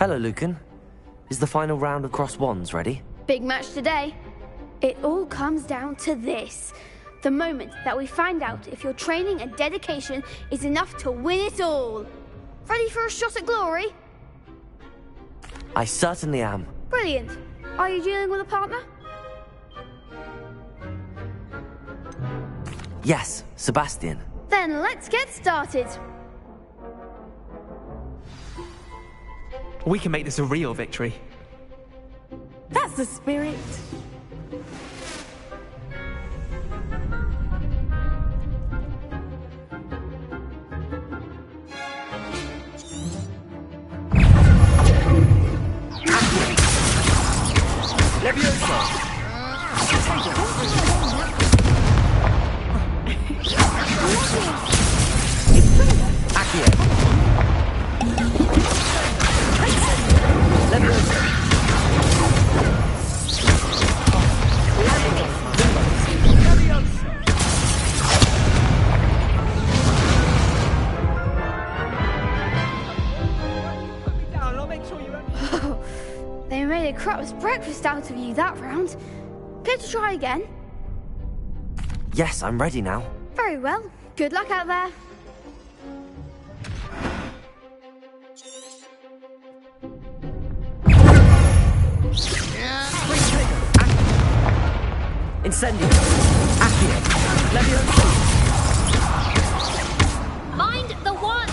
Hello, Lucan. Is the final round of Cross Wands ready? Big match today. It all comes down to this. The moment that we find out if your training and dedication is enough to win it all. Ready for a shot at glory? I certainly am. Brilliant. Are you dealing with a partner? Yes, Sebastian. Then let's get started. We can make this a real victory. That's the spirit. Leviosa! Accio! Leviosa! They made a crap's breakfast out of you that round. Care to try again? Yes, I'm ready now. Very well. Good luck out there. Incendio! Accio! Leviosa! Mind the one!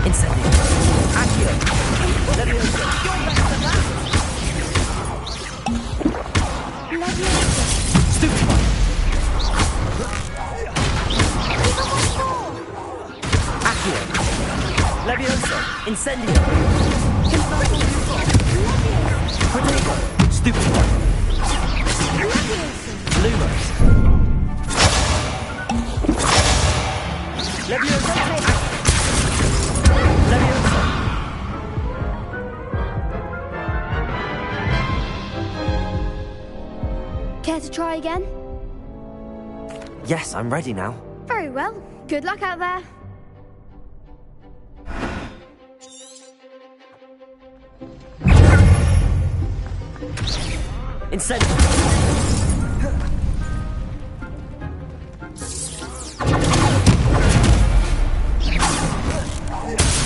Incendio! Accio! Leviosa! Stupefy! Accio! Leviosa! Incendio! Protego! Stupefy! Lumos! Leviosa! Leviosa! Care to try again? Yes, I'm ready now. Very well. Good luck out there. Incendio!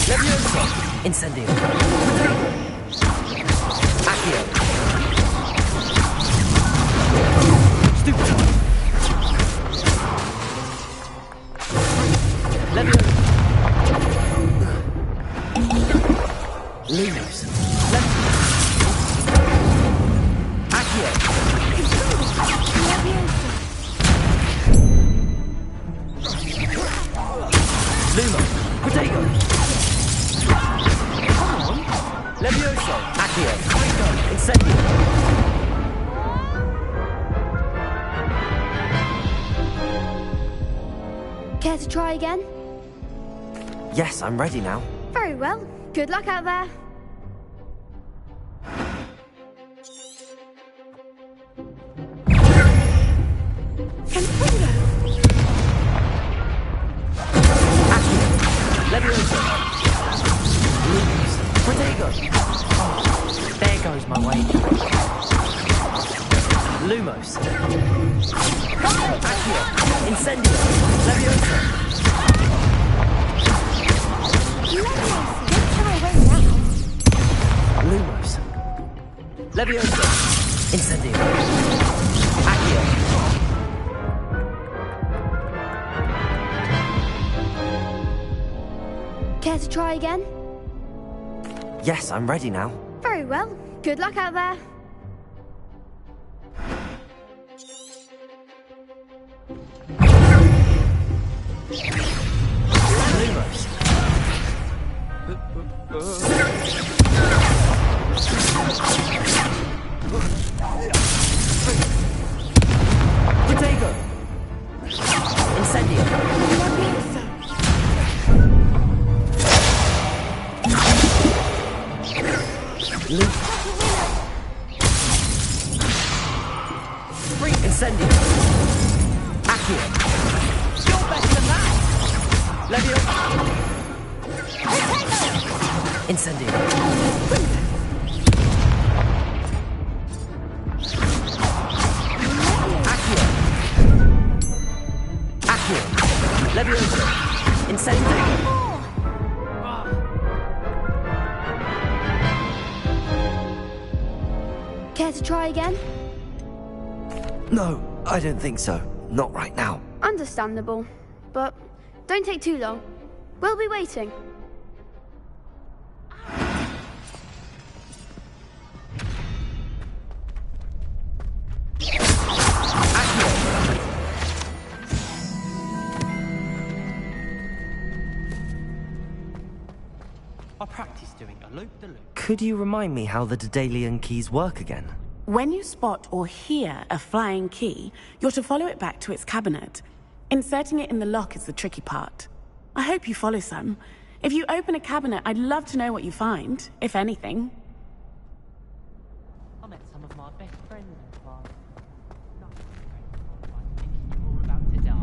Leviosa! Incendio! Accio! Stupefy! Leviosa! Lumos! Accio! Lumo! Protego! Leviosa! Accio! Incendio! Care to try again? Yes, I'm ready now. Very well. Good luck out there. Accio! Leviosa! Lumos! Protego! There goes my way. Lumos! Accio! Incendio! Leviosa! Lumos! Leviosa! Incendio! Accio! Care to try again? Yes, I'm ready now. Very well. Good luck out there. Lumos! Protego! Incendio! Incendio! Accio! Leviosa! Incendio! Accio! Accio! Leviosa! Incendio! Care to try again? No, I don't think so. Not right now. Understandable. But don't take too long. We'll be waiting. I practice doing a loop-the-loop. Could you remind me how the Daedalian keys work again? When you spot or hear a flying key, you're to follow it back to its cabinet. Inserting it in the lock is the tricky part. I hope you follow some. If you open a cabinet, I'd love to know what you find, if anything. I met some of my best friends in class. Nothing like thinking you're all about to die.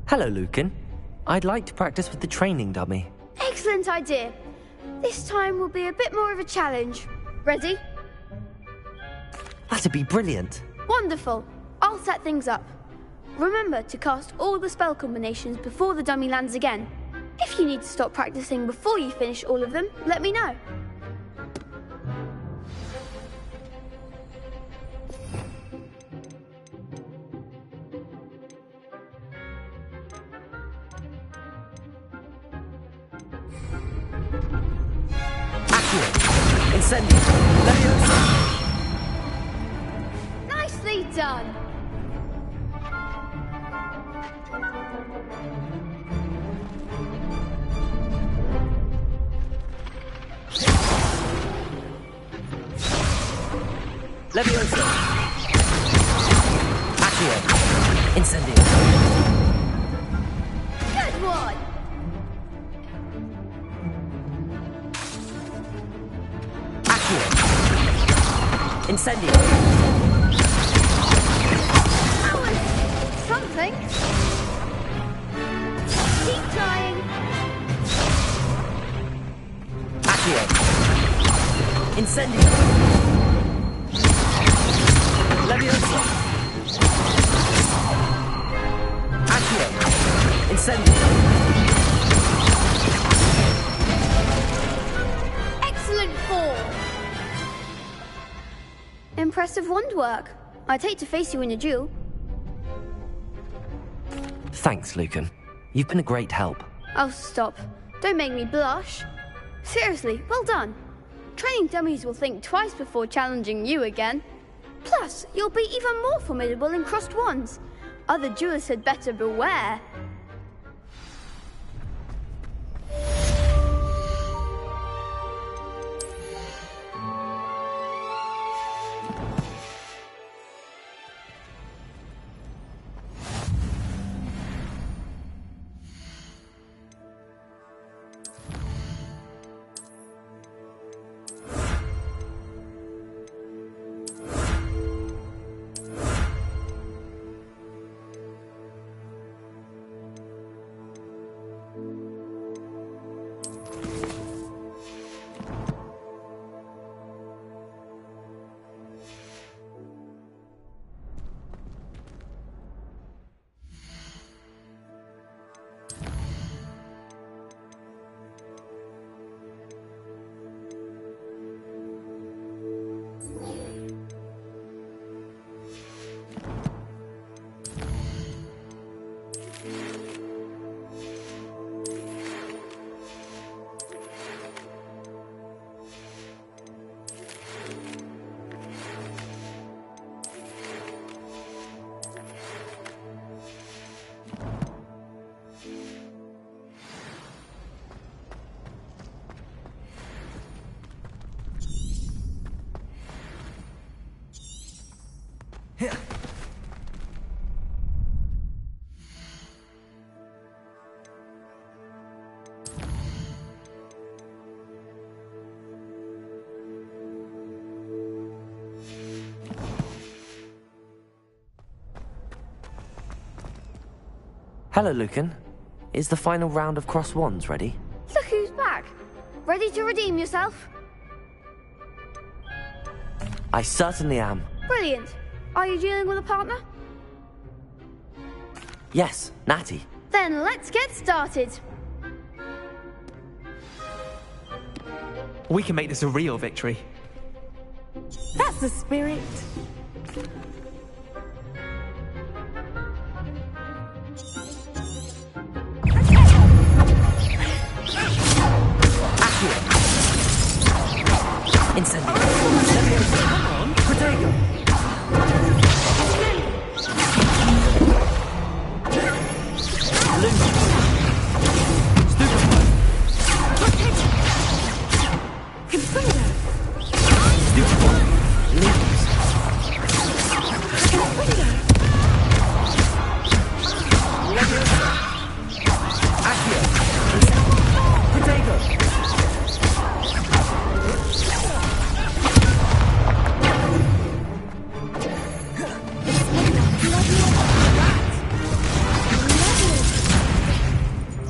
Hello, Lucan. I'd like to practice with the training dummy. Excellent idea. This time will be a bit more of a challenge. Ready? That'd be brilliant. Wonderful. I'll set things up. Remember to cast all the spell combinations before the dummy lands again. If you need to stop practicing before you finish all of them, let me know. Incendio! Leviosa! Nicely done. Leviosa! Accio! Incendio! Good one. Incendio! That was something. Keep trying. Accio! Incendio! Leviosa! Accio! Incendio! Excellent form. Impressive wand work. I'd hate to face you in a duel. Thanks, Lucan. You've been a great help. Oh, stop. Don't make me blush. Seriously, well done. Training dummies will think twice before challenging you again. Plus, you'll be even more formidable in crossed wands. Other duelists had better beware. Hello, Lucan. Is the final round of Cross Wands ready? Look who's back. Ready to redeem yourself? I certainly am. Brilliant. Are you dealing with a partner? Yes, Natty. Then let's get started. We can make this a real victory. That's the spirit. Incendio. Come on. Protego. Luma. Stupefy. Confringo. Stupefy. Leaves. Confringo. Leviosa. Accio. Protego.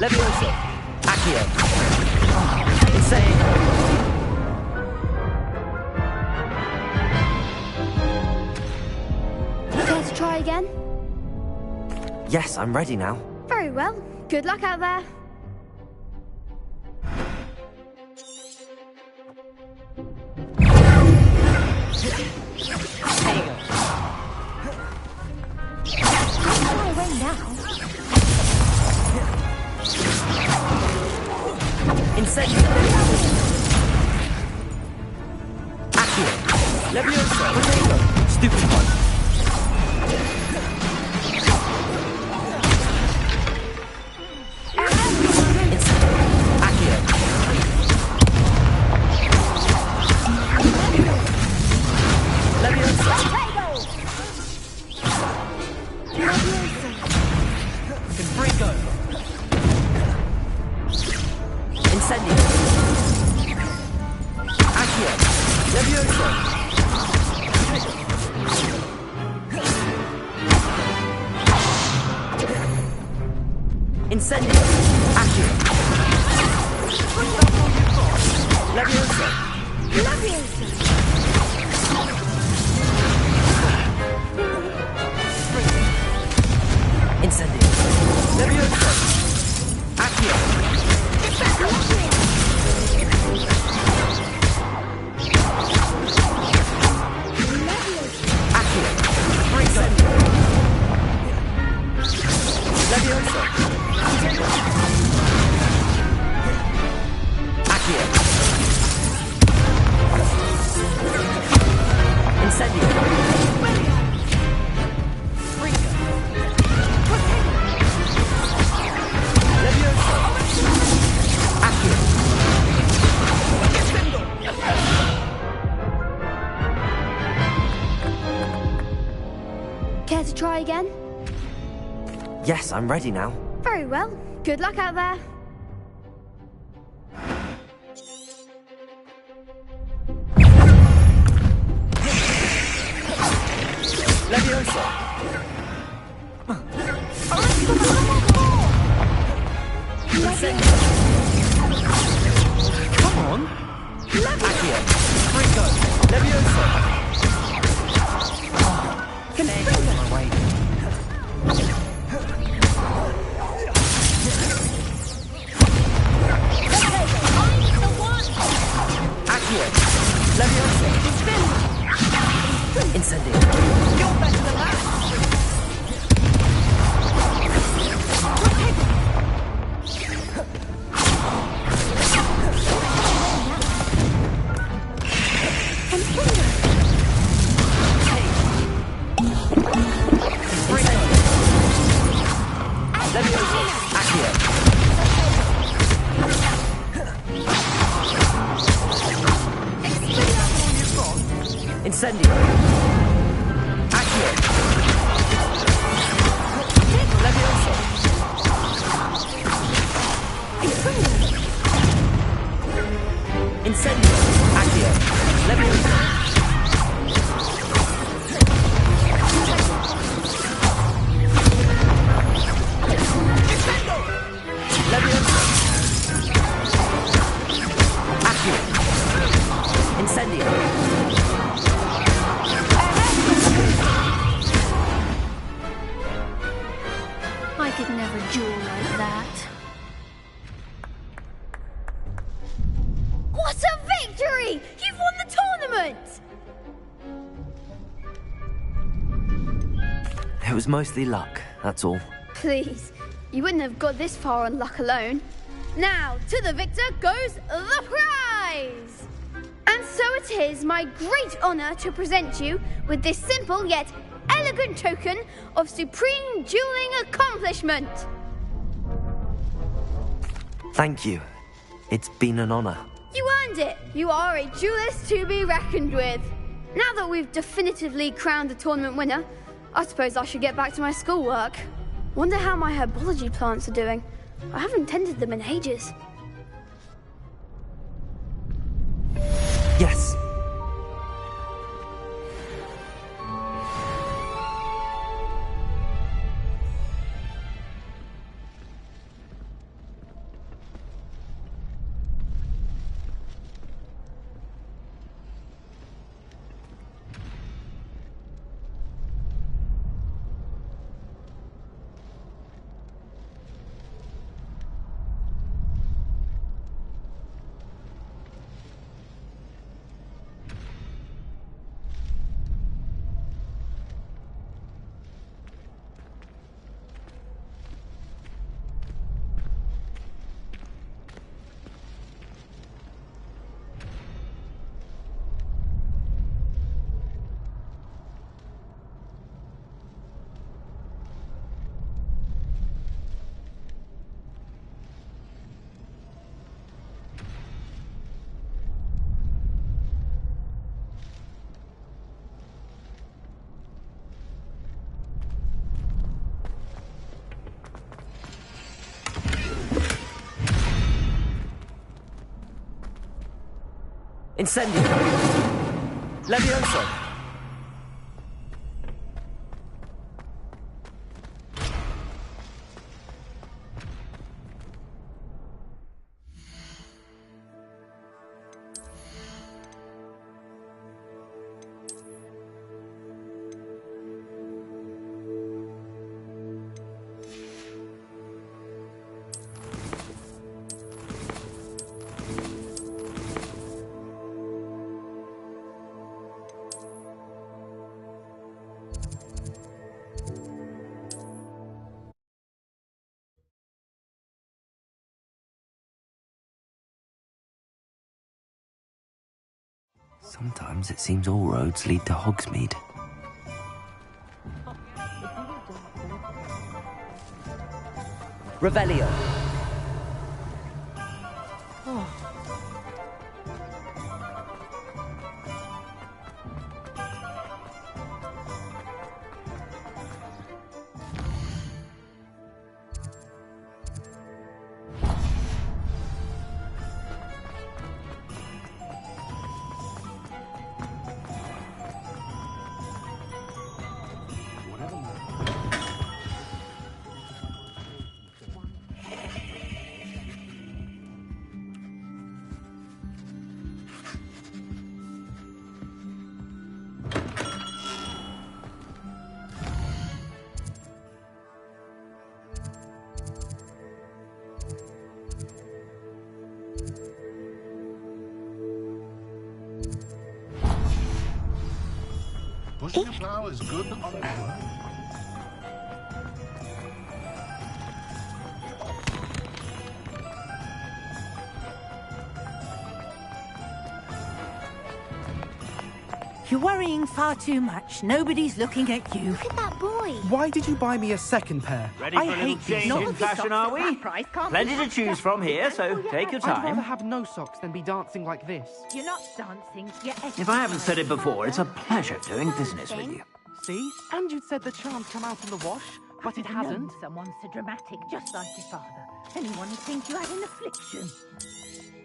Leviosa. Accio. Insane. Care to try again? Yes, I'm ready now. Very well. Good luck out there. Incendio. Accio. Leviosa. Protego. Stupefy. Accio. Leviosa. Confringo. Incendio. Accio. Leviosa. Incendio. Accio. Leviosa. Incendio. Leviosa. Accio. Accio. Incendio. Leviosa. Accio. Incendio. Leviosa. Accio. Care to try again? Yes, I'm ready now. Very well. Good luck out there. Leviosa. Incendio. Come on. Accio. Fringo. Leviosa. Confringo. My way. Accio. Leviosa. Incendio. You're better than that. Leviosa. Accio. Incendio. Accio. Incendio! Accio! Leviosa! Leviosa! Accio! Incendio! I could never duel like that. What a victory! You've won the tournament! It was mostly luck, that's all. Please, you wouldn't have got this far on luck alone. Now, to the victor goes the prize! And so it is my great honor to present you with this simple yet elegant token of supreme dueling accomplishment. Thank you. It's been an honor. You earned it. You are a duelist to be reckoned with. Now that we've definitively crowned the tournament winner, I suppose I should get back to my schoolwork. Wonder how my herbology plants are doing. I haven't tended them in ages. Yes. Incendio! Leviosa! Sometimes it seems all roads lead to Hogsmeade. Revelio. Pushing a plow is good on the work. You're worrying far too much. Nobody's looking at you. Look at that boy. Why did you buy me a second pair? Ready I for a little hate these change in socks. fashion, are we? Plenty to choose from here, so take your I'd rather time. have no socks than be dancing like this. You're not dancing, you're If I haven't said it before, it's a pleasure doing business with you. See? And you'd said the charm's come out in the wash, but it hasn't. Someone so dramatic, just like your father. Anyone would think you had an affliction.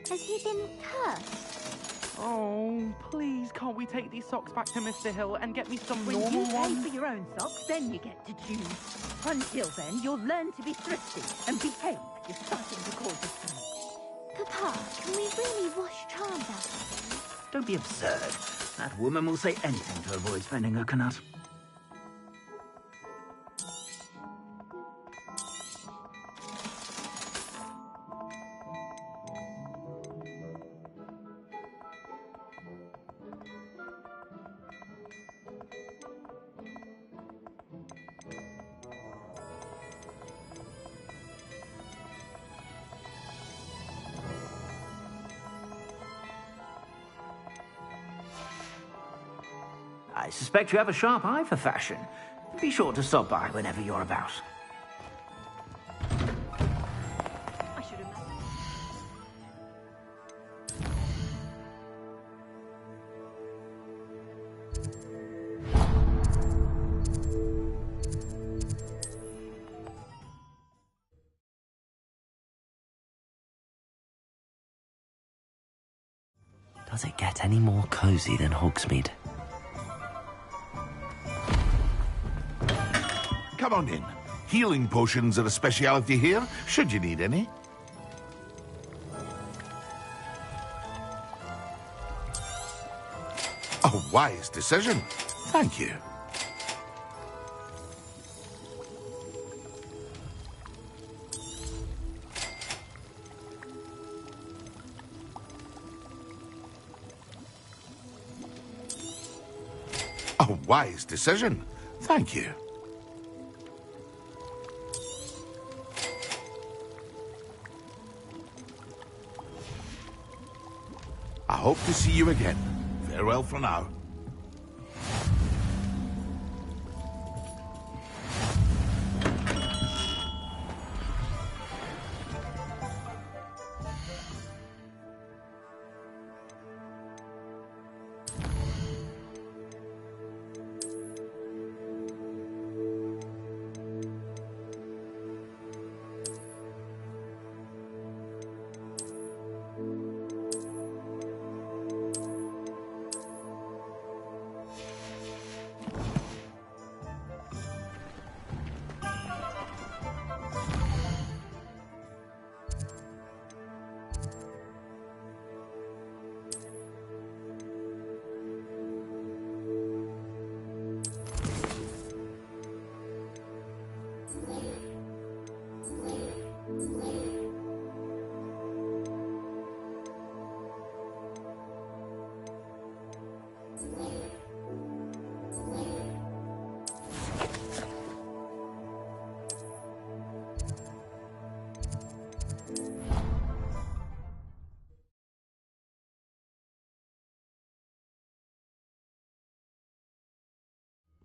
Has he been cursed? Oh, please, can't we take these socks back to Mr. Hill and get me some When normal you pay ones? for your own socks, then you get to choose. Until then, you'll learn to be thrifty and behave. You're starting to cause a scene. Papa, can we really wash charms out of them? Don't be absurd. That woman will say anything to avoid spending her canut. I suspect you have a sharp eye for fashion. Be sure to stop by whenever you're about. I should have. Does it get any more cozy than Hogsmeade? Come on in. Healing potions are a speciality here, should you need any. A wise decision. Thank you. A wise decision. Thank you. I hope to see you again. Farewell for now.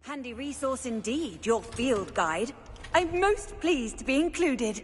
Handy resource indeed, your field guide. I'm most pleased to be included.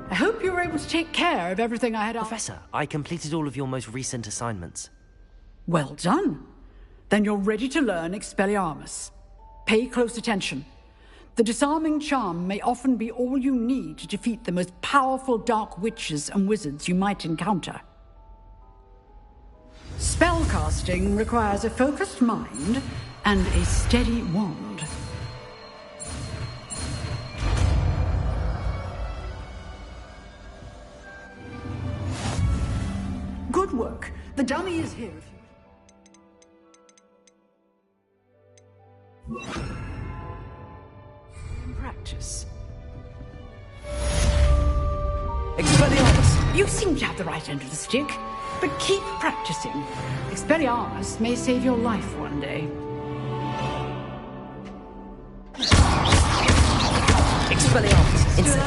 I hope you were able to take care of everything I had asked. Professor, I completed all of your most recent assignments. Well done. Then you're ready to learn Expelliarmus. Pay close attention. The disarming charm may often be all you need to defeat the most powerful dark witches and wizards you might encounter. Spellcasting requires a focused mind and a steady wand. Good work. The dummy is here if you... Practice. Expelliarmus! You seem to have the right end of the stick, but keep practicing. Expelliarmus may save your life one day. Expelliarmus! Instant.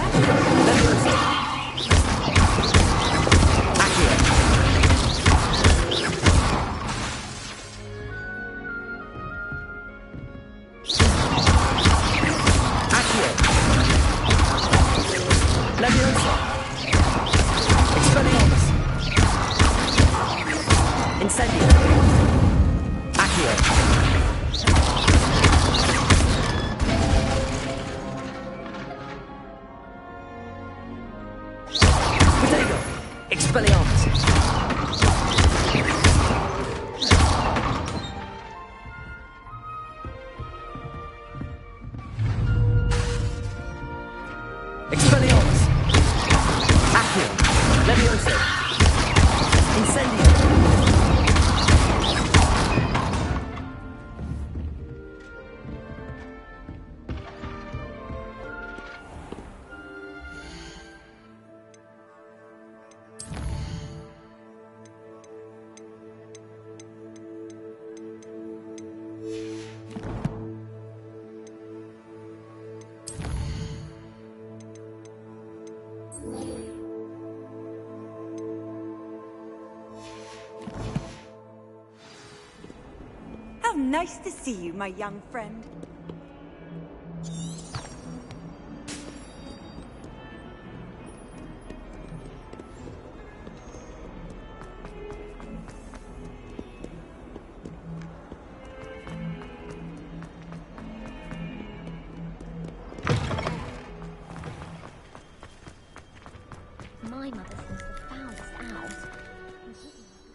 Nice to see you, my young friend. My mother seems to have found us out.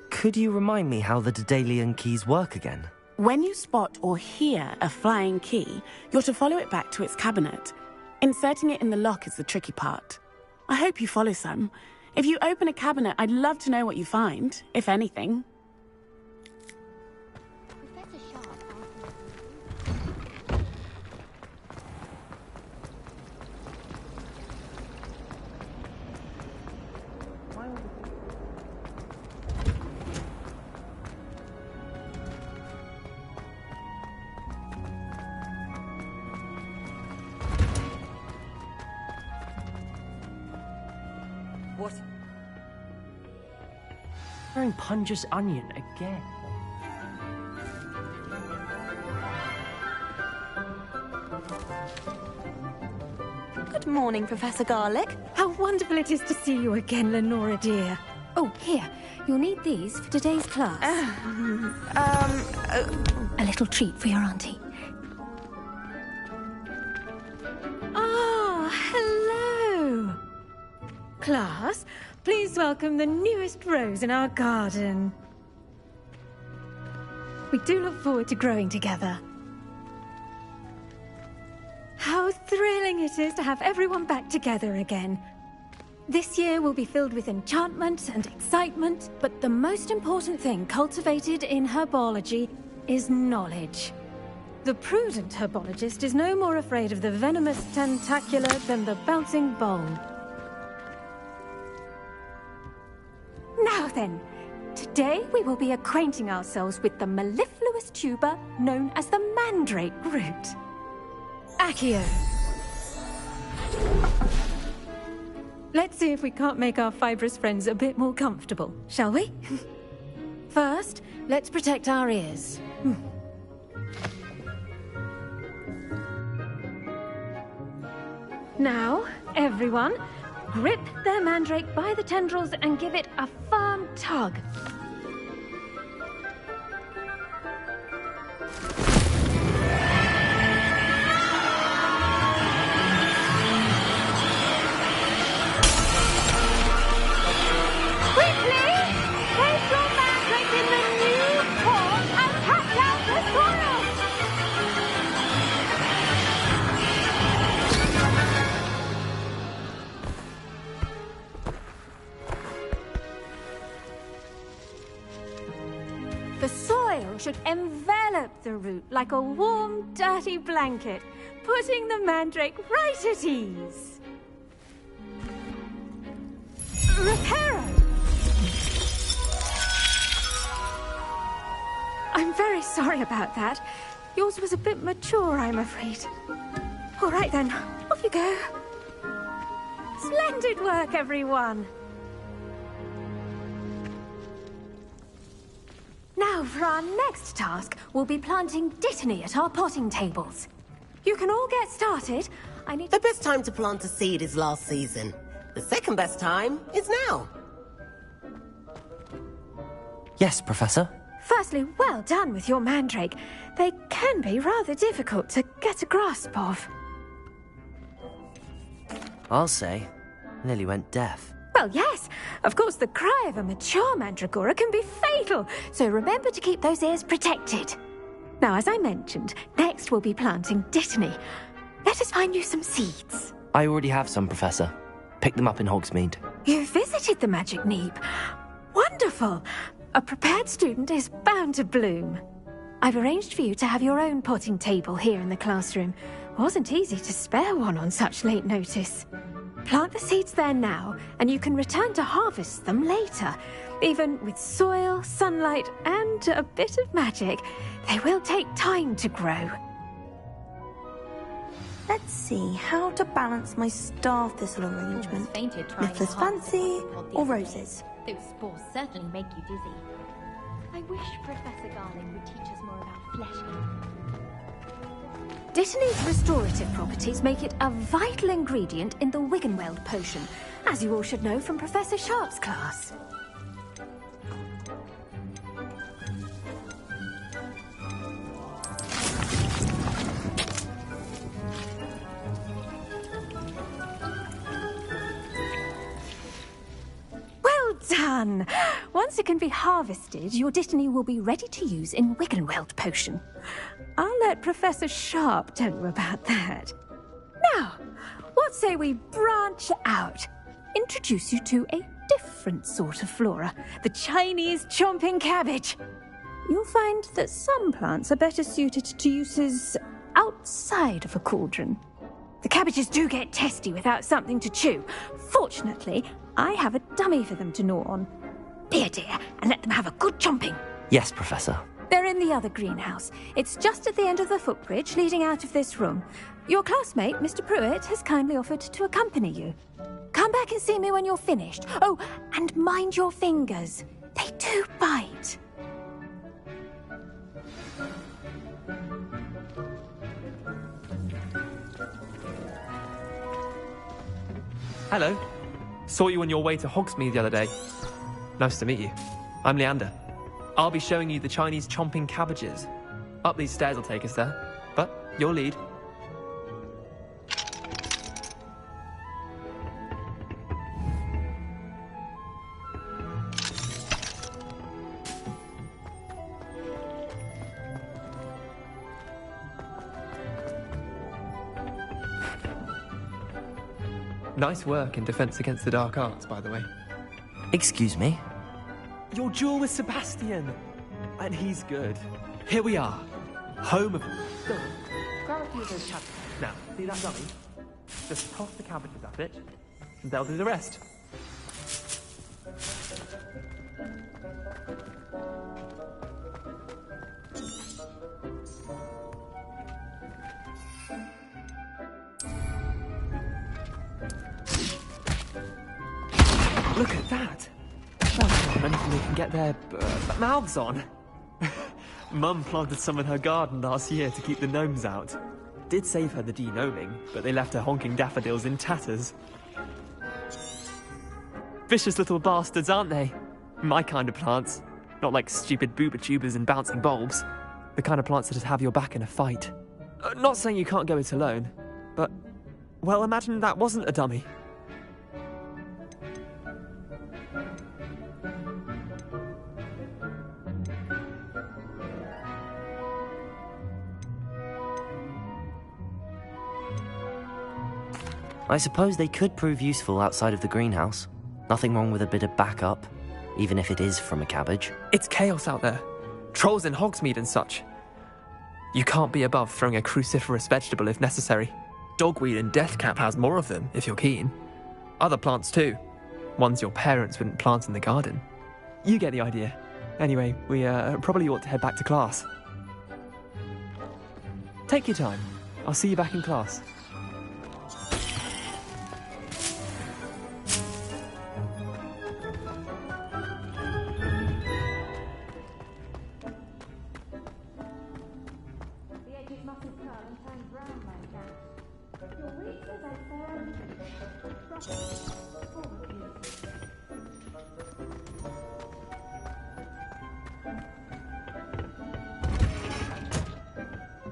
Could you remind me how the Daedalian keys work again? When you spot or hear a flying key, you're to follow it back to its cabinet. Inserting it in the lock is the tricky part. I hope you follow some. If you open a cabinet, I'd love to know what you find, if anything. What? Wearing Punja's onion again. Good morning, Professor Garlic. How wonderful it is to see you again, Lenora dear. Oh, here. You'll need these for today's class. A little treat for your auntie. Ah, hello. Class, please welcome the newest rose in our garden. We do look forward to growing together. How thrilling it is to have everyone back together again. This year will be filled with enchantment and excitement, but the most important thing cultivated in herbology is knowledge. The prudent herbologist is no more afraid of the venomous tentacular than the bouncing bowl. Now then, today we will be acquainting ourselves with the mellifluous tuber known as the mandrake root. Accio. Let's see if we can't make our fibrous friends a bit more comfortable, shall we? First, let's protect our ears. Now, everyone, grip their mandrake by the tendrils and give it a firm tug. The soil should envelop the root like a warm, dirty blanket, putting the mandrake right at ease. Reparo! I'm very sorry about that. Yours was a bit mature, I'm afraid. All right then, off you go. Splendid work, everyone. Now, for our next task, we'll be planting dittany at our potting tables. You can all get started. The best time to plant a seed is last season. The second best time is now. Yes, Professor. Firstly, well done with your mandrake. They can be rather difficult to get a grasp of. I'll say. Nearly went deaf. Well, yes. Of course, the cry of a mature mandragora can be fatal, so remember to keep those ears protected. Now, as I mentioned, next we'll be planting dittany. Let us find you some seeds. I already have some, Professor. Picked them up in Hogsmeade. You visited the Magic Neeb. Wonderful. A prepared student is bound to bloom. I've arranged for you to have your own potting table here in the classroom. Wasn't easy to spare one on such late notice. Plant the seeds there now, and you can return to harvest them later. Even with soil, sunlight, and a bit of magic, they will take time to grow. Let's see how to balance my star thistle arrangement. Niffler's fancy or roses? Those spores certainly make you dizzy. I wish Professor Garlick would teach us more about flesh eating. Dittany's restorative properties make it a vital ingredient in the Wiggenweld potion, as you all should know from Professor Sharp's class. Well done! Once it can be harvested, your dittany will be ready to use in Wiggenweld potion. I'll let Professor Sharp tell you about that. Now, what say we branch out? Introduce you to a different sort of flora, the Chinese chomping cabbage. You'll find that some plants are better suited to uses outside of a cauldron. The cabbages do get testy without something to chew. Fortunately, I have a dummy for them to gnaw on. Be a dear and let them have a good chomping. Yes, Professor. They're in the other greenhouse. It's just at the end of the footbridge leading out of this room. Your classmate, Mr. Pruitt, has kindly offered to accompany you. Come back and see me when you're finished. Oh, and mind your fingers. They do bite. Hello. Saw you on your way to Hogsmeade the other day. Nice to meet you. I'm Leander. I'll be showing you the Chinese chomping cabbages. Up these stairs will take us there, but your lead. Nice work in Defense Against the Dark Arts, by the way. Excuse me? Your duel with Sebastian! And he's good. Here we are. Home of... Grab a few of those cabbages. Now, see that dummy? Just toss the cabbages at it, and they'll do the rest. Look at that! Well, anything they can get their mouths on. Mum planted some in her garden last year to keep the gnomes out. Did save her the de-gnoming, but they left her honking daffodils in tatters. Vicious little bastards, aren't they? My kind of plants. Not like stupid booba tubers and bouncing bulbs. The kind of plants that just have your back in a fight. Not saying you can't go it alone, but... well, imagine that wasn't a dummy. I suppose they could prove useful outside of the greenhouse. Nothing wrong with a bit of backup, even if it is from a cabbage. It's chaos out there. trolls in Hogsmeade and such. You can't be above throwing a cruciferous vegetable if necessary. Dogweed and deathcap has more of them, if you're keen. Other plants too. Ones your parents wouldn't plant in the garden. You get the idea. Anyway, we probably ought to head back to class. Take your time. I'll see you back in class.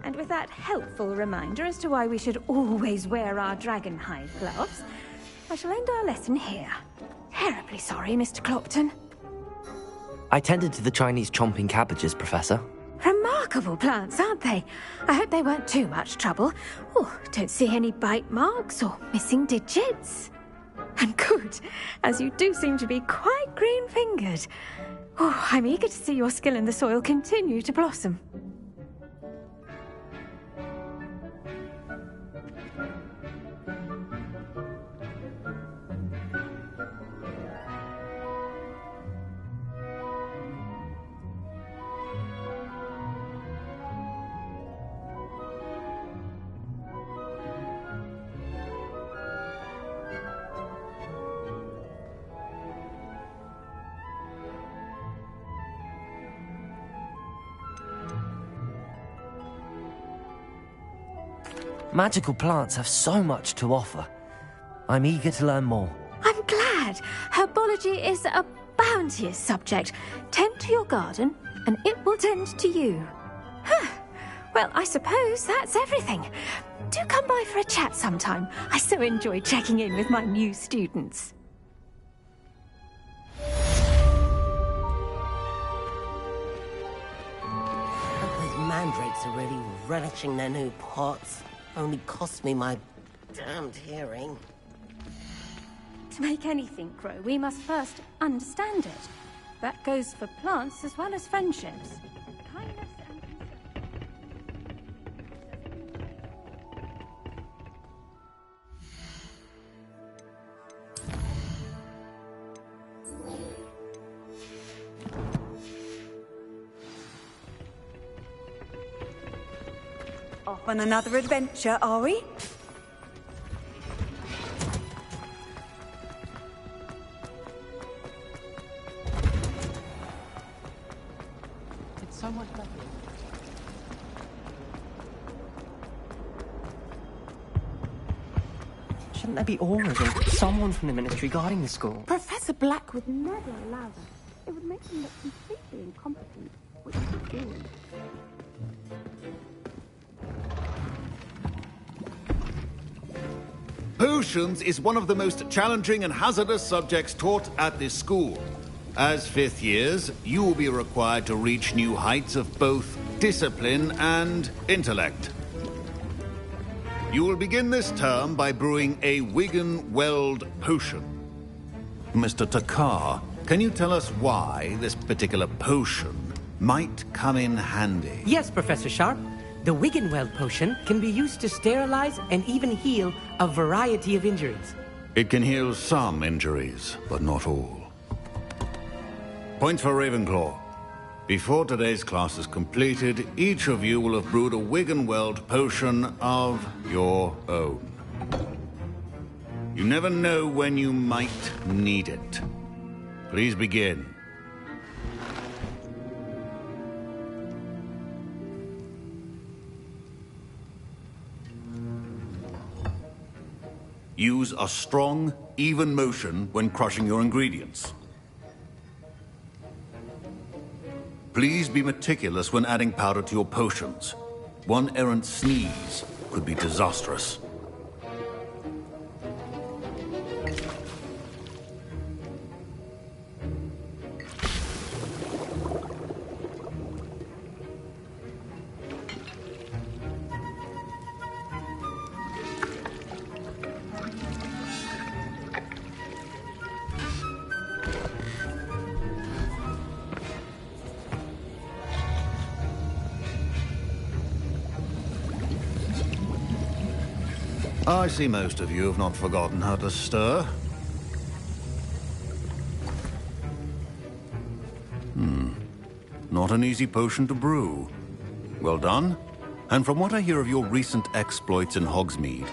And with that helpful reminder as to why we should always wear our dragonhide gloves, I shall end our lesson here. Terribly sorry, Mr. Clopton. I tended to the Chinese chomping cabbages, Professor. Remarkable plants, aren't they? I hope they weren't too much trouble. Oh, don't see any bite marks or missing digits. And good, as you do seem to be quite green-fingered. Oh, I'm eager to see your skill in the soil continue to blossom. Magical plants have so much to offer. I'm eager to learn more. I'm glad. Herbology is a bounteous subject. Tend to your garden, and it will tend to you. Well, I suppose that's everything. Do come by for a chat sometime. I so enjoy checking in with my new students. Those mandrakes are really relishing their new pots. Only cost me my damned hearing. To make anything grow, we must first understand it. That goes for plants as well as friendships. Kindness and Off on another adventure, are we? It's so much better. Shouldn't there be orders or someone from the military guarding the school? Professor Black would never allow that. It would make him look completely incompetent, which is good. Potions is one of the most challenging and hazardous subjects taught at this school. As fifth years, you will be required to reach new heights of both discipline and intellect. You will begin this term by brewing a Wigan-Weld potion. Mr. Takar, can you tell us why this particular potion might come in handy? Yes, Professor Sharp. The Wigan-Weld potion can be used to sterilize and even heal a variety of injuries. It can heal some injuries, but not all. Point for Ravenclaw. Before today's class is completed, each of you will have brewed a Wigan-Weld potion of your own. You never know when you might need it. Please begin. Use a strong, even motion when crushing your ingredients. Please be meticulous when adding powder to your potions. One errant sneeze could be disastrous. I see most of you have not forgotten how to stir. Not an easy potion to brew. Well done. And from what I hear of your recent exploits in Hogsmeade,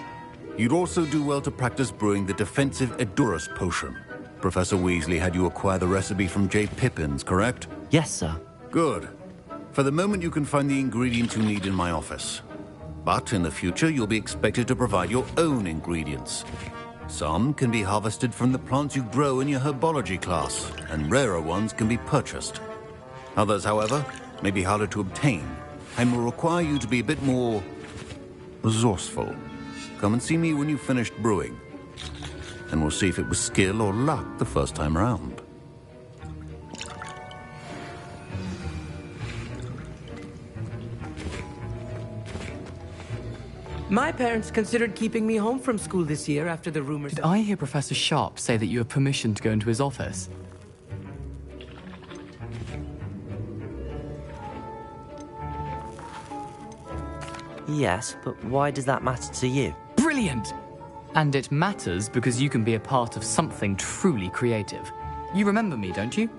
you'd also do well to practice brewing the defensive Edurus potion. Professor Weasley had you acquire the recipe from J. Pippin's, correct? Yes, sir. Good. For the moment, you can find the ingredients you need in my office. But in the future, you'll be expected to provide your own ingredients. Some can be harvested from the plants you grow in your herbology class, and rarer ones can be purchased. Others, however, may be harder to obtain, and will require you to be a bit more resourceful. Come and see me when you've finished brewing, and we'll see if it was skill or luck the first time around. My parents considered keeping me home from school this year after the rumors... Did I hear Professor Sharp say that you have permission to go into his office? Yes, but why does that matter to you? Brilliant! And it matters because you can be a part of something truly creative. You remember me, don't you?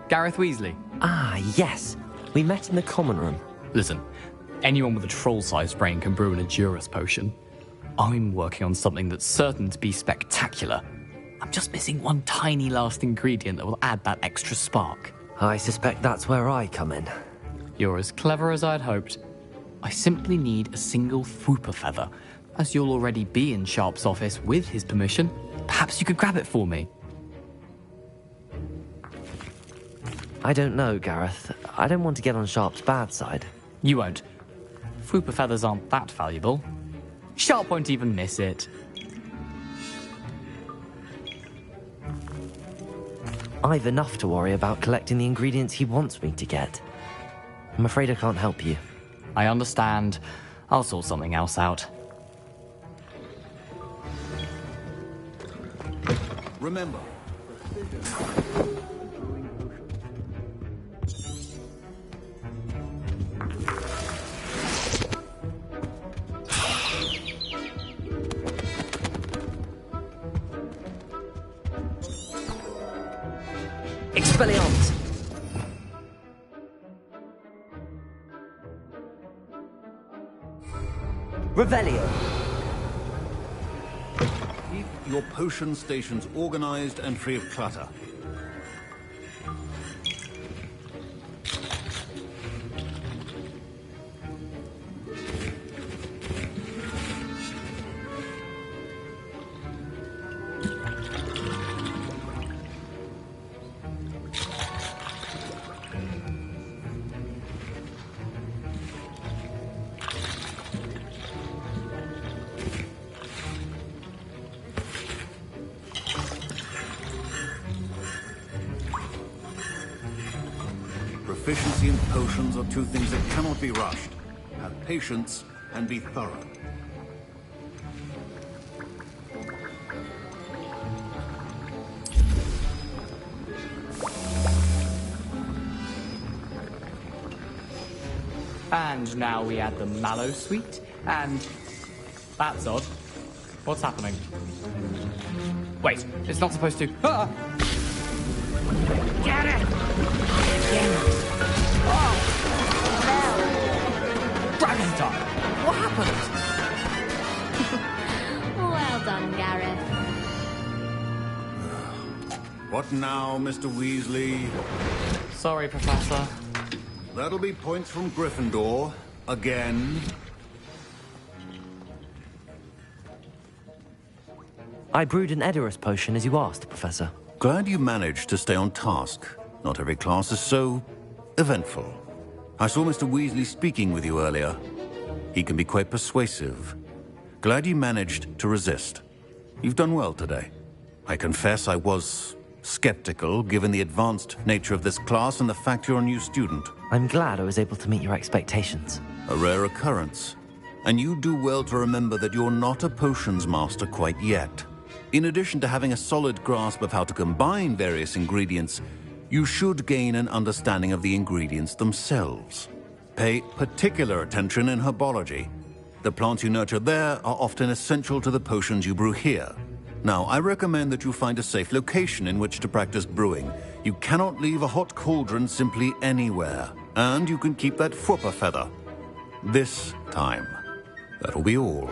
Gareth Weasley. Ah, yes. We met in the common room. Listen, anyone with a troll-sized brain can brew an Edurus potion. I'm working on something that's certain to be spectacular. I'm just missing one tiny last ingredient that will add that extra spark. I suspect that's where I come in. You're as clever as I'd hoped. I simply need a single Fwooper feather. As you'll already be in Sharp's office with his permission, perhaps you could grab it for me. I don't know, Gareth. I don't want to get on Sharp's bad side. You won't. Fwooper feathers aren't that valuable. Sharp won't even miss it. I've enough to worry about collecting the ingredients he wants me to get. I'm afraid I can't help you. I understand. I'll sort something else out. Remember. Expelliarmus! Revelio! Keep your potion stations organized and free of clutter. Proficiency and potions are two things that cannot be rushed. Have patience and be thorough. And now we add the mallow sweet, and... That's odd. What's happening? Wait, it's not supposed to... Ah! Get it! Oh! Dragon time! What happened? Well done, Gareth. What now, Mr. Weasley? Sorry, Professor. That'll be points from Gryffindor. Again. I brewed an Edurus potion as you asked, Professor. Glad you managed to stay on task. Not every class is so eventful. I saw Mr. Weasley speaking with you earlier. He can be quite persuasive. Glad you managed to resist. You've done well today. I confess I was skeptical, given the advanced nature of this class and the fact you're a new student. I'm glad I was able to meet your expectations. A rare occurrence. And you do well to remember that you're not a potions master quite yet. In addition to having a solid grasp of how to combine various ingredients, you should gain an understanding of the ingredients themselves. Pay particular attention in herbology. The plants you nurture there are often essential to the potions you brew here. Now, I recommend that you find a safe location in which to practice brewing. You cannot leave a hot cauldron simply anywhere. And you can keep that Fwooper feather. This time. That'll be all.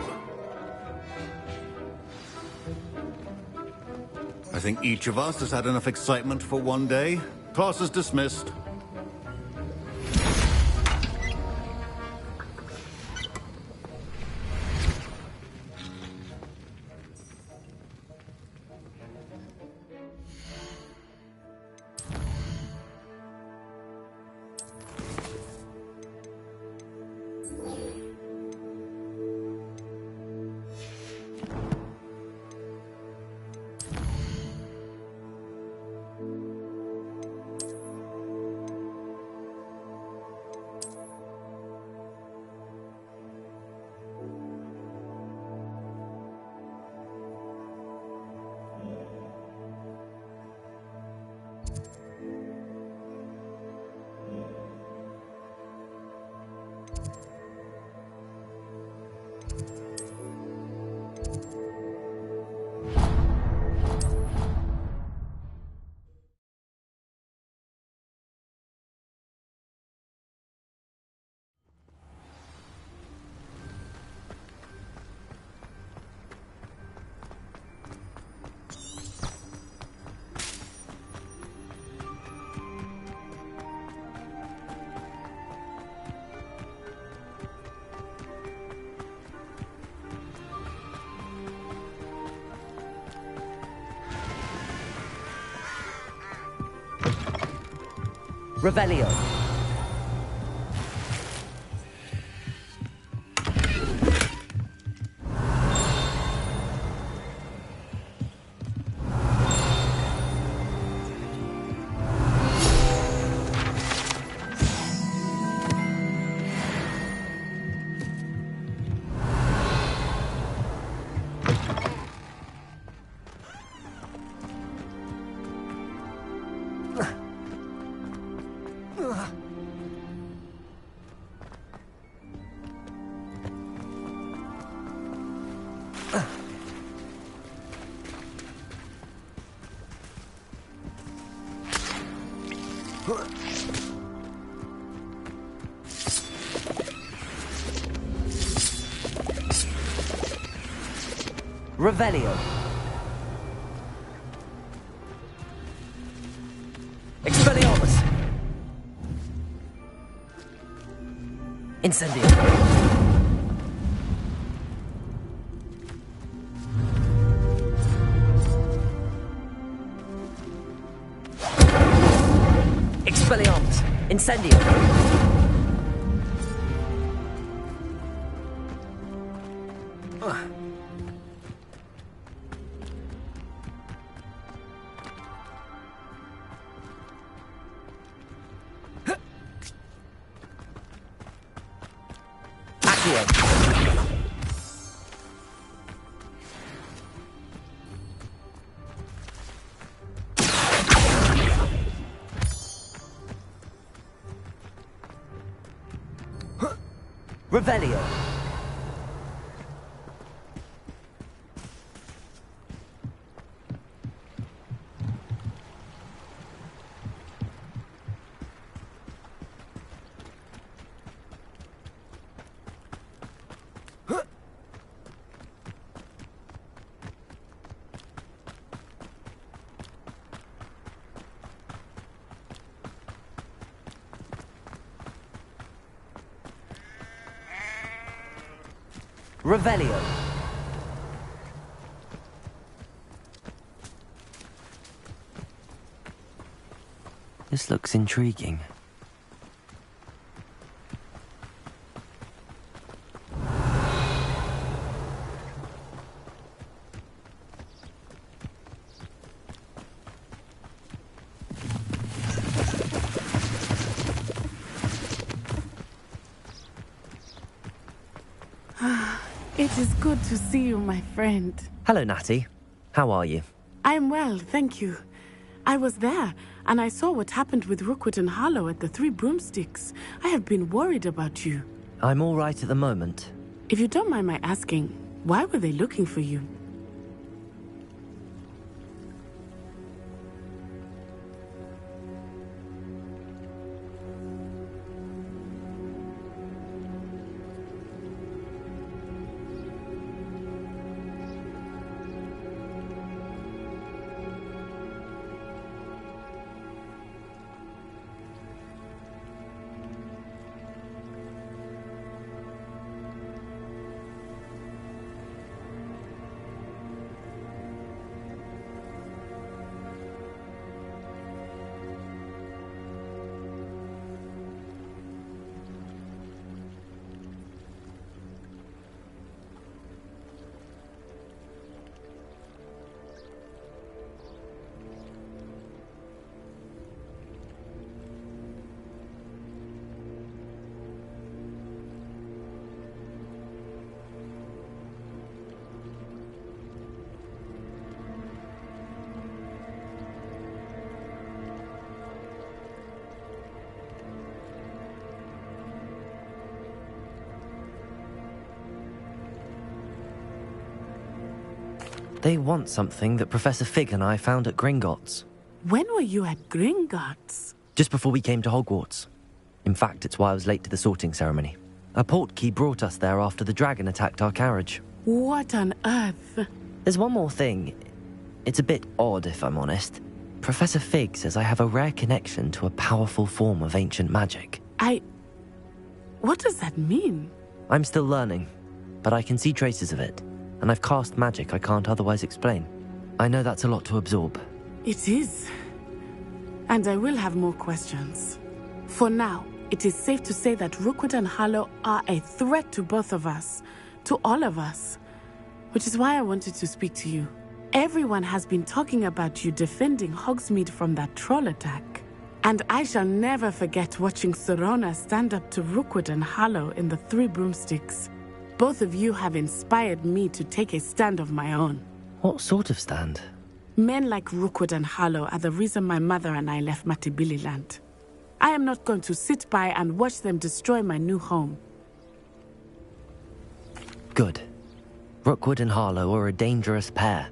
I think each of us has had enough excitement for one day. Class is dismissed. Revelio. Revelio. Expelliarmus. Incendio. Expelliarmus. Incendio. Revelio. Revelio. This looks intriguing. It is good to see you, my friend. Hello, Natty. How are you? I am well, thank you. I was there, and I saw what happened with Rookwood and Harlow at the Three Broomsticks. I have been worried about you. I'm all right at the moment. If you don't mind my asking, why were they looking for you? They want something that Professor Fig and I found at Gringotts. When were you at Gringotts? Just before we came to Hogwarts. In fact, it's why I was late to the sorting ceremony. A portkey brought us there after the dragon attacked our carriage. What on earth? There's one more thing. It's a bit odd, if I'm honest. Professor Fig says I have a rare connection to a powerful form of ancient magic. What does that mean? I'm still learning, but I can see traces of it. And I've cast magic I can't otherwise explain. I know that's a lot to absorb. It is. And I will have more questions. For now, it is safe to say that Rookwood and Harlow are a threat to both of us. To all of us. Which is why I wanted to speak to you. Everyone has been talking about you defending Hogsmeade from that troll attack. And I shall never forget watching Sorona stand up to Rookwood and Harlow in the Three Broomsticks. Both of you have inspired me to take a stand of my own. What sort of stand? Men like Rookwood and Harlow are the reason my mother and I left Matabeleland. I am not going to sit by and watch them destroy my new home. Good. Rookwood and Harlow are a dangerous pair.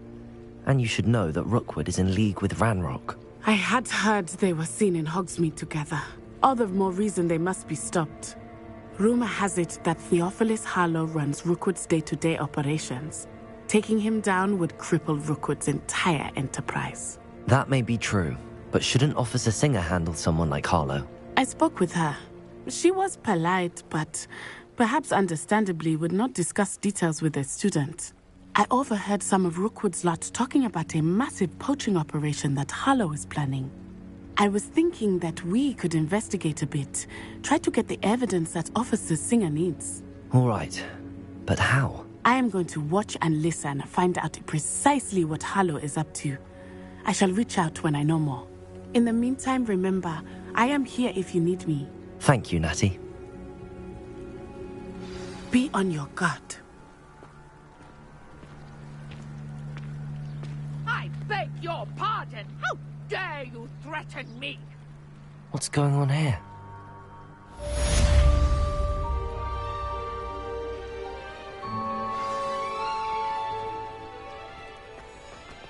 And you should know that Rookwood is in league with Ranrock. I had heard they were seen in Hogsmeade together. All the more reason they must be stopped. Rumor has it that Theophilus Harlow runs Rookwood's day-to-day operations. Taking him down would cripple Rookwood's entire enterprise. That may be true, but shouldn't Officer Singer handle someone like Harlow? I spoke with her. She was polite, but perhaps understandably would not discuss details with a student. I overheard some of Rookwood's lot talking about a massive poaching operation that Harlow is planning. I was thinking that we could investigate a bit, try to get the evidence that Officer Singer needs. All right, but how? I am going to watch and listen, find out precisely what Harlow is up to. I shall reach out when I know more. In the meantime, remember, I am here if you need me. Thank you, Natty. Be on your guard. I beg your pardon! How dare you threaten me? What's going on here?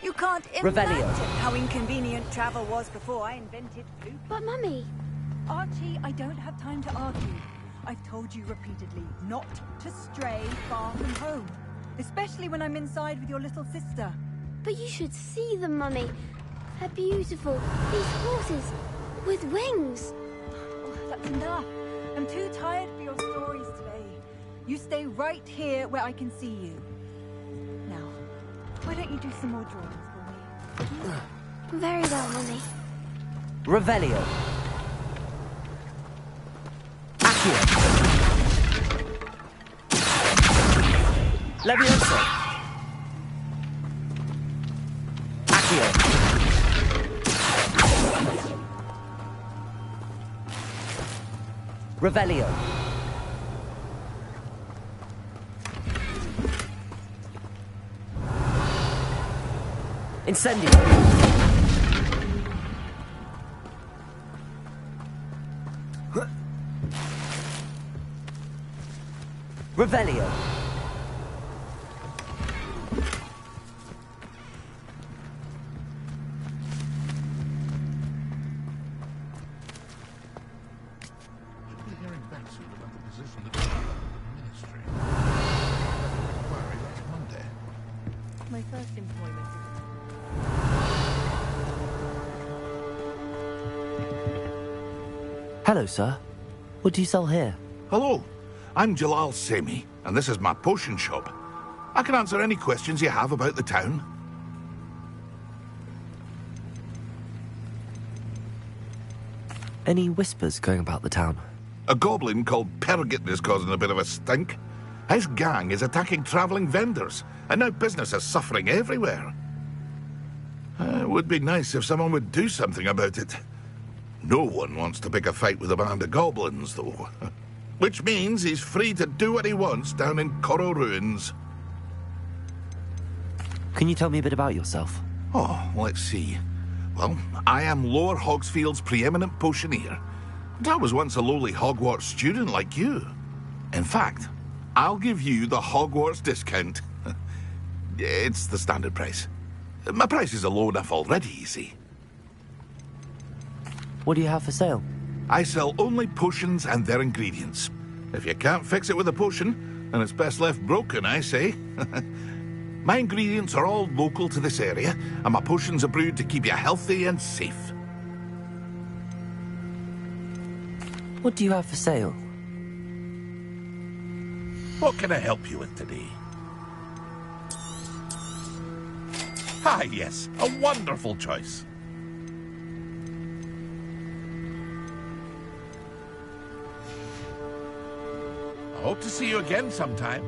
You can't imagine how inconvenient travel was before I invented blue. But Mummy... Archie, I don't have time to argue. I've told you repeatedly not to stray far from home. Especially when I'm inside with your little sister. But you should see them, Mummy. They're beautiful. These horses with wings. Oh, that's enough. I'm too tired for your stories today. You stay right here where I can see you. Now, why don't you do some more drawings for me? Very well, Mummy. Revelio. Accio. Levioso. Accio. Revelio. Incendio. Revelio. My first employment. Hello, sir. What do you sell here? Hello, I'm Jalal Semi, and this is my potion shop. I can answer any questions you have about the town. Any whispers going about the town? A goblin called Pergit is causing a bit of a stink. His gang is attacking travelling vendors, and now business is suffering everywhere. It would be nice if someone would do something about it. No one wants to pick a fight with a band of goblins, though. Which means he's free to do what he wants down in Coral Ruins. Can you tell me a bit about yourself? Oh, let's see. Well, I am Lower Hogsfield's preeminent potioneer. And I was once a lowly Hogwarts student like you. In fact, I'll give you the Hogwarts discount. It's the standard price. My prices are low enough already, you see. What do you have for sale? I sell only potions and their ingredients. If you can't fix it with a potion, then it's best left broken, I say. My ingredients are all local to this area, and my potions are brewed to keep you healthy and safe. What do you have for sale? What can I help you with today? Ah, yes, a wonderful choice. I hope to see you again sometime.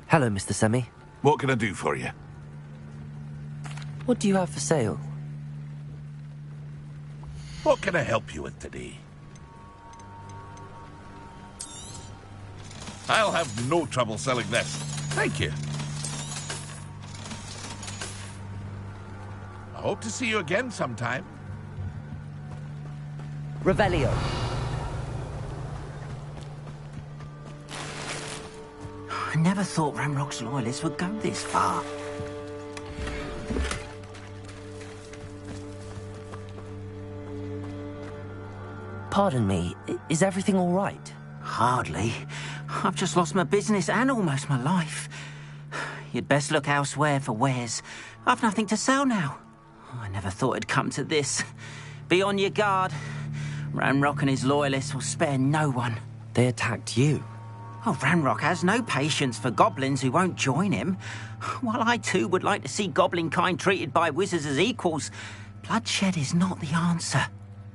Hello, Mr. Semi. What can I do for you? What do you have for sale? What can I help you with today? I'll have no trouble selling this. Thank you. I hope to see you again sometime. Revelio. I never thought Ranrock's loyalists would go this far. Pardon me, is everything all right? Hardly. I've just lost my business and almost my life. You'd best look elsewhere for wares. I've nothing to sell now. I never thought it'd come to this. Be on your guard. Ranrock and his loyalists will spare no one. They attacked you? Oh, Ranrock has no patience for goblins who won't join him. While I too would like to see goblin kind treated by wizards as equals, bloodshed is not the answer.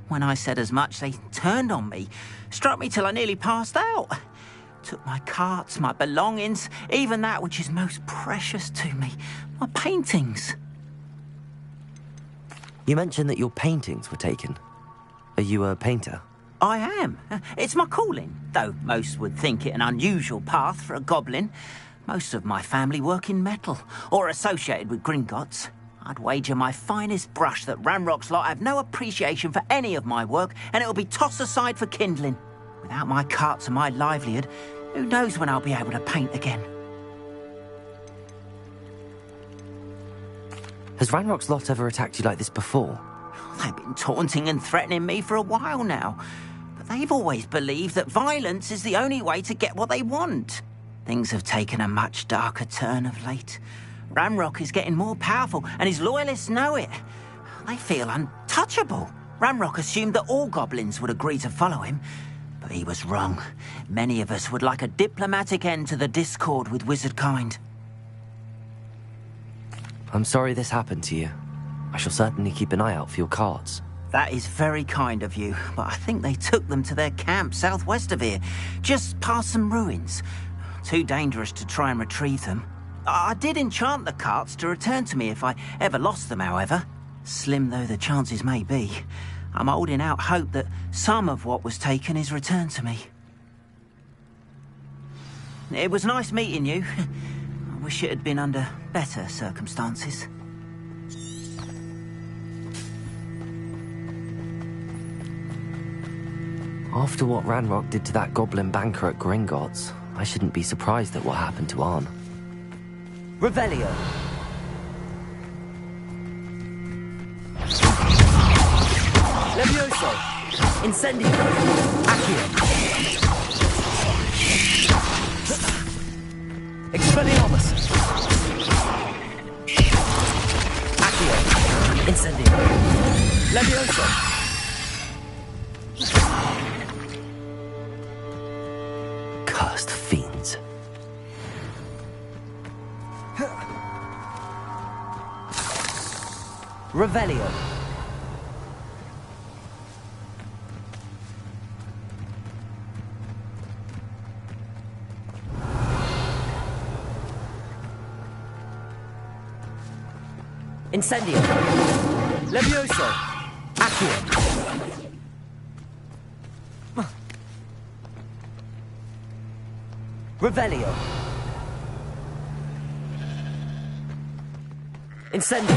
When I said as much, they turned on me, struck me till I nearly passed out. Took my carts, my belongings, even that which is most precious to me, my paintings. You mentioned that your paintings were taken. Are you a painter? I am. It's my calling, though most would think it an unusual path for a goblin. Most of my family work in metal, or associated with Gringotts. I'd wager my finest brush that Ranrock's lot have no appreciation for any of my work, and it'll be tossed aside for kindling. Without my carts and my livelihood, who knows when I'll be able to paint again. Has Ranrock's lot ever attacked you like this before? They've been taunting and threatening me for a while now. But they've always believed that violence is the only way to get what they want. Things have taken a much darker turn of late. Ranrock is getting more powerful, and his loyalists know it. They feel untouchable. Ranrock assumed that all goblins would agree to follow him. But he was wrong. Many of us would like a diplomatic end to the discord with wizard kind. I'm sorry this happened to you. I shall certainly keep an eye out for your cards. That is very kind of you, but I think they took them to their camp southwest of here, just past some ruins. Too dangerous to try and retrieve them. I did enchant the carts to return to me if I ever lost them, however. Slim though the chances may be, I'm holding out hope that some of what was taken is returned to me. It was nice meeting you. I wish it had been under better circumstances. After what Ranrock did to that goblin banker at Gringotts, I shouldn't be surprised at what happened to Arn. Revelio. Levioso. Incendio. Accio. Expelliarmus. Accio. Incendio. Levioso. Cursed fiends. Revelio. Incendio. Levioso. Accio. Revelio. Incendio.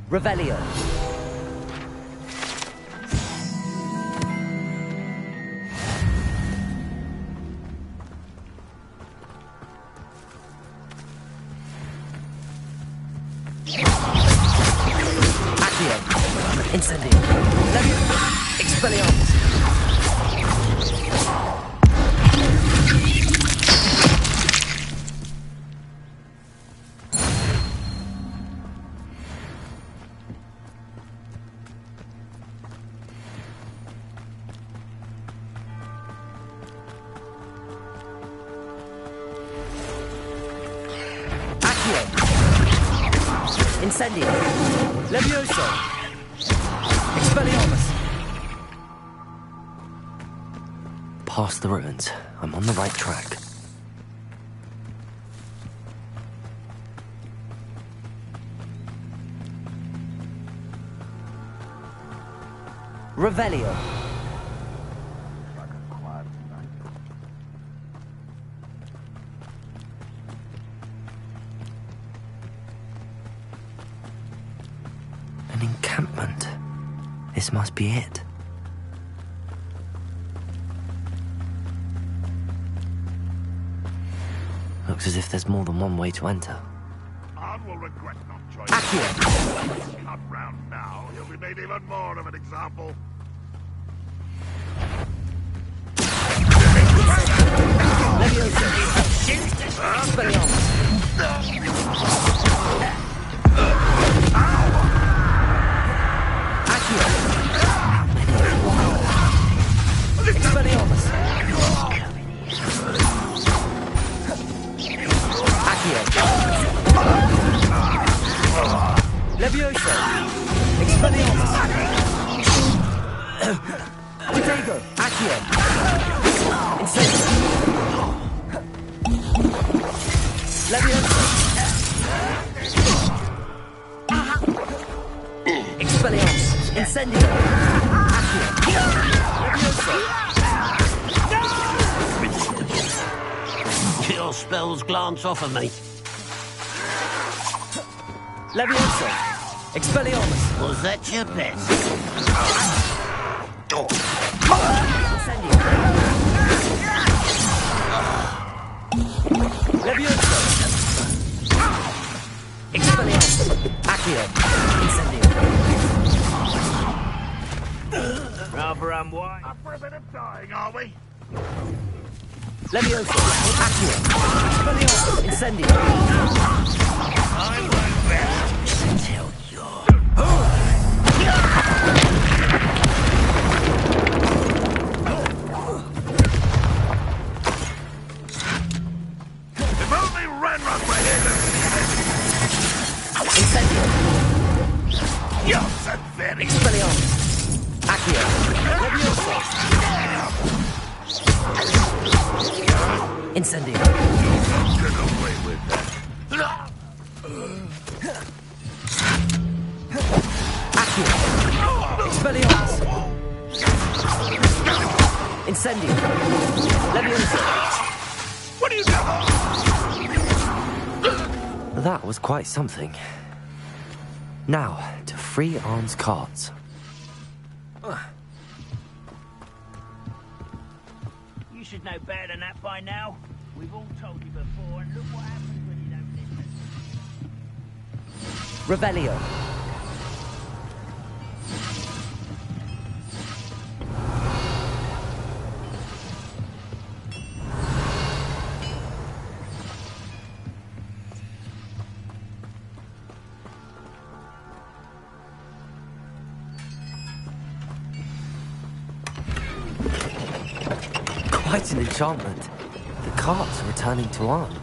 Revelio. Accio. Incendio. Expelliarmus. Incendio. Levioso. Expelliarmus. Past the ruins. I'm on the right track. Revelio. An encampment. This must be it. Looks as if there's more than one way to enter. Arn will regret not joining. Accio. Come round now, he'll be made even more of an example. Levioso. Expelliarmus. Expelliarmus. Accio. Incendio! Accio! Levioso! Your spells glance off of me. Levioso! Expelliarmus! Was that your best? Incendio! Levioso! Expelliarmus! Accio! Incendio! Rather unwise. Up for a bit of dying, are we? Levioso! Accio! Expelliarmus! Incendio! I won't rest until you're... If only Renrock were here to... Incendio! You're so very... Expelliarmus! Accio! Levioso! Incendio! Get away with that. Accio! Expelliarmus! Incendio! Levioso! What are you doing? That was quite something. Now, to free Arn's cards. You should know better than that by now. We've all told you before, and look what happens when you don't listen. Revelio. Quite an enchantment. The cards are returning to Arn.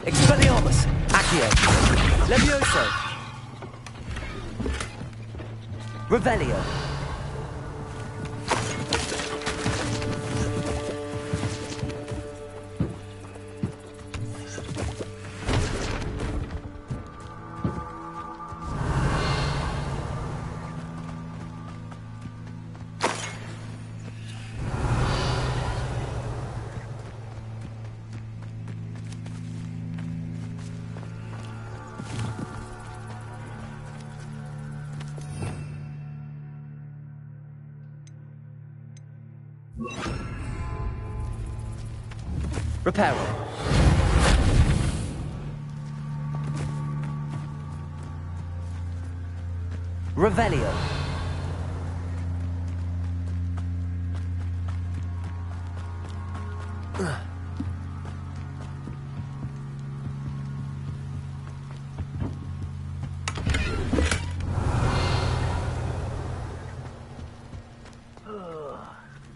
Expelliarmus! Accio! Levioso! Revelio! Reparo. Revelio.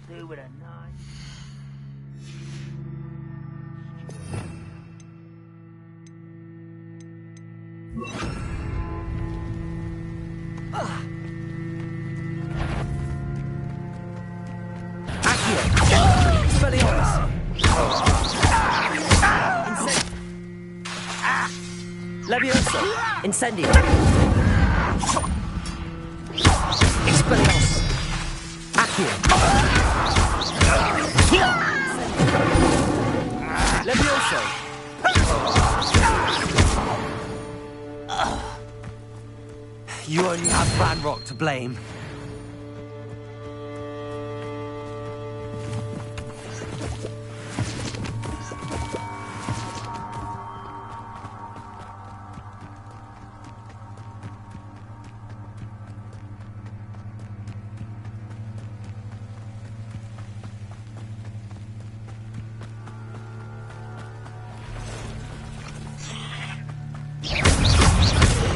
Do with a knife. Levioso! Incendio! Expelliarmus! Accio! Levioso! You only have Ranrock to blame.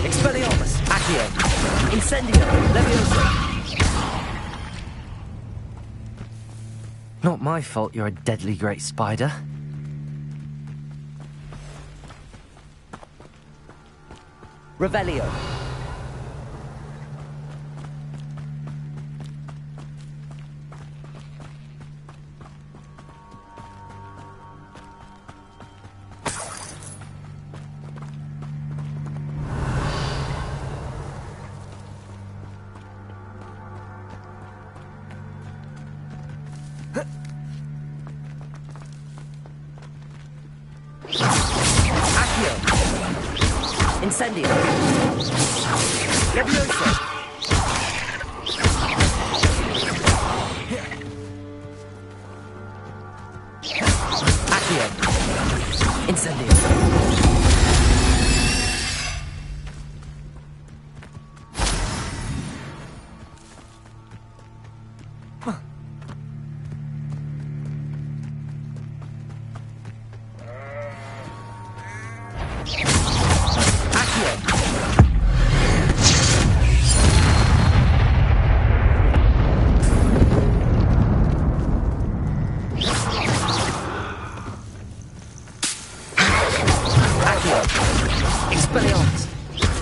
Expelliarmus! Accio! Incendio! Levioso! Not my fault you're a deadly great spider. Revelio. Incendio. Leviosa. Accio. Incendio.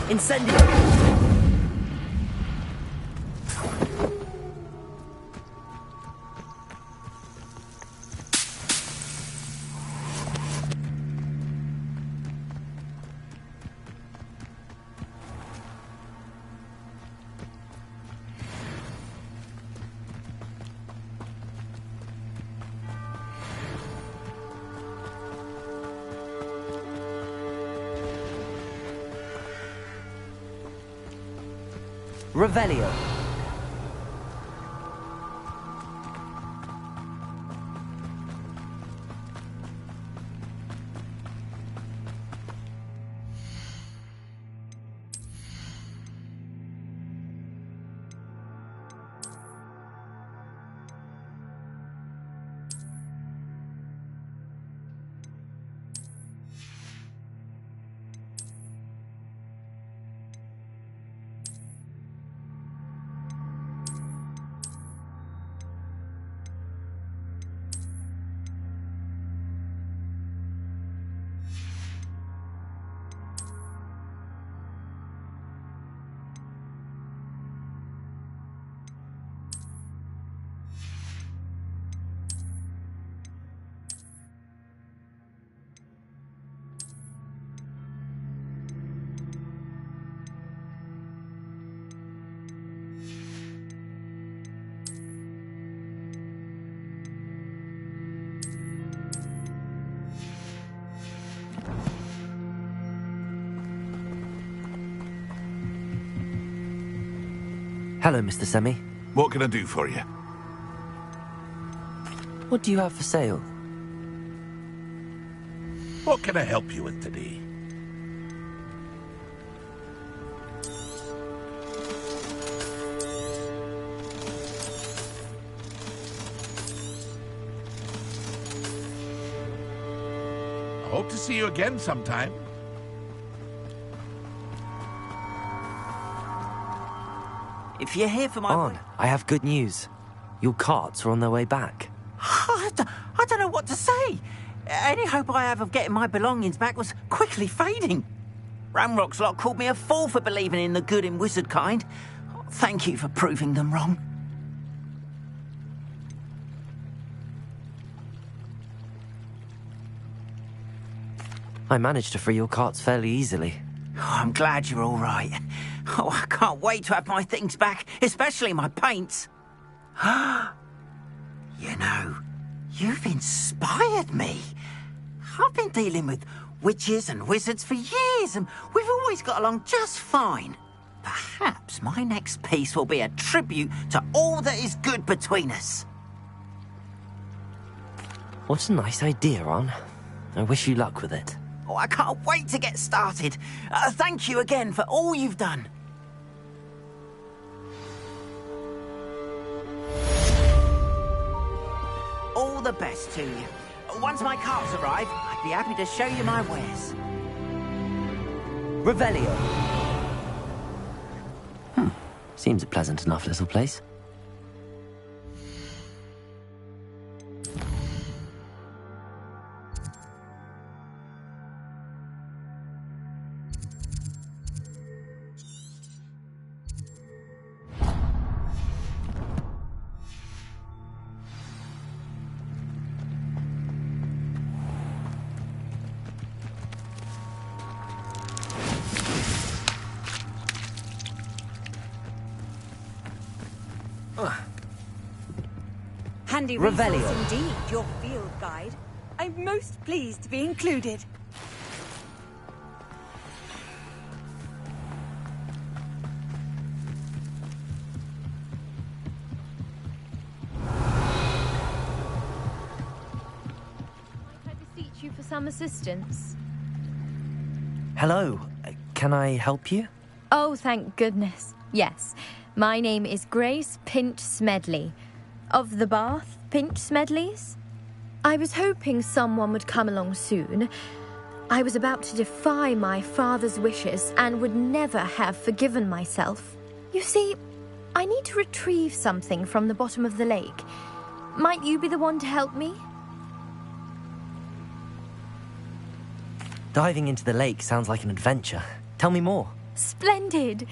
Incendio! Revelio. Hello, Mr. Semi. What can I do for you? What do you have for sale? What can I help you with today? I hope to see you again sometime. If you're here for my... On, I have good news. Your carts are on their way back. I don't know what to say. Any hope I have of getting my belongings back was quickly fading. Ramrock's lot called me a fool for believing in the good in wizard kind. Thank you for proving them wrong. I managed to free your carts fairly easily. Oh, I'm glad you're all right. Oh, I can't wait to have my things back, especially my paints. You know, you've inspired me. I've been dealing with witches and wizards for years, and we've always got along just fine. Perhaps my next piece will be a tribute to all that is good between us. What a nice idea, Ron. I wish you luck with it. Oh, I can't wait to get started. Thank you again for all you've done. All the best to you. Once my carts arrive, I'd be happy to show you my wares. Revelio. Seems a pleasant enough little place. Handy resource indeed, your field guide. I'm most pleased to be included. you for some assistance? Hello. Can I help you? Oh, thank goodness. Yes. My name is Grace Pinch Smedley. Of the Bath Pinch Smedleys? I was hoping someone would come along soon. I was about to defy my father's wishes and would never have forgiven myself. You see, I need to retrieve something from the bottom of the lake. Might you be the one to help me? Diving into the lake sounds like an adventure. Tell me more. Splendid!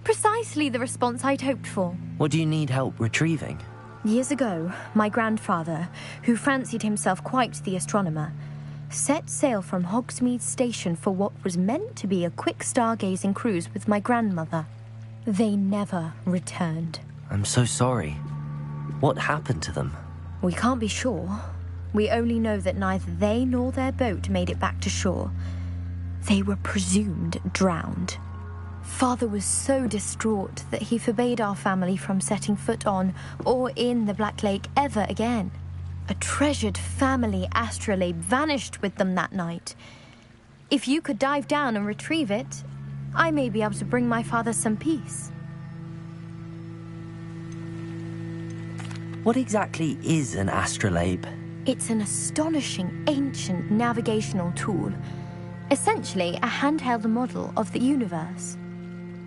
Precisely the response I'd hoped for. What do you need help retrieving? Years ago, my grandfather, who fancied himself quite the astronomer, set sail from Hogsmeade Station for what was meant to be a quick stargazing cruise with my grandmother. They never returned. I'm so sorry. What happened to them? We can't be sure. We only know that neither they nor their boat made it back to shore. They were presumed drowned. Father was so distraught that he forbade our family from setting foot on or in the Black Lake ever again. A treasured family astrolabe vanished with them that night. If you could dive down and retrieve it, I may be able to bring my father some peace. What exactly is an astrolabe? It's an astonishing ancient navigational tool. Essentially a handheld model of the universe.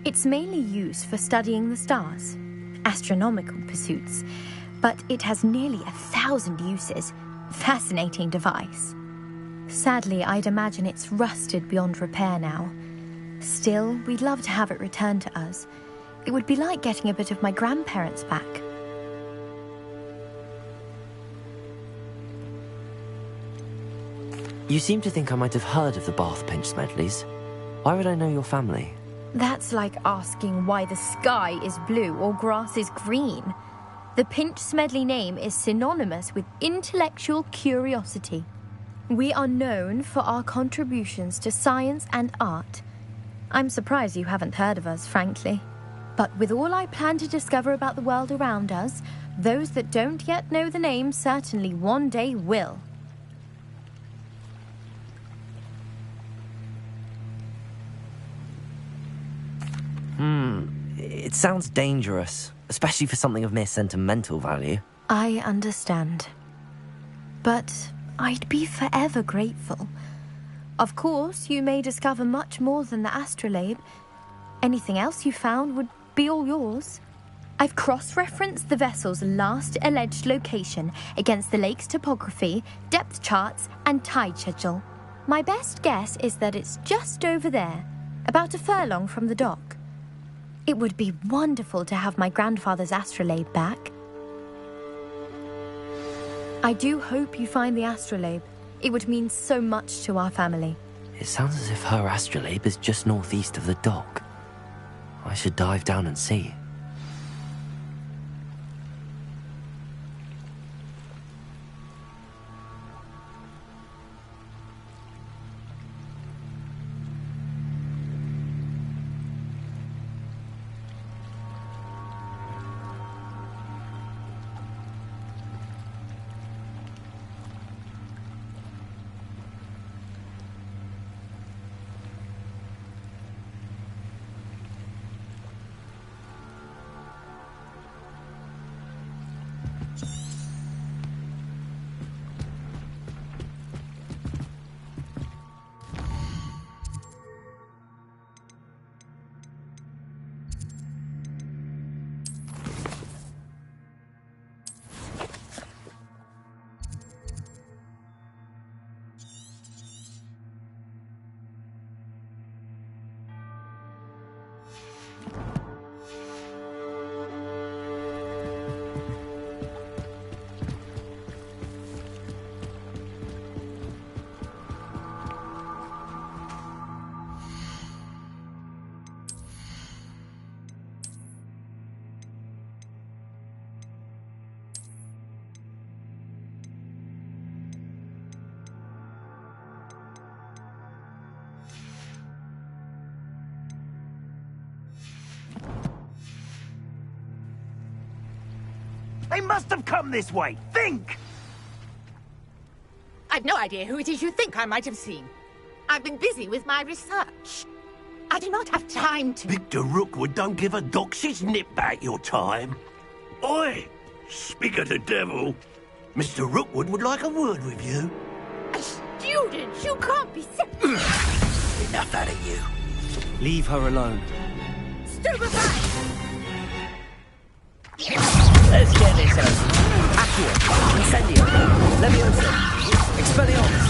It's mainly used for studying the stars, astronomical pursuits, but it has nearly 1,000 uses. Fascinating device. Sadly, I'd imagine it's rusted beyond repair now. Still, we'd love to have it returned to us. It would be like getting a bit of my grandparents back. You seem to think I might have heard of the Bath Pinch Smedleys. Why would I know your family? That's like asking why the sky is blue or grass is green. The Pinch Smedley name is synonymous with intellectual curiosity. We are known for our contributions to science and art. I'm surprised you haven't heard of us, frankly. But with all I plan to discover about the world around us, those that don't yet know the name certainly one day will. It sounds dangerous, especially for something of mere sentimental value. I understand. But I'd be forever grateful. Of course, you may discover much more than the astrolabe. Anything else you found would be all yours. I've cross-referenced the vessel's last alleged location against the lake's topography, depth charts, and tide schedule. My best guess is that it's just over there, about a furlong from the dock. It would be wonderful to have my grandfather's astrolabe back. I do hope you find the astrolabe. It would mean so much to our family. It sounds as if her astrolabe is just northeast of the dock. I should dive down and see. They must have come this way. Think! I've no idea who it is you think I might have seen. I've been busy with my research. I do not have time to... Victor Rookwood don't give a dox's nip back your time. Oi! Speak of the devil. Mr. Rookwood would like a word with you. A student? You can't be... Enough out of you. Leave her alone. Stupefy! Let's get this over. Accio, Incendio, Leviosa, Expelliarmus.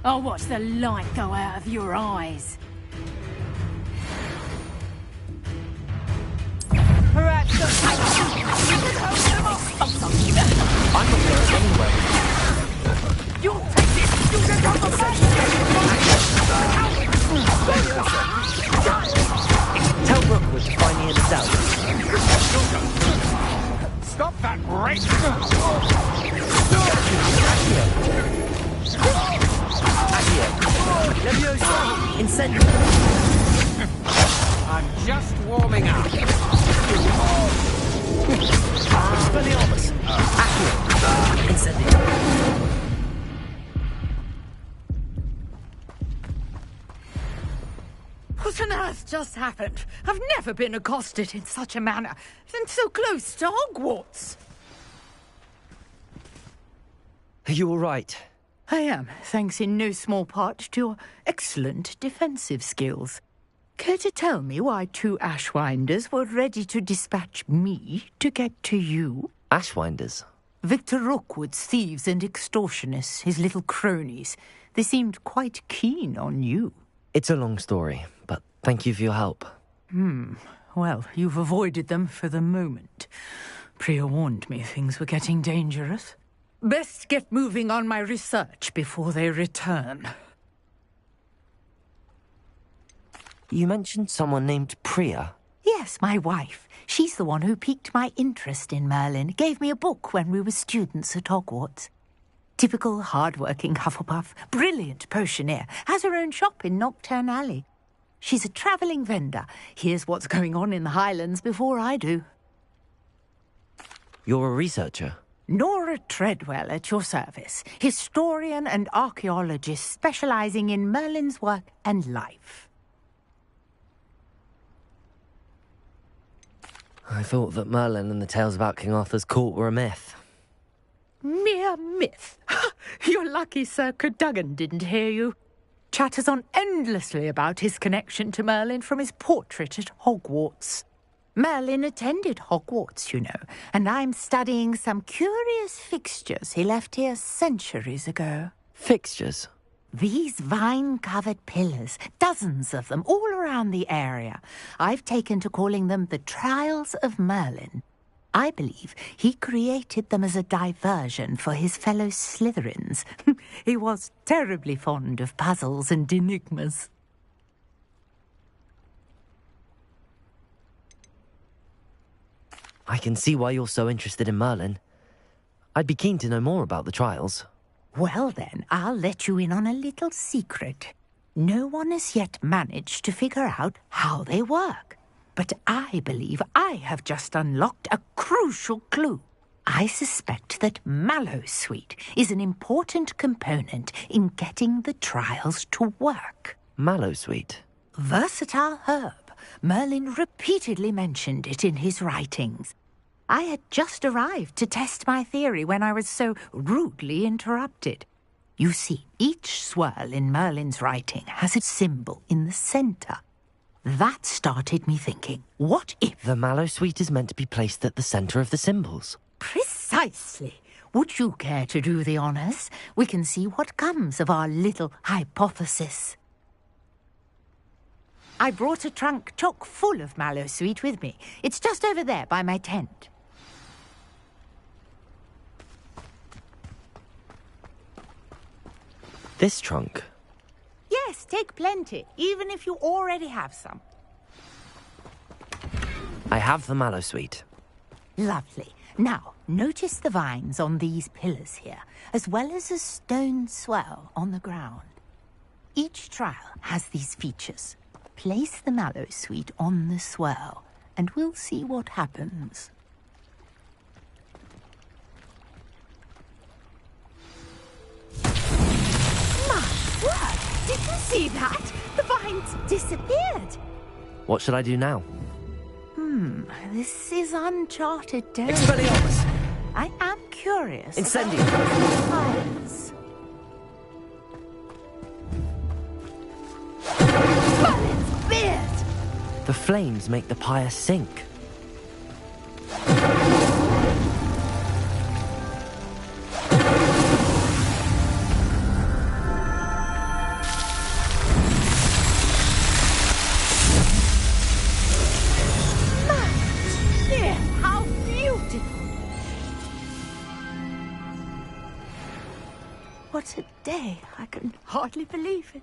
I'll watch the light go out of your eyes. Perhaps the I'm not going anywhere. You'll take this! You can come back! Tell Rookwood to find me in the south. Stop that race! Accio, Leviosa, Incendio. I'm just warming up. Expelliarmus, Accio, Incendio. What on earth just happened? I've never been accosted in such a manner, and so close to Hogwarts. Are you all right? I am, thanks in no small part to your excellent defensive skills. Care to tell me why 2 Ashwinders were ready to dispatch me to get to you? Ashwinders? Victor Rookwood's thieves and extortionists, his little cronies. They seemed quite keen on you. It's a long story, but thank you for your help. Well, you've avoided them for the moment. Priya warned me things were getting dangerous. Best get moving on my research before they return. You mentioned someone named Priya. Yes, my wife. She's the one who piqued my interest in Merlin. Gave me a book when we were students at Hogwarts. Typical hard-working Hufflepuff, brilliant potioneer, has her own shop in Knockturn Alley. She's a travelling vendor. Hears what's going on in the Highlands before I do. You're a researcher? Nora Treadwell at your service, historian and archaeologist specialising in Merlin's work and life. I thought that Merlin and the tales about King Arthur's court were a myth. Mere myth. You're lucky Sir Cadogan didn't hear you. Chatters on endlessly about his connection to Merlin from his portrait at Hogwarts. Merlin attended Hogwarts, you know, and I'm studying some curious fixtures he left here centuries ago. Fixtures? These vine-covered pillars, dozens of them, all around the area. I've taken to calling them the Trials of Merlin. I believe he created them as a diversion for his fellow Slytherins. He was terribly fond of puzzles and enigmas. I can see why you're so interested in Merlin. I'd be keen to know more about the trials. Well then, I'll let you in on a little secret. No one has yet managed to figure out how they work. But I believe I have just unlocked a crucial clue. I suspect that Mallowsweet is an important component in getting the trials to work. Mallowsweet? Versatile herb. Merlin repeatedly mentioned it in his writings. I had just arrived to test my theory when I was so rudely interrupted. You see, each swirl in Merlin's writing has a symbol in the centre. That started me thinking, what if... The Mallowsweet is meant to be placed at the centre of the symbols. Precisely. Would you care to do the honours? We can see what comes of our little hypothesis. I brought a trunk chock full of Mallowsweet with me. It's just over there by my tent. This trunk? Yes, take plenty, even if you already have some. I have the Mallowsweet. Lovely. Now, notice the vines on these pillars here, as well as a stone swell on the ground. Each trial has these features. place the mallow sweet on the swirl, and we'll see what happens. My word! Did you see that? The vines disappeared. What should I do now? This is uncharted territory. Expelliarmus! I am curious. Incendium! Vines. Merlin's beard! The flames make the pyre sink. How beautiful! What a day. I can hardly believe it.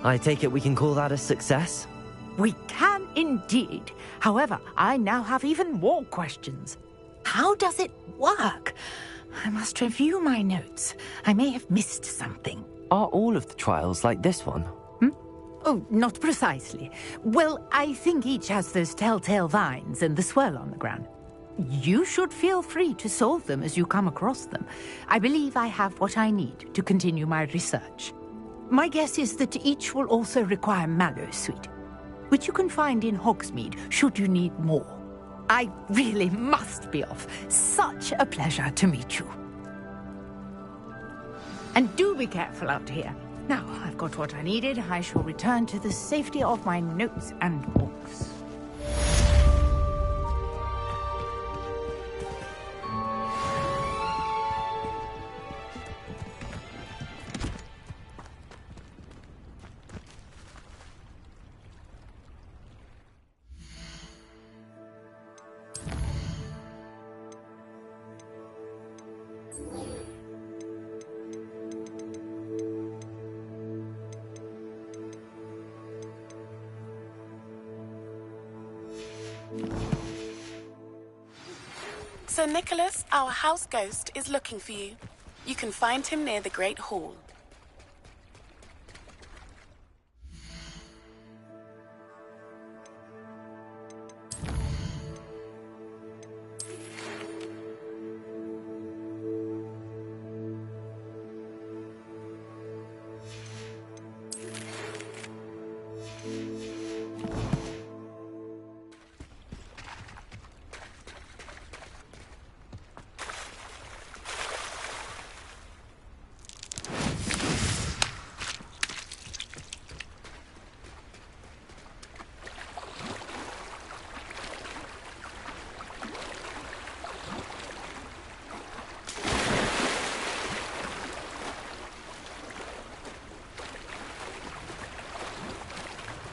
I take it we can call that a success? We can indeed. However, I now have even more questions. How does it work? I must review my notes. I may have missed something. Are all of the trials like this one? Oh, not precisely. Well, I think each has those telltale vines and the swirl on the ground. You should feel free to solve them as you come across them. I believe I have what I need to continue my research. My guess is that each will also require mallow sweet, which you can find in Hogsmeade should you need more. I really must be off. Such a pleasure to meet you. And do be careful out here. Now I've got what I needed. I shall return to the safety of my notes and books. Sir Nicholas, our house ghost, is looking for you. You can find him near the Great Hall.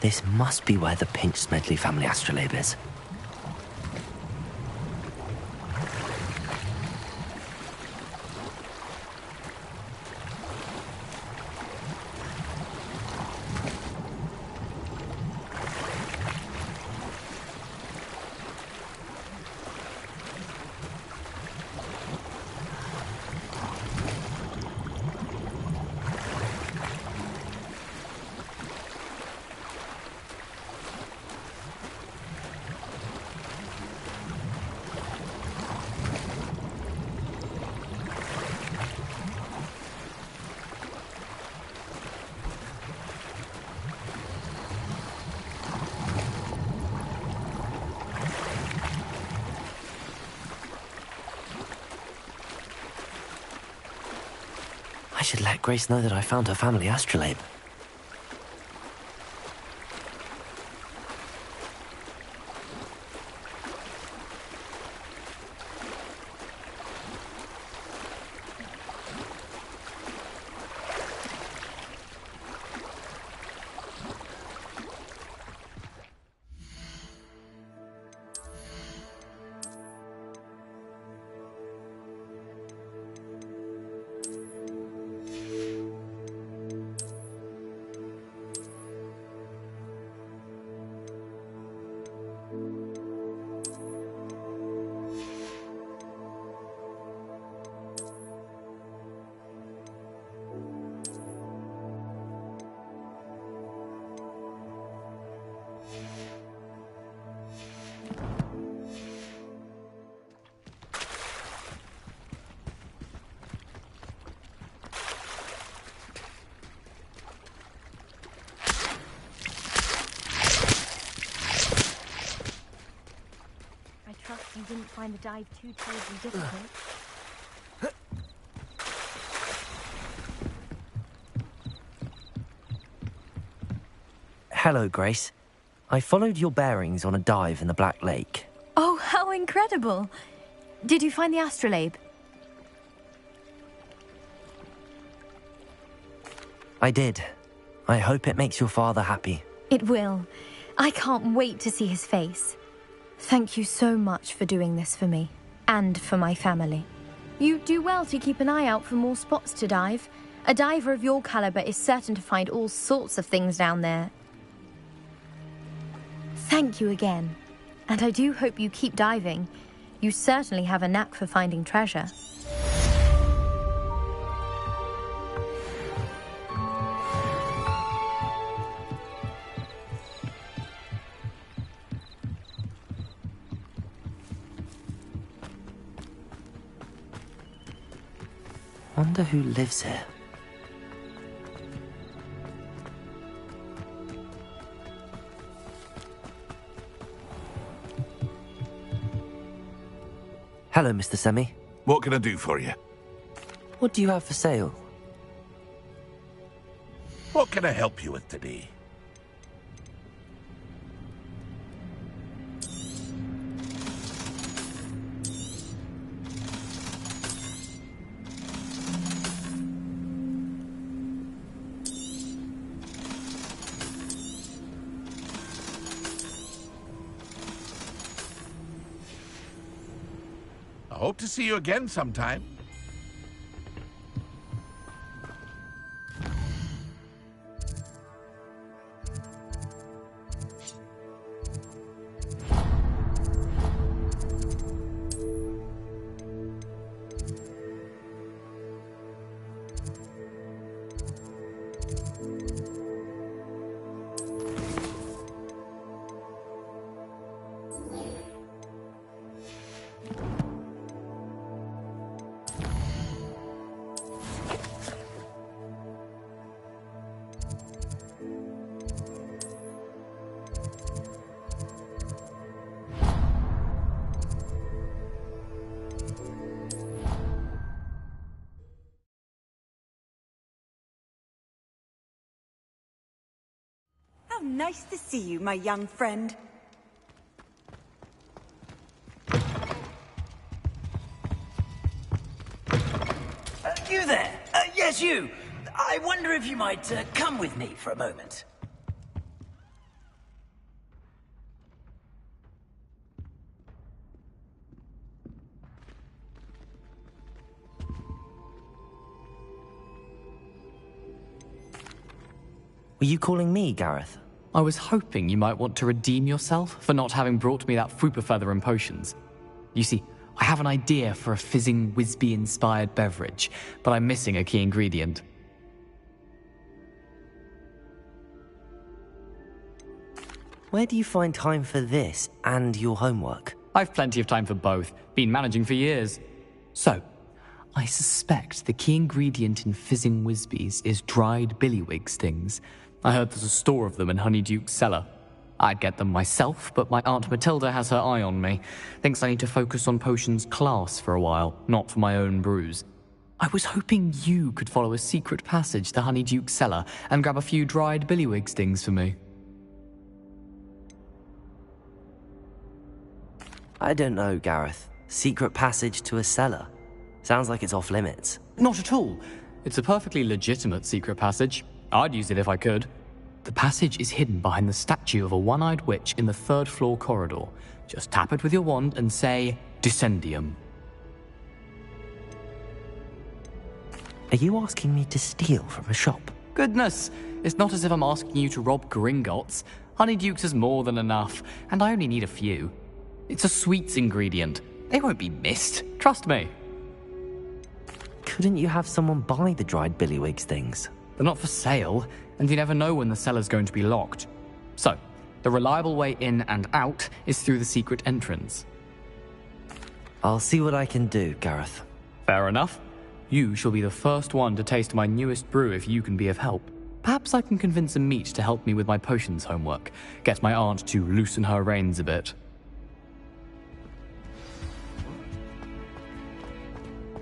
This must be where the Pinch-Smedley family astrolabe is. I should let Grace know that I found her family astrolabe. find the dive too terribly difficult. Hello, Grace. I followed your bearings on a dive in the Black Lake. Oh, how incredible! Did you find the astrolabe? I did. I hope it makes your father happy. It will. I can't wait to see his face. Thank you so much for doing this for me, and for my family. You do well to keep an eye out for more spots to dive. A diver of your caliber is certain to find all sorts of things down there. Thank you again. And I do hope you keep diving. You certainly have a knack for finding treasure. Wonder who lives here. Hello, Mr. Semi. What can I do for you? What do you have for sale? What can I help you with today? I hope to see you again sometime. How nice to see you, my young friend. You there? Yes, you. I wonder if you might come with me for a moment. Were you calling me, Gareth? I was hoping you might want to redeem yourself for not having brought me that Fupa feather and potions. You see, I have an idea for a fizzing Wisby-inspired beverage, but I'm missing a key ingredient. Where do you find time for this and your homework? I've plenty of time for both. Been managing for years. So, I suspect the key ingredient in fizzing Wisbies is dried billywig stings. I heard there's a store of them in Honeyduke's cellar. I'd get them myself, but my Aunt Matilda has her eye on me. Thinks I need to focus on potions class for a while, not for my own brews. I was hoping you could follow a secret passage to Honeyduke's cellar and grab a few dried billywig stings for me. I don't know, Gareth. Secret passage to a cellar. Sounds like it's off limits. Not at all. It's a perfectly legitimate secret passage. I'd use it if I could. The passage is hidden behind the statue of a one-eyed witch in the third-floor corridor. Just tap it with your wand and say, Descendium. Are you asking me to steal from a shop? Goodness, it's not as if I'm asking you to rob Gringotts. Honeyduke's is more than enough, and I only need a few. It's a sweets ingredient. They won't be missed. Trust me. Couldn't you have someone buy the dried billywig stings? They're not for sale, and you never know when the cellar's going to be locked. So, the reliable way in and out is through the secret entrance. I'll see what I can do, Gareth. Fair enough. You shall be the first one to taste my newest brew if you can be of help. Perhaps I can convince a meat to help me with my potions homework. Get my aunt to loosen her reins a bit.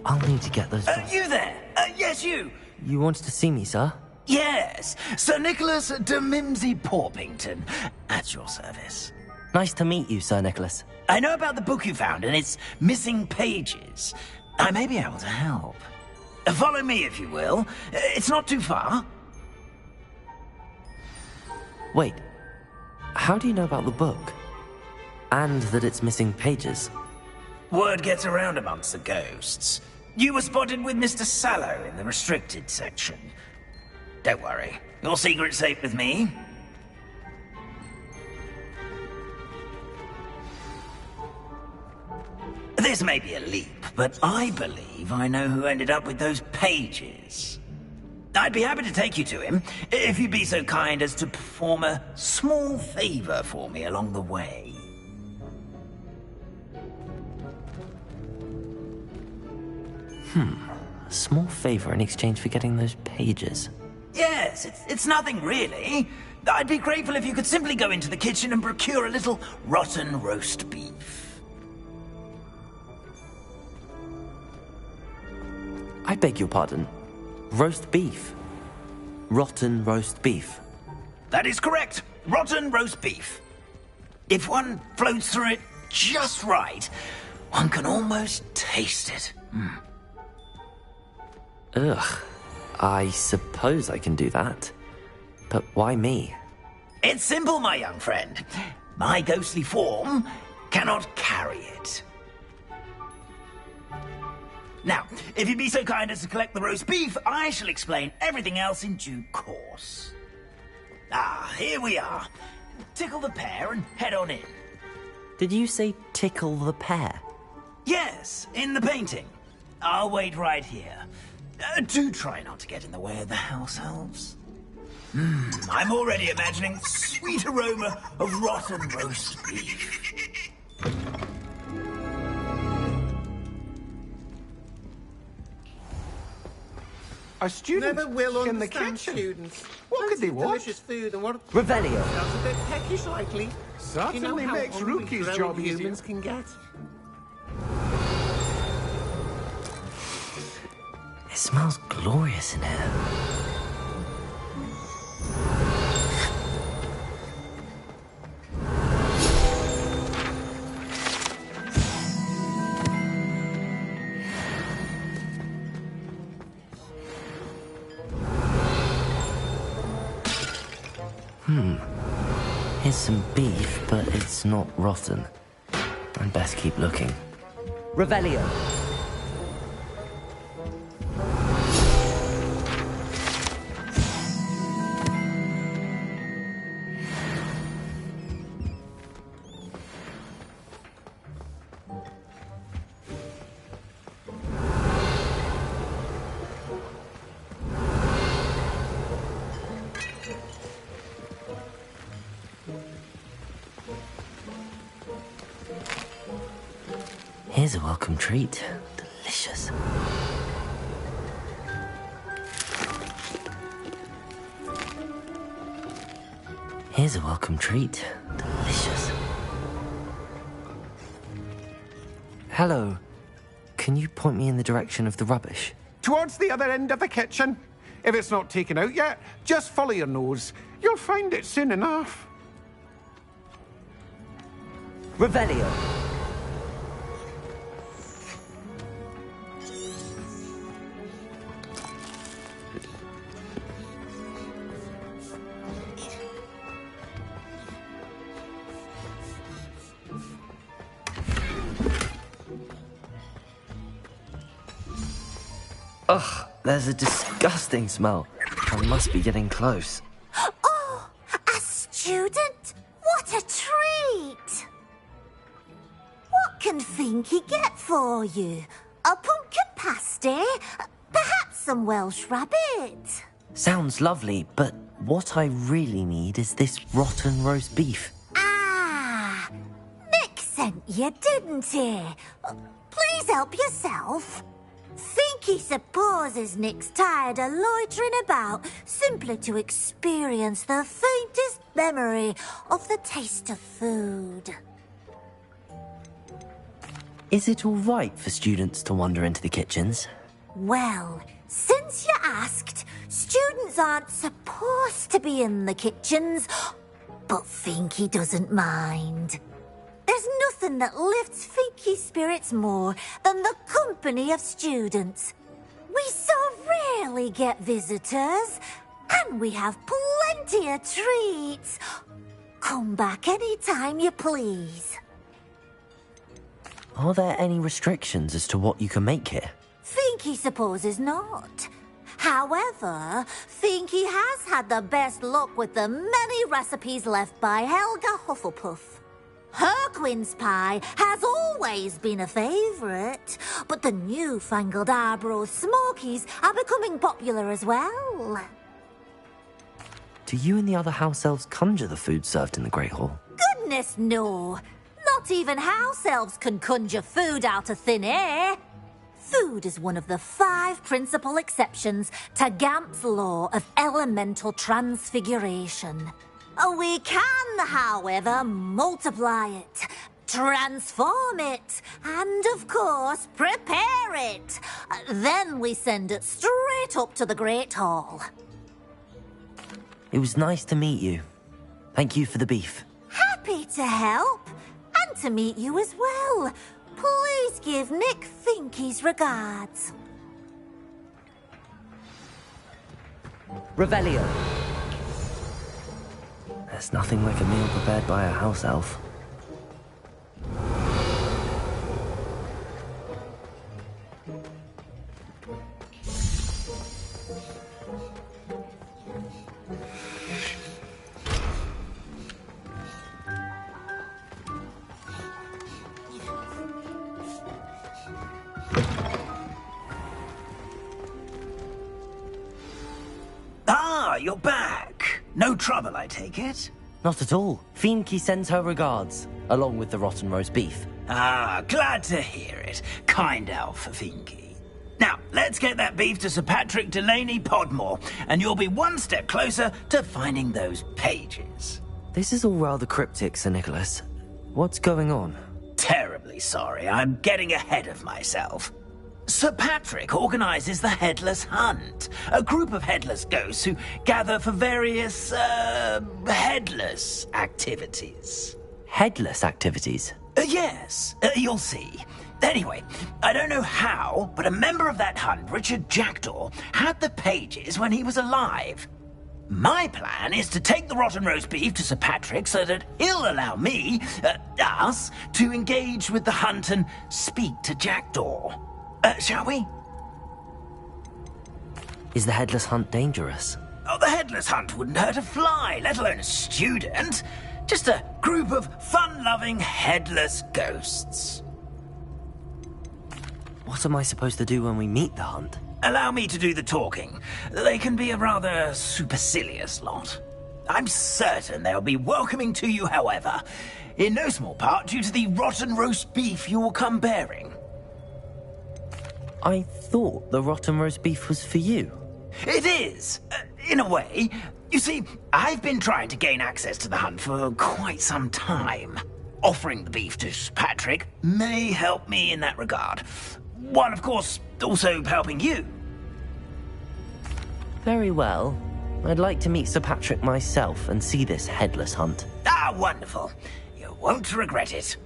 I'll need to get those... You there! Yes, you! You wanted to see me, sir? Yes, Sir Nicholas de Mimsy Porpington, at your service. Nice to meet you, Sir Nicholas. I know about the book you found and its missing pages. I may be able to help. Follow me, if you will. It's not too far. Wait, how do you know about the book? And that it's missing pages? Word gets around amongst the ghosts. You were spotted with Mr. Sallow in the restricted section. Don't worry, your secret's safe with me. This may be a leap, but I believe I know who ended up with those pages. I'd be happy to take you to him, if you'd be so kind as to perform a small favor for me along the way. A small favor in exchange for getting those pages. Yes, it's nothing really. I'd be grateful if you could simply go into the kitchen and procure a little rotten roast beef. I beg your pardon. Roast beef? Rotten roast beef? That is correct. Rotten roast beef. If one floats through it just right, one can almost taste it. Ugh. I suppose I can do that. But why me? It's simple, my young friend. My ghostly form cannot carry it. Now, if you'd be so kind as to collect the roast beef, I shall explain everything else in due course. Ah, here we are. Tickle the pear and head on in. Did you say tickle the pear? Yes, in the painting. I'll wait right here. Do try not to get in the way of the house elves. I'm already imagining sweet aroma of rotten roast beef. A student Never will in the understand kitchen. students. What could they want? Delicious food and what? Revelio. Sounds a bit peckish, likely. Certainly you know how makes hungry Rookie's growing job easier. humans can get. It smells glorious in here. Here's some beef, but it's not rotten. I'd best keep looking. Revelio. Here's a welcome treat. Delicious. Here's a welcome treat. Delicious. Hello. Can you point me in the direction of the rubbish? Towards the other end of the kitchen. If it's not taken out yet, just follow your nose. You'll find it soon enough. Revelio. Ugh, there's a disgusting smell. I must be getting close. Oh, a student? What a treat! What can Finky get for you? A pumpkin pasty? Perhaps some Welsh rabbit? Sounds lovely, but what I really need is this rotten roast beef. Ah, Nick sent you, didn't he? Please help yourself. Finky supposes Nick's tired of loitering about simply to experience the faintest memory of the taste of food. Is it all right for students to wander into the kitchens? Well, since you asked, students aren't supposed to be in the kitchens, but Finky doesn't mind. There's nothing that lifts Finky's spirits more than the company of students. We so rarely get visitors, and we have plenty of treats. Come back any time you please. Are there any restrictions as to what you can make here? Finky supposes not. However, Finky has had the best luck with the many recipes left by Helga Hufflepuff. Her quince pie has always been a favourite, but the newfangled Arbroath Smokies are becoming popular as well. Do you and the other house elves conjure the food served in the Great Hall? Goodness no! Not even house elves can conjure food out of thin air. Food is one of the 5 principal exceptions to Gamp's law of elemental transfiguration. We can, however, multiply it, transform it, and, of course, prepare it. Then we send it straight up to the Great Hall. It was nice to meet you. Thank you for the beef. Happy to help, and to meet you as well. Please give Nick Finky's regards. Revelio. There's nothing like a meal prepared by a house elf. Ah, you're back. No trouble, I take it? Not at all. Finky sends her regards, along with the rotten roast beef. Ah, glad to hear it. Kind elf, Finky. Now, let's get that beef to Sir Patrick Delaney Podmore, and you'll be one step closer to finding those pages. This is all rather cryptic, Sir Nicholas. What's going on? Terribly sorry, I'm getting ahead of myself. Sir Patrick organises the Headless Hunt, a group of headless ghosts who gather for various, headless activities. Headless activities? Yes, you'll see. Anyway, I don't know how, but a member of that hunt, Richard Jackdaw, had the pages when he was alive. My plan is to take the rotten roast beef to Sir Patrick so that he'll allow me, us, to engage with the hunt and speak to Jackdaw. Shall we? Is the Headless Hunt dangerous? Oh, the Headless Hunt wouldn't hurt a fly, let alone a student. Just a group of fun-loving headless ghosts. What am I supposed to do when we meet the hunt? Allow me to do the talking. They can be a rather supercilious lot. I'm certain they'll be welcoming to you, however, in no small part due to the rotten roast beef you will come bearing. I thought the rotten roast beef was for you. It is, in a way. You see, I've been trying to gain access to the hunt for quite some time. Offering the beef to Patrick may help me in that regard. One, of course, also helping you. Very well. I'd like to meet Sir Patrick myself and see this Headless Hunt. Ah, wonderful. You won't regret it.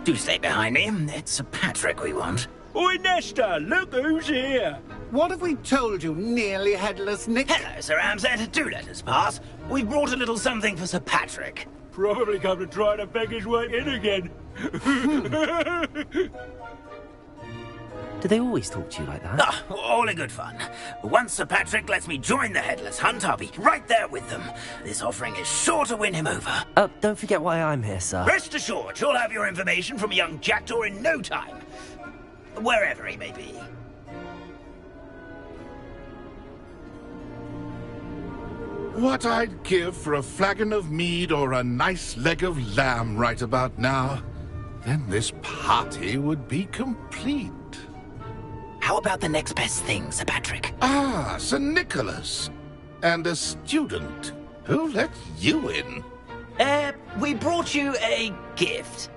Do stay behind me. It's Sir Patrick we want. Oi, Nesta, look who's here. What have we told you, nearly headless Nick? Hello, Sir Ramsay. Do let us pass. We brought a little something for Sir Patrick. Probably come to try to beg his way in again. Do they always talk to you like that? Ah, all in good fun. Once Sir Patrick lets me join the Headless Hunt, I'll be right there with them. This offering is sure to win him over. Don't forget why I'm here, sir. Rest assured, you'll have your information from young Jackdaw in no time. Wherever he may be. What I'd give for a flagon of mead or a nice leg of lamb right about now. then this party would be complete. How about the next best thing, Sir Patrick? Ah, Sir Nicholas. And a student. Who let you in? We brought you a gift.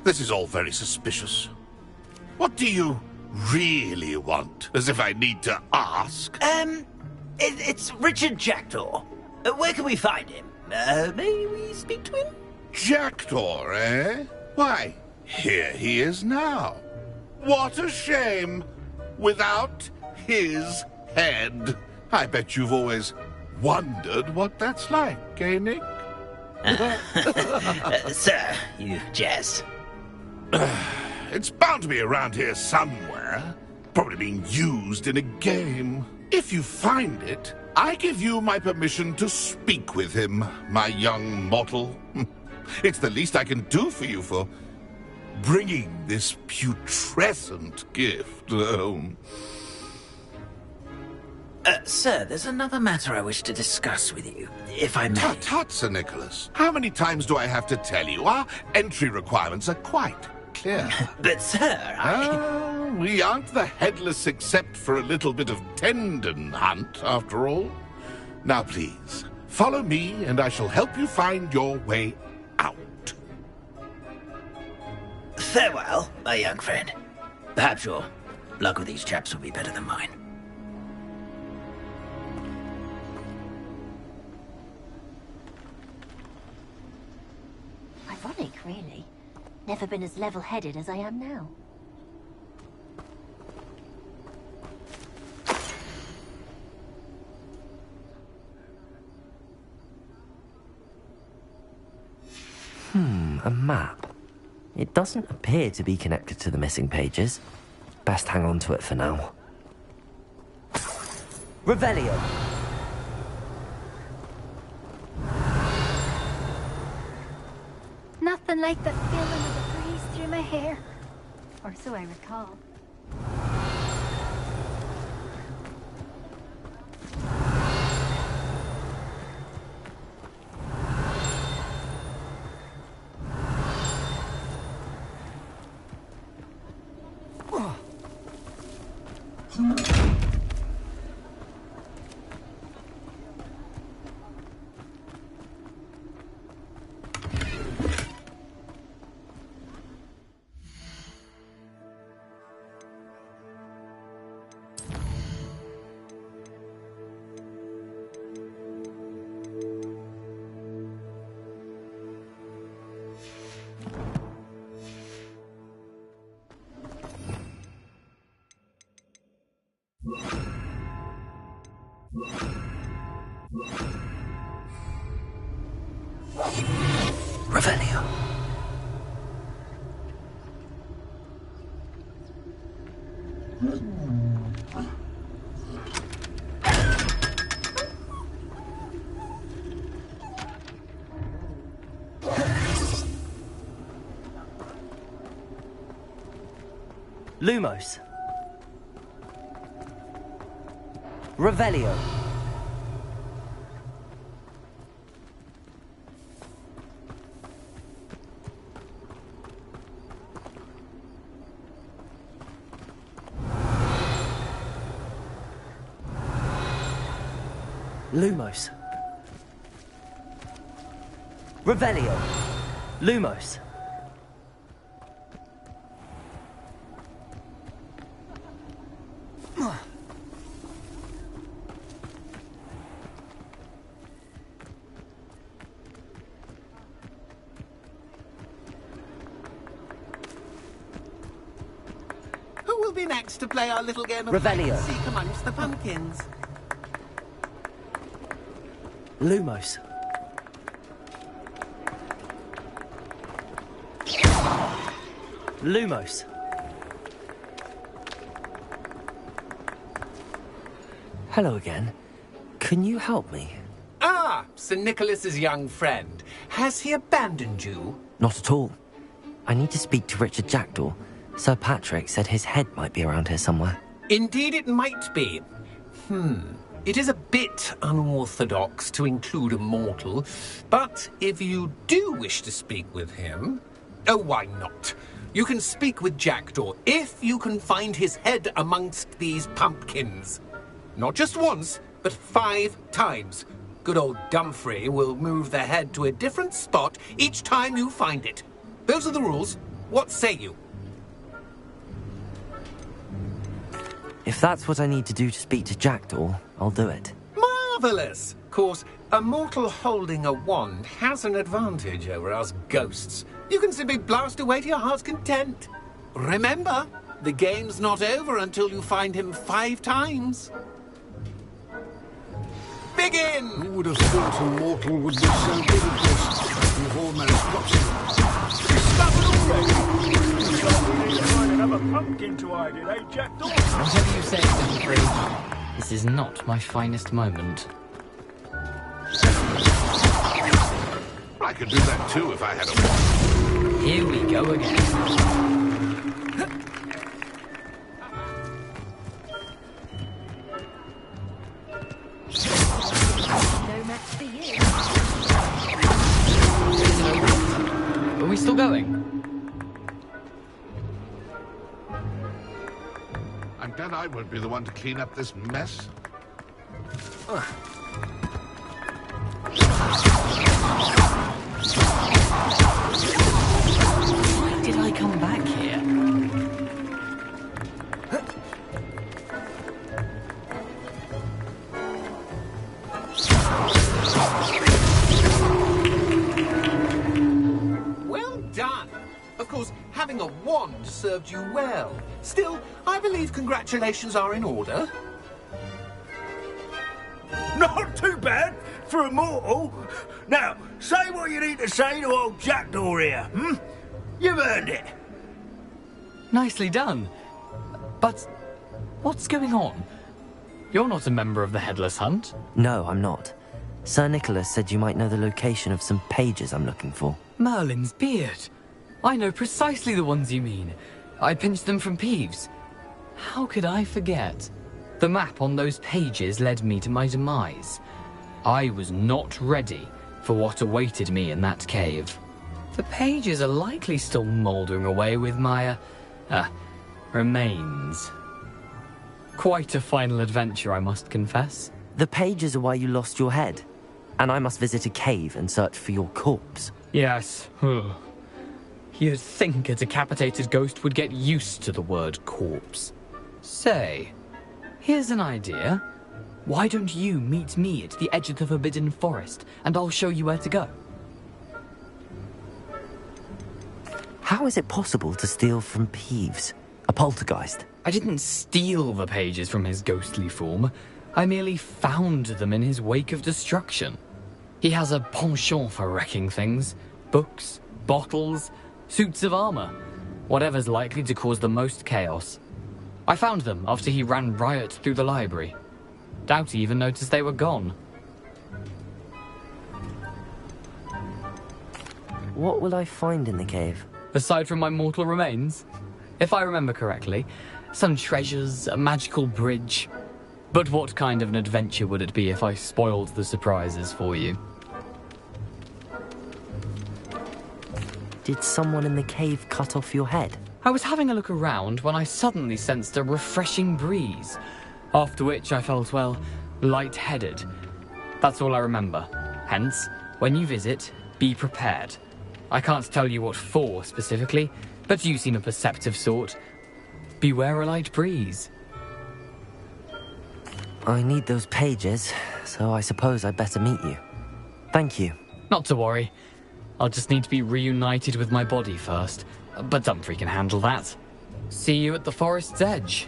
This is all very suspicious. What do you really want? As if I need to ask. It's Richard Jackdaw. Where can we find him? May we speak to him? Jackdaw, eh? Why, here he is now. What a shame. Without his head. I bet you've always wondered what that's like, eh, Nick? Sir, you jest. It's bound to be around here somewhere. Probably being used in a game. If you find it, I give you my permission to speak with him, my young mortal. It's the least I can do for you for bringing this putrescent gift home. Sir, there's another matter I wish to discuss with you, if I may. Tut, tut, Sir Nicholas. How many times do I have to tell you? Our entry requirements are quite clear. But, sir, we aren't the headless except for a little bit of tendon hunt, after all. Now, please, follow me, and I shall help you find your way out. Farewell, my young friend. Perhaps your luck with these chaps will be better than mine. Ironic, really. Never been as level-headed as I am now. A map. It doesn't appear to be connected to the missing pages. Best hang on to it for now. Revelio! Nothing like the feeling of the breeze through my hair. Or so I recall. Revelio. Lumos. Revelio. Lumos. Revelio. Lumos. Who will be next to play our little game of Revelio. seek amongst the pumpkins? Lumos. Lumos. Hello again. Can you help me? Ah, Sir Nicholas's young friend. Has he abandoned you? Not at all. I need to speak to Richard Jackdaw. Sir Patrick said his head might be around here somewhere. Indeed it might be. it is a bit unorthodox to include a mortal, but if you do wish to speak with him, oh, why not? You can speak with Jackdaw if you can find his head amongst these pumpkins. Not just once, but 5 times. Good old Dumfrey will move the head to a different spot each time you find it. Those are the rules. What say you? If that's what I need to do to speak to Jackdaw, I'll do it. Marvellous! Of course, a mortal holding a wand has an advantage over us ghosts. You can simply blast away to your heart's content. Remember, the game's not over until you find him 5 times. Begin! Who would have thought a mortal would be so good at this? We've almost got Find another pumpkin to hide in, eh, Jackdaw? Whatever you say, Dumfrey, this is not my finest moment. I could do that too if I had a wand. Here we go again. No match for you. Are we still going? I'm glad I won't be the one to clean up this mess. Why did I come back here? Well done! Of course, having a wand served you well. Still, I believe congratulations are in order. Not too bad for a mortal. Now, say what you need to say to old Jackdaw here, hmm? You've earned it. Nicely done. But what's going on? You're not a member of the Headless Hunt. No, I'm not. Sir Nicholas said you might know the location of some pages I'm looking for. Merlin's beard. I know precisely the ones you mean. I pinched them from Peeves. How could I forget? The map on those pages led me to my demise. I was not ready for what awaited me in that cave. The pages are likely still mouldering away with my, remains. Quite a final adventure, I must confess. The pages are why you lost your head, and I must visit a cave and search for your corpse. Yes. You'd think a decapitated ghost would get used to the word corpse. Say, here's an idea. Why don't you meet me at the edge of the Forbidden Forest, and I'll show you where to go? How is it possible to steal from Peeves, a poltergeist? I didn't steal the pages from his ghostly form. I merely found them in his wake of destruction. He has a penchant for wrecking things. Books, bottles, suits of armor. Whatever's likely to cause the most chaos. I found them after he ran riot through the library. Doubt he even noticed they were gone. What will I find in the cave? Aside from my mortal remains? If I remember correctly, some treasures, a magical bridge. But what kind of an adventure would it be if I spoiled the surprises for you? Did someone in the cave cut off your head? I was having a look around when I suddenly sensed a refreshing breeze, after which I felt, well, lightheaded. That's all I remember. Hence, when you visit, be prepared. I can't tell you what for specifically, but you seem a perceptive sort. Beware a light breeze. I need those pages, so I suppose I'd better meet you. Thank you. Not to worry. I'll just need to be reunited with my body first. But Dumfrey can handle that. See you at the forest's edge.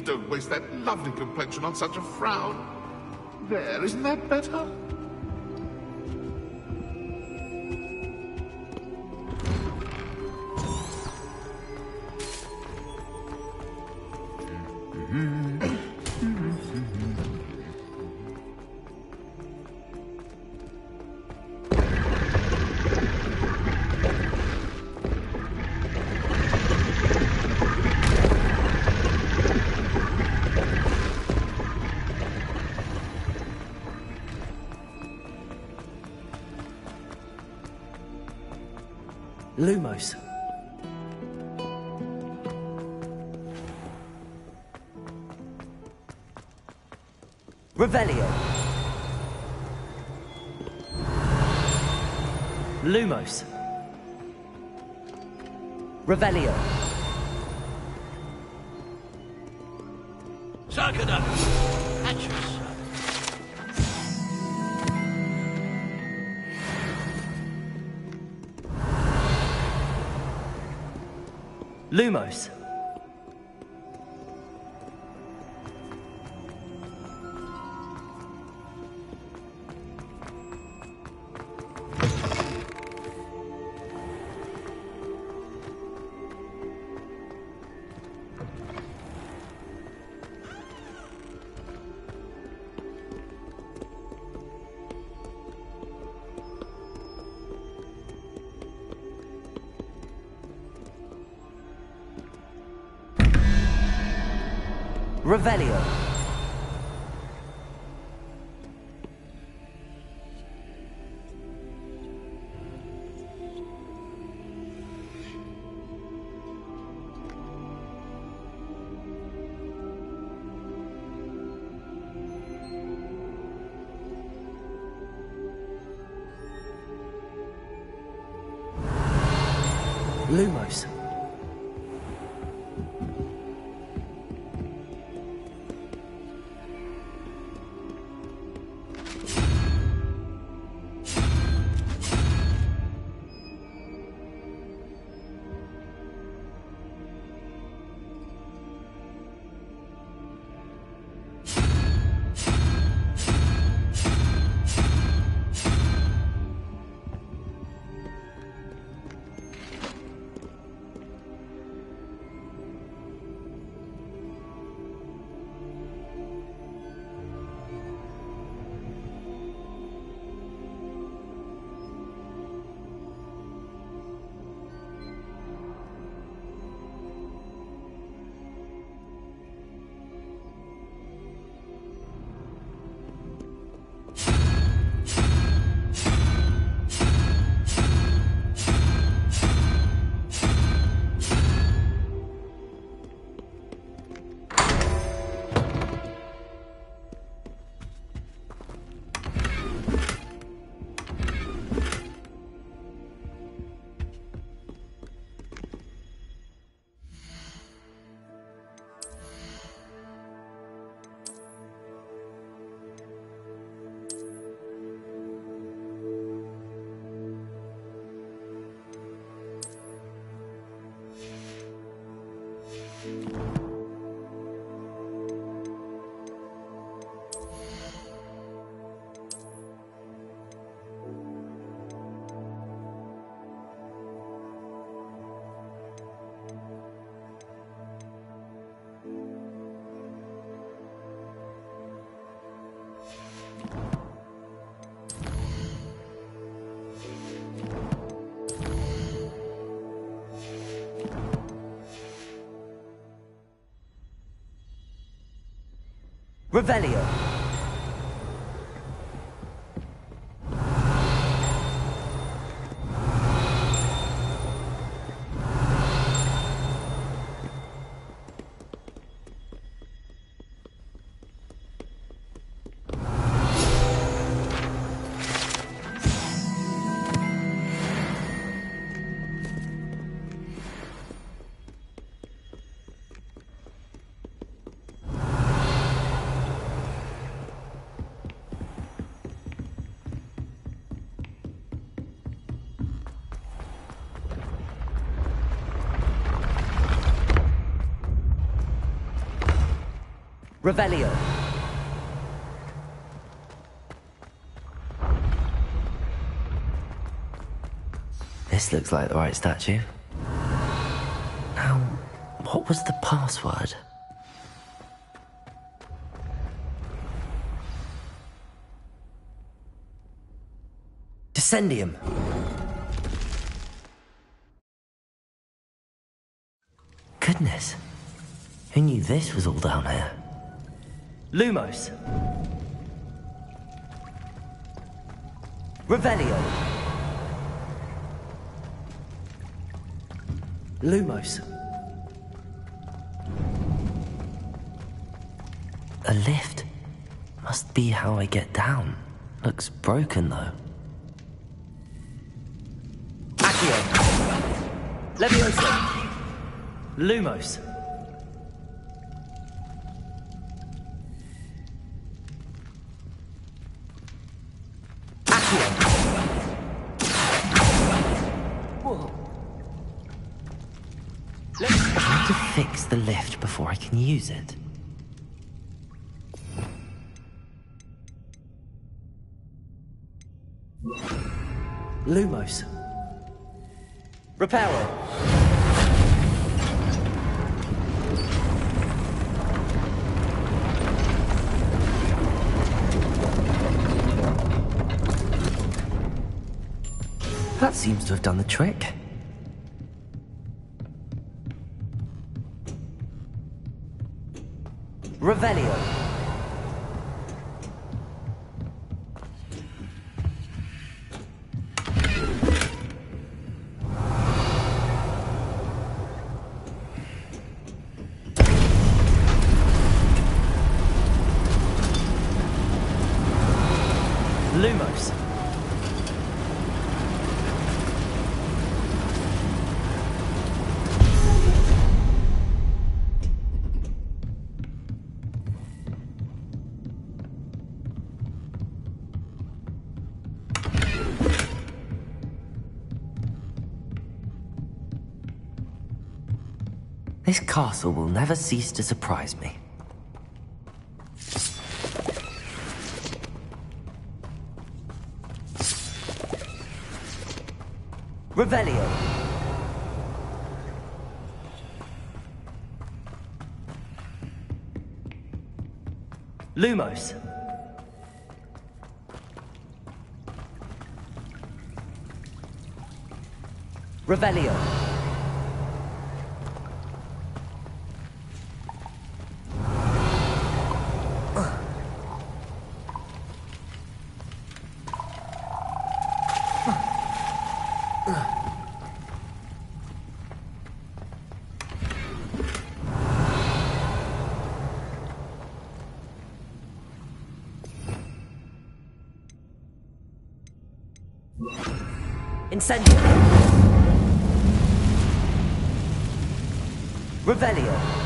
don't waste that lovely complexion on such a frown. There, isn't that better? Lumos. Revelio. Lumos. Revelio. Sakada! Hatches. Lumos. Revelio. Lumos. Revelio. Revelio. This looks like the right statue. Now, what was the password? Descendium. Goodness. Who knew this was all down here? Lumos. Revelio. Lumos. A lift. Must be how I get down. Looks broken though. Accio. Levioso. Lumos. Accio. Whoa. I need to fix the lift before I can use it. Lumos. Reparo. That seems to have done the trick. Revelio. Lumos. This castle will never cease to surprise me. Revelio. Lumos. Revelio. Incendio. Revelio.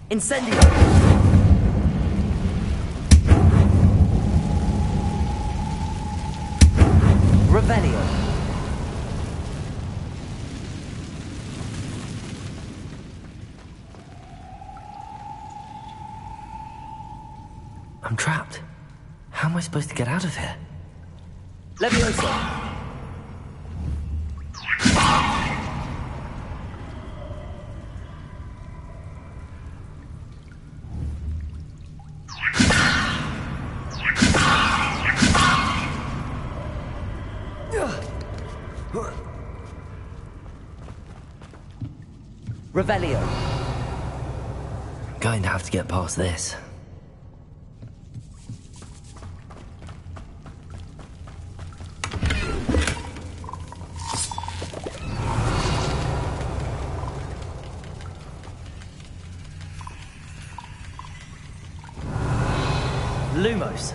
Incendio. Revelio. I'm trapped. How am I supposed to get out of here? Levioso. Revelio. Going to have to get past this. Lumos.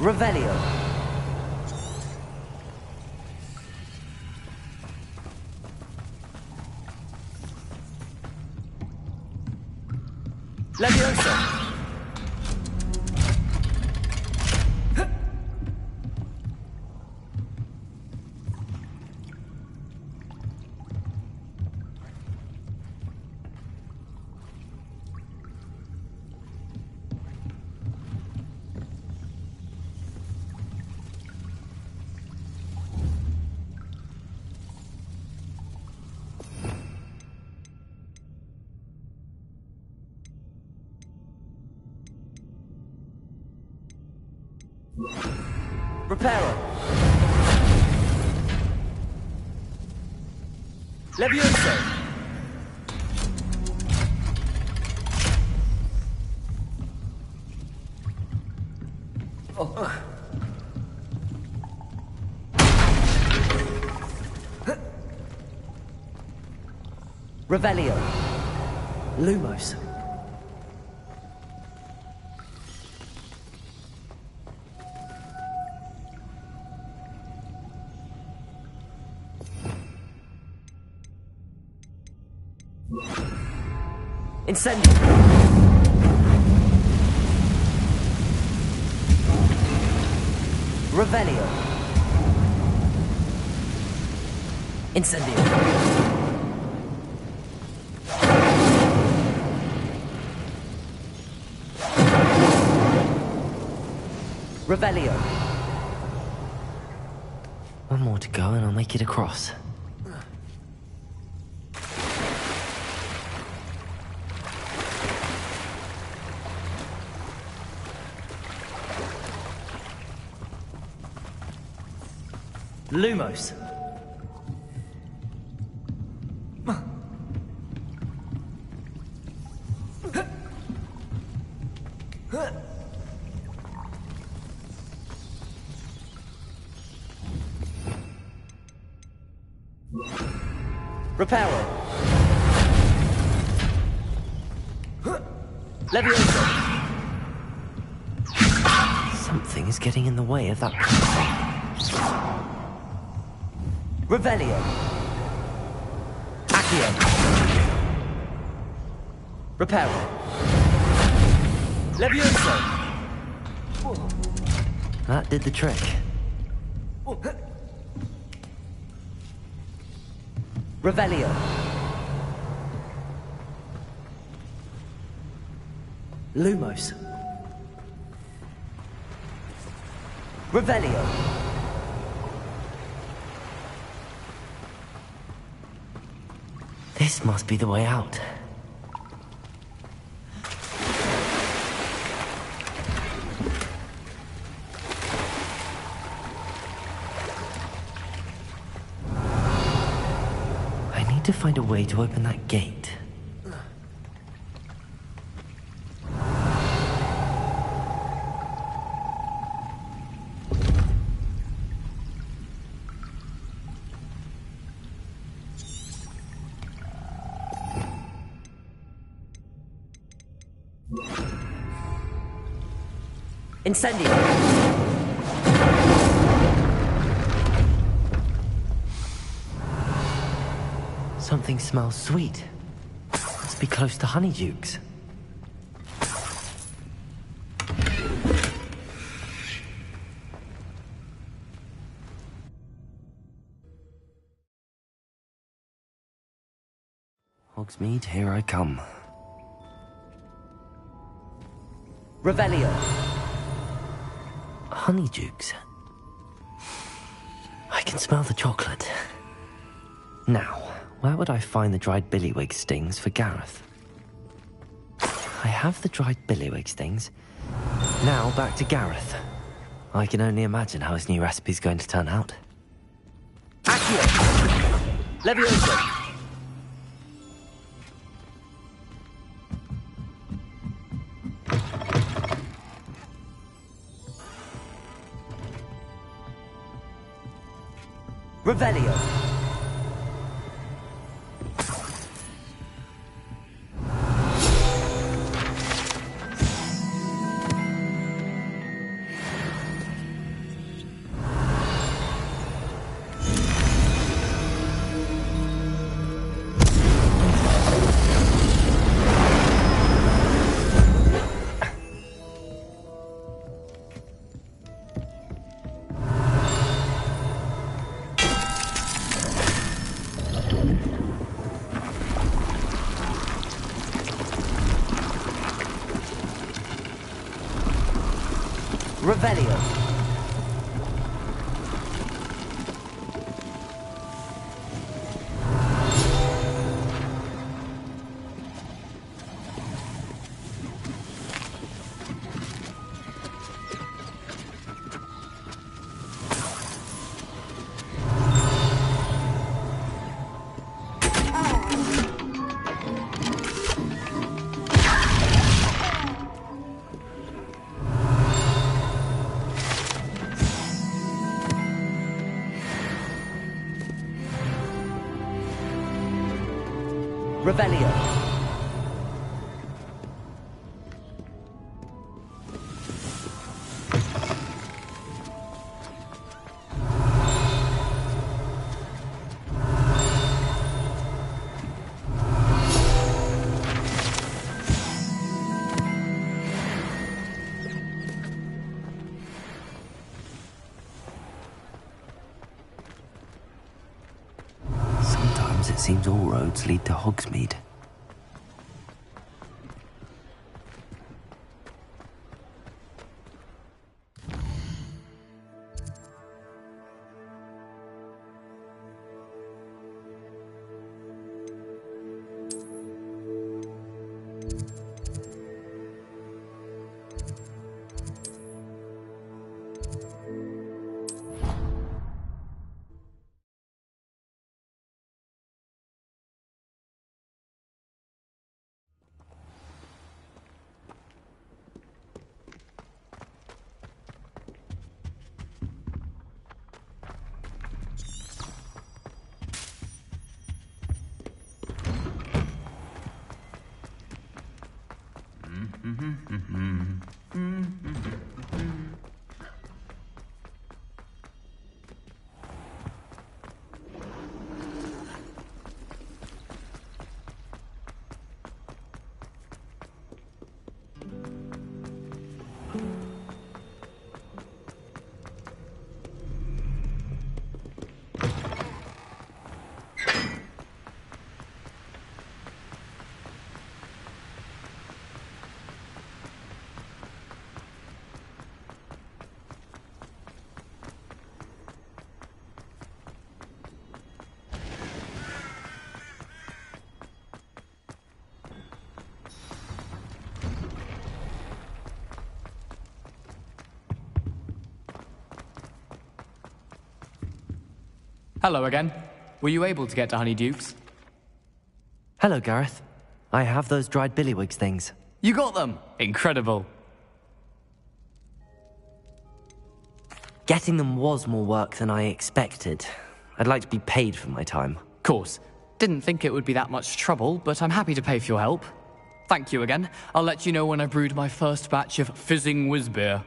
Revelio. Leviosa. Reparo. Levioso. Oh. Revelio. Lumos. Incendio. Revelio. Incendio. Revelio. One more to go and I'll make it across. Lumos. Reparo. Levioso. Something is getting in the way of that. Revelio. Accio. Reparo. Levioso. That did the trick. Revelio. Lumos. Revelio. This must be the way out. I need to find a way to open that gate. Incendio. Something smells sweet. Must be close to honeydukes. Hogsmeade, here I come. Revelio. Honeydukes. I can smell the chocolate. Now, where would I find the dried billywig stings for Gareth? I have the dried billywig stings. Now back to Gareth. I can only imagine how his new recipe's going to turn out. Accio! Levioso! Revelio! Revelio. Revelio. Sometimes it seems all roads lead to Hogsmeade. Hello again. Were you able to get to Honeydukes? Hello, Gareth. I have those dried billywig things. You got them! Incredible. Getting them was more work than I expected. I'd like to be paid for my time. Course. Didn't think it would be that much trouble, but I'm happy to pay for your help. Thank you again. I'll let you know when I brewed my first batch of fizzing whiz-beer.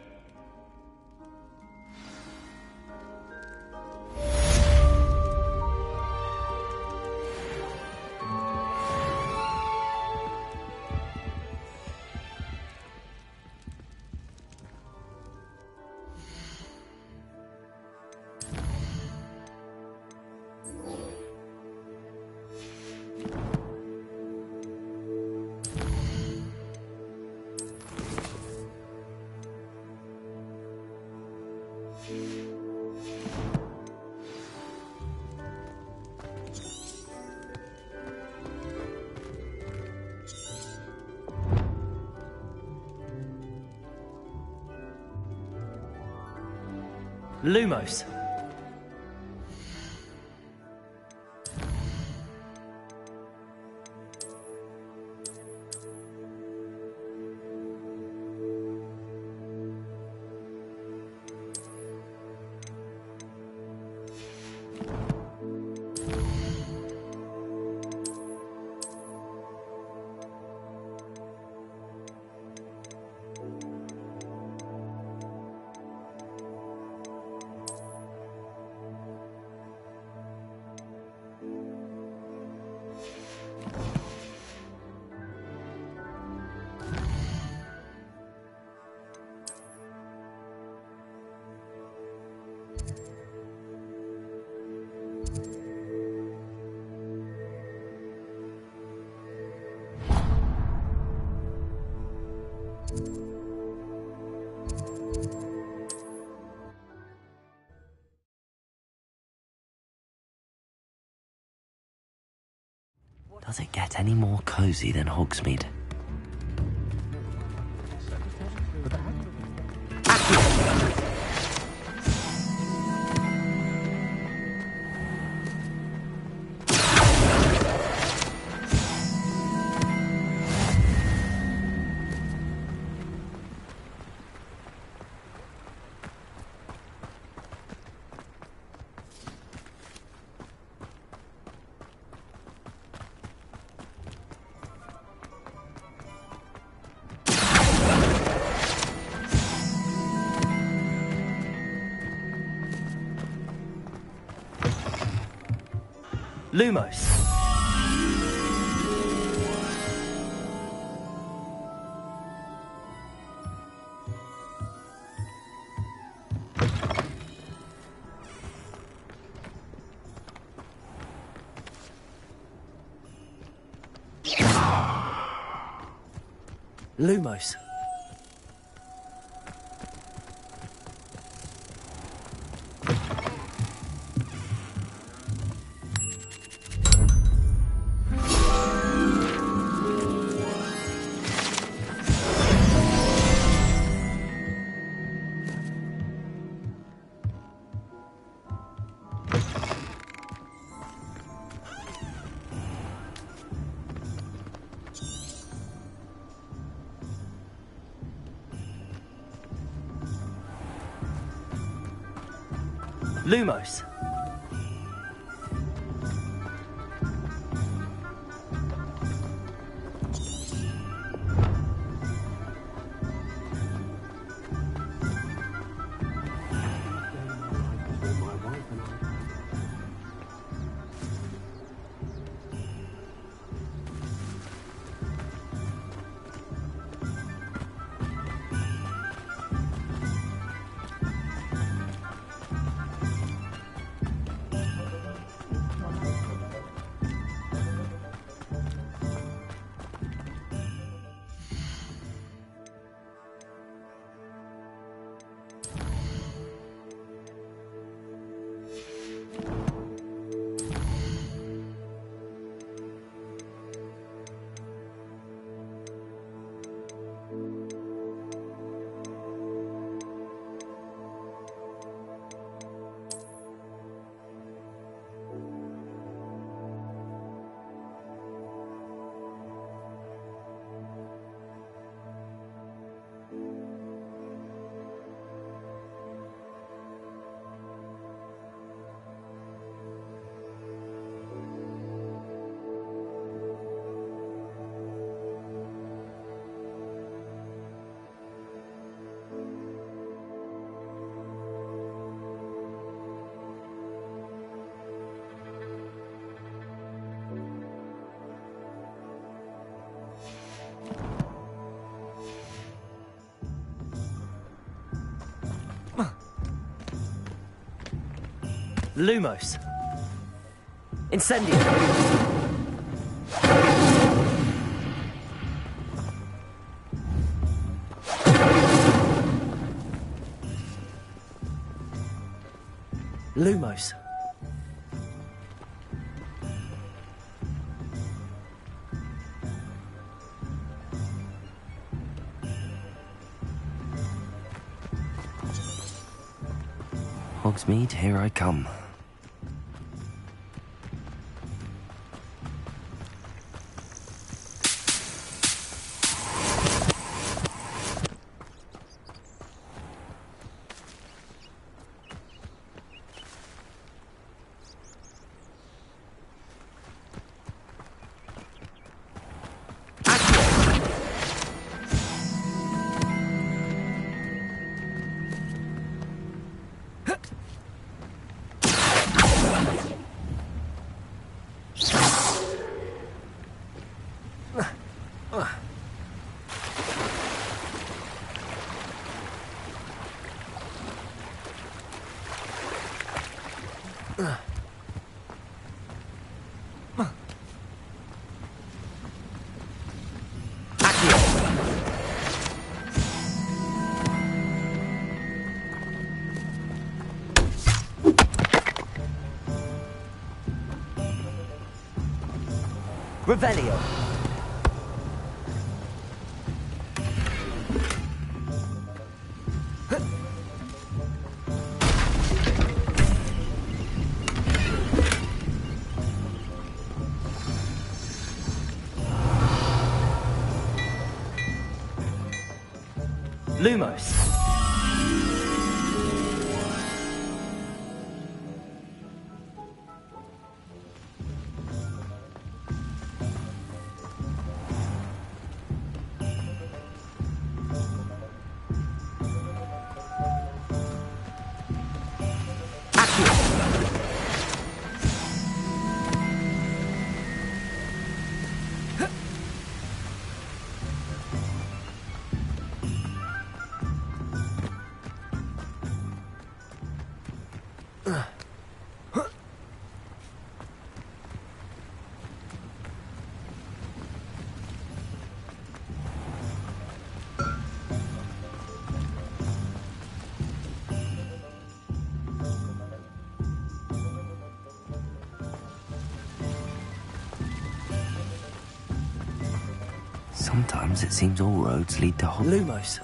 Lumos. Does it get any more cozy than Hogsmeade? Lumos. Lumos. Lumos. Lumos. Incendio. Lumos. Hogsmeade, here I come. Revelio. Lumos. Sometimes it seems all roads lead to Lumos.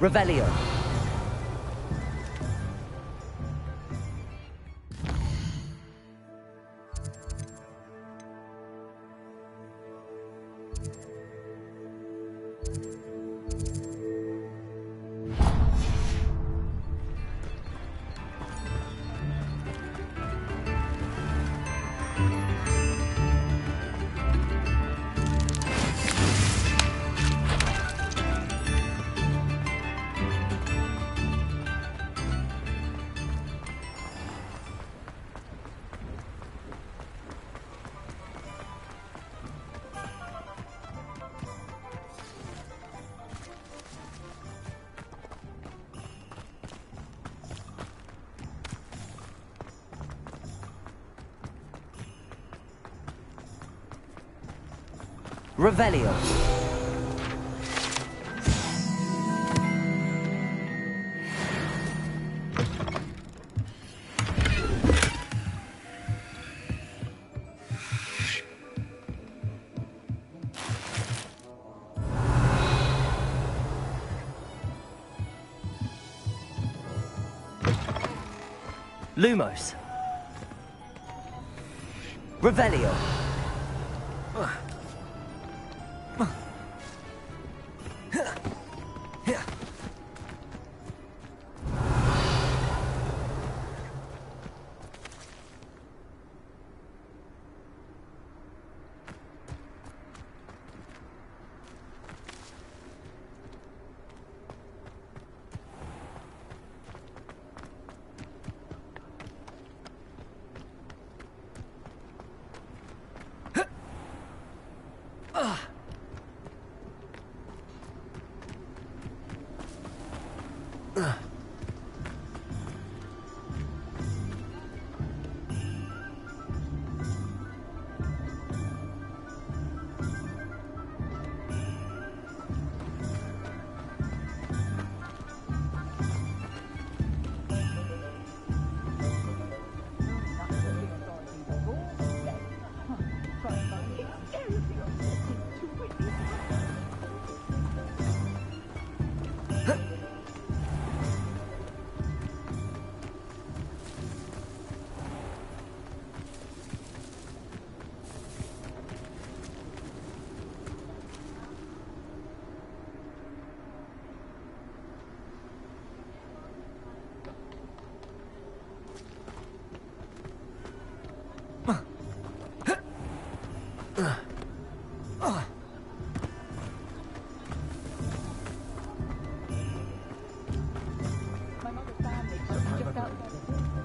Revelio. Revelio. Lumos. Revelio.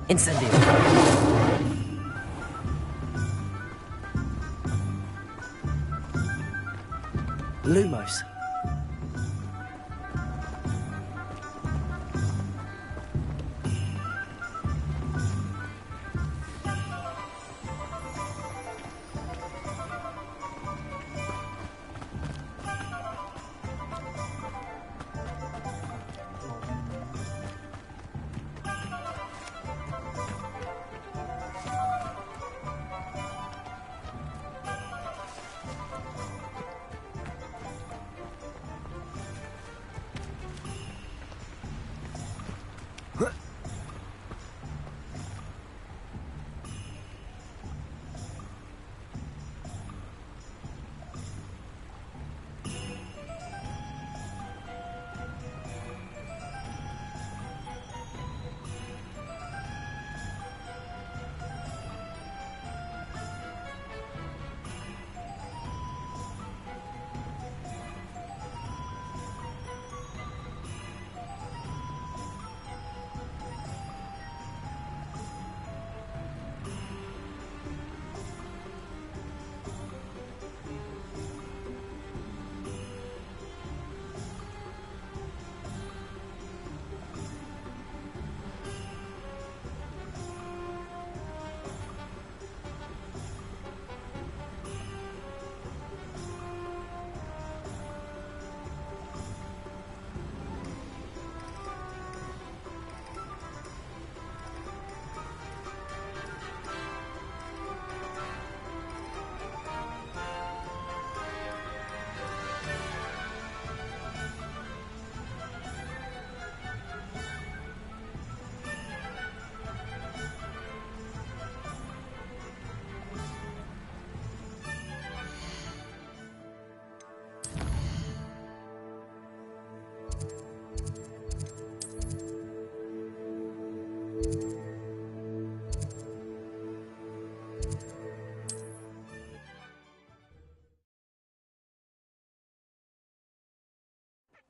Incendio. Lumos.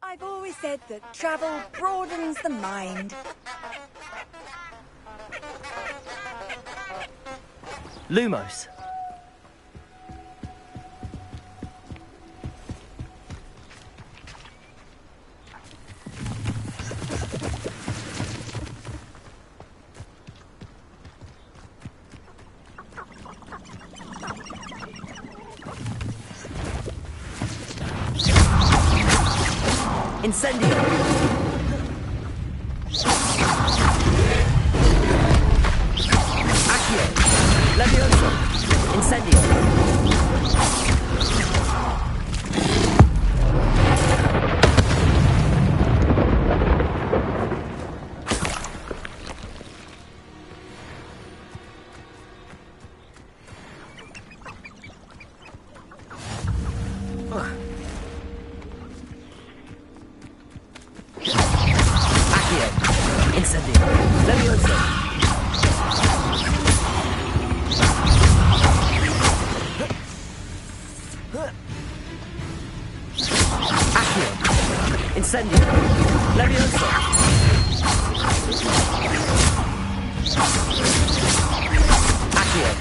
I've always said that travel broadens the mind. Lumos. Incendio! Accio! Levioso! Incendio! Incendio! Levioso! Accio!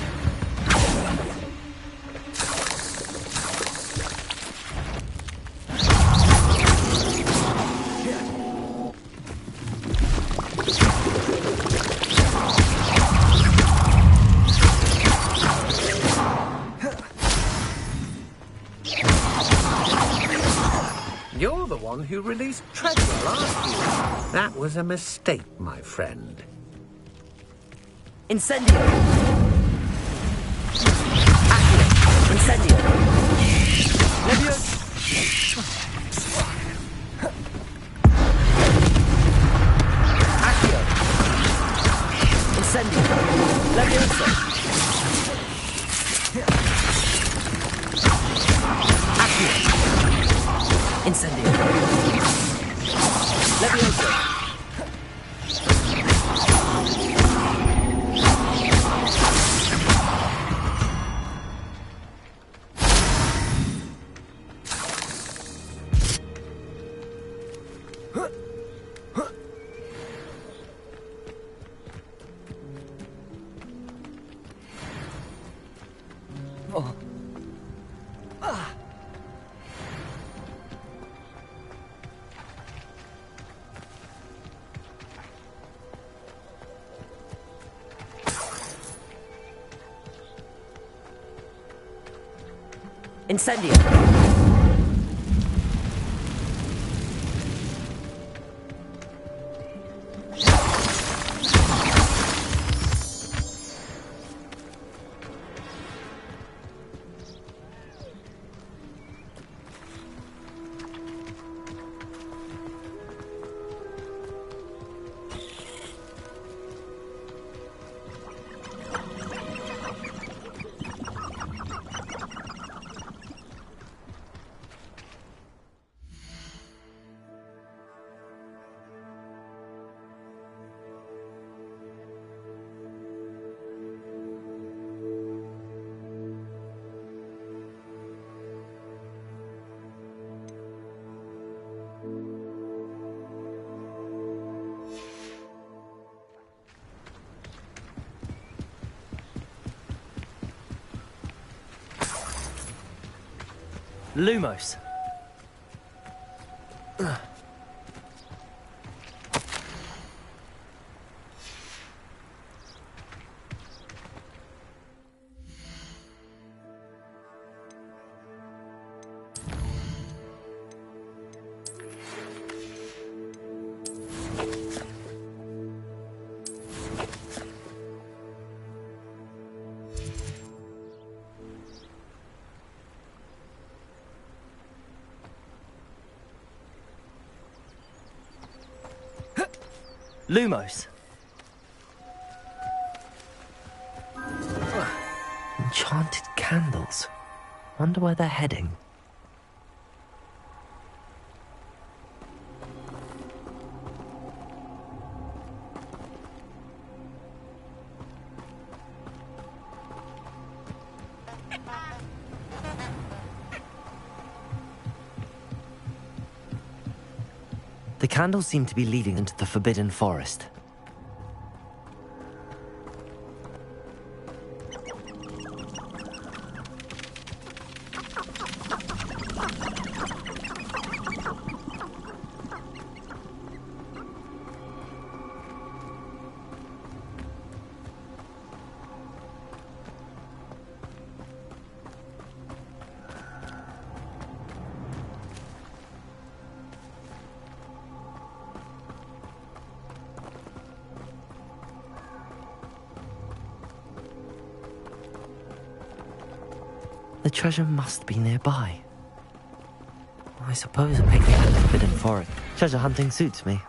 You're the one who released Treadwell, aren't you? That was a mistake, my friend. Incendio! Accio! Incendio! Levioso! Accio! Incendio! Levioso! Accio! Incendio! Levioso! Oh. Ah. Incendio! Lumos. Lumos. Enchanted candles. Wonder where they're heading. The candles seem to be leading into the Forbidden Forest. The treasure must be nearby. I suppose a picnic in the Forbidden Forest. Treasure hunting suits me.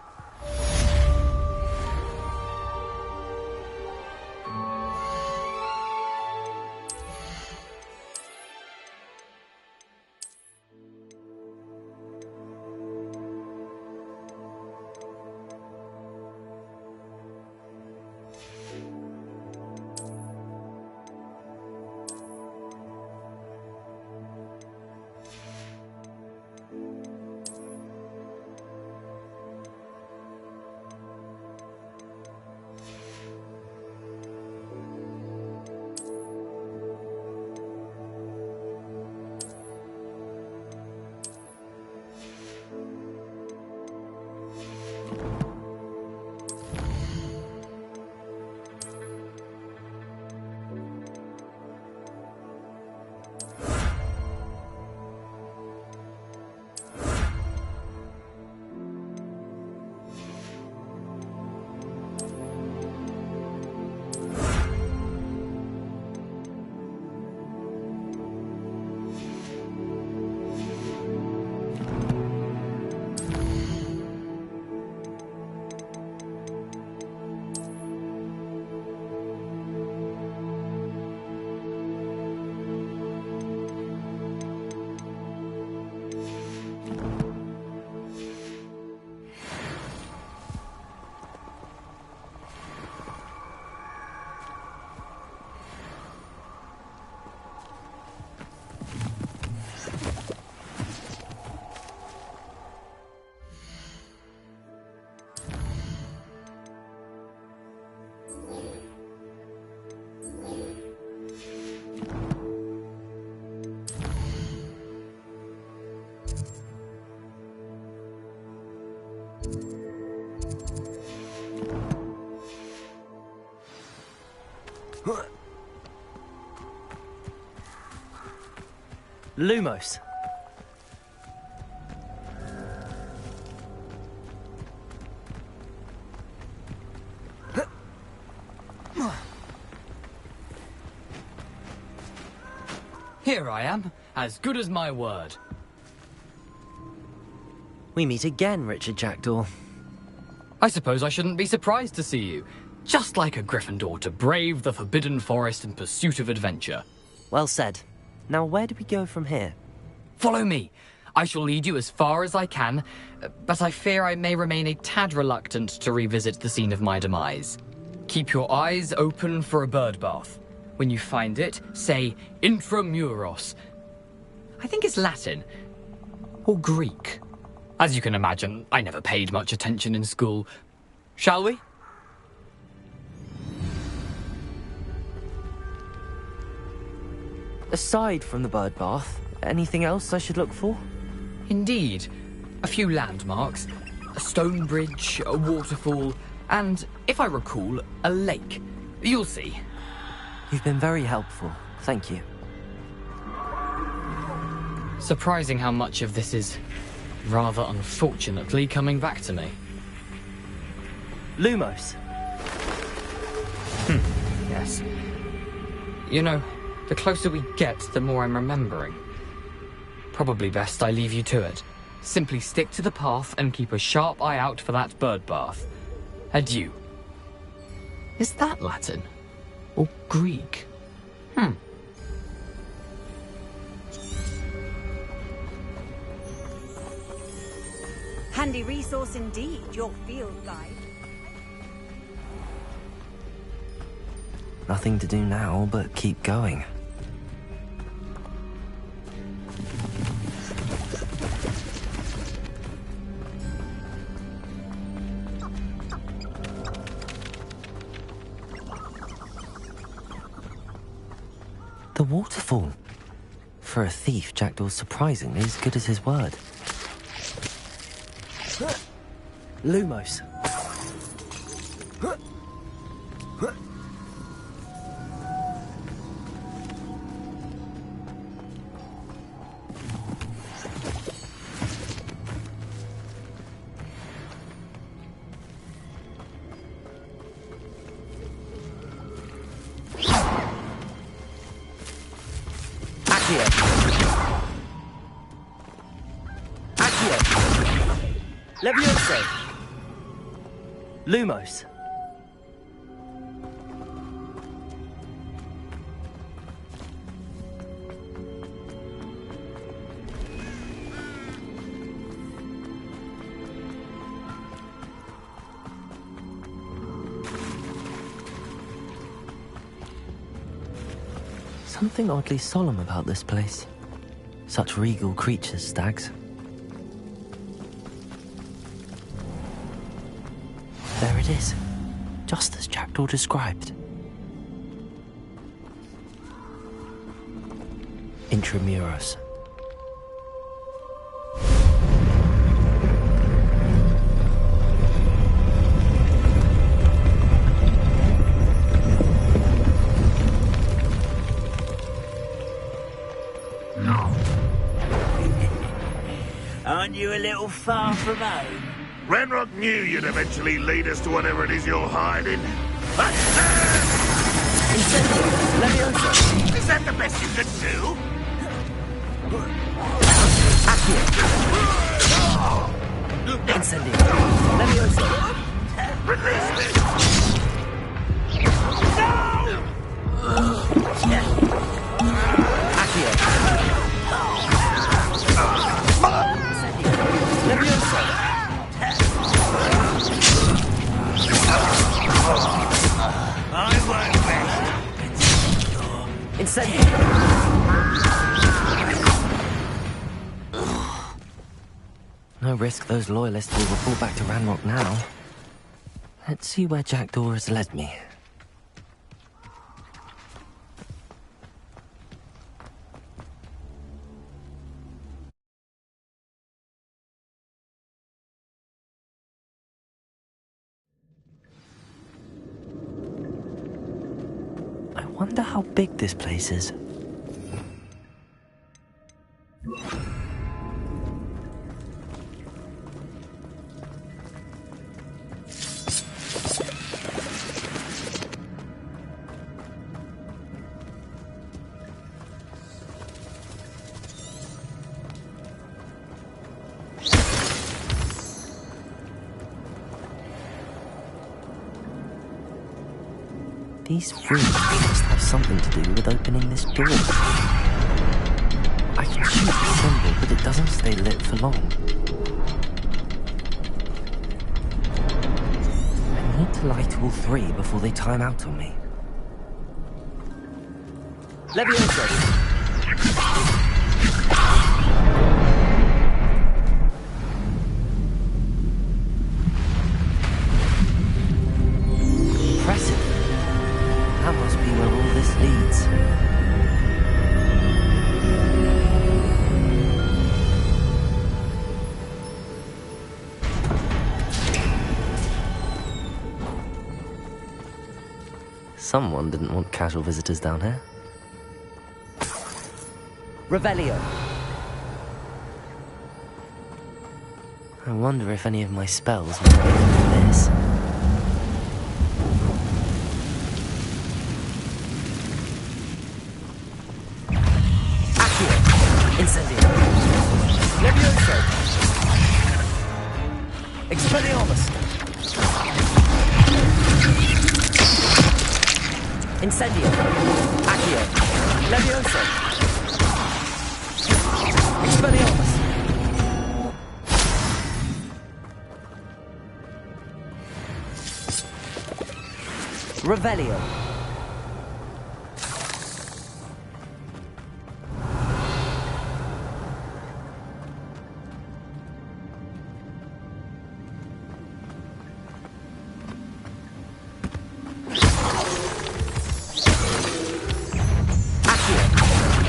Lumos. Here I am, as good as my word. We meet again, Richard Jackdaw. I suppose I shouldn't be surprised to see you. Just like a Gryffindor to brave the Forbidden Forest in pursuit of adventure. Well said. Now where do we go from here? Follow me. I shall lead you as far as I can, but I fear I may remain a tad reluctant to revisit the scene of my demise. Keep your eyes open for a bird bath. When you find it, say Intramuros. I think it's Latin. Or Greek. As you can imagine, I never paid much attention in school. Shall we? Aside from the bird bath, anything else I should look for? Indeed. A few landmarks. A stone bridge, a waterfall, and, if I recall, a lake. You'll see. You've been very helpful. Thank you. Surprising how much of this is, rather unfortunately, coming back to me. Lumos. Yes. You know, the closer we get, the more I'm remembering. Probably best I leave you to it. Simply stick to the path and keep a sharp eye out for that bird bath. Adieu. Is that Latin? Or Greek? Handy resource indeed, your field guide. Nothing to do now but keep going. The waterfall. For a thief, Jackdaw's surprisingly as good as his word. Lumos. Levioso. Lumos. Something oddly solemn about this place. Such regal creatures, stags. There it is, just as Jackdaw described. Intramuros. Aren't you a little far from home? Ranrock knew you'd eventually lead us to whatever it is you're hiding. Is that the best you could do? Incendio. Levioso. Release me! Accio. Levioso. I won't rest. Incendio. No risk those loyalists will report back to Ranrock now. Let's see where Jackdaw has led me. I wonder how big this place is. These rooms must have something to do with opening this door. I can shoot the symbol, but it doesn't stay lit for long. I need to light all three before they time out on me. Levioso! Someone didn't want casual visitors down here. Revelio. I wonder if any of my spells will do this. Accio. Incendio. Levioso. Expelliarmus. Incendio. Accio. Levioso. Expelliarmus. Revelio.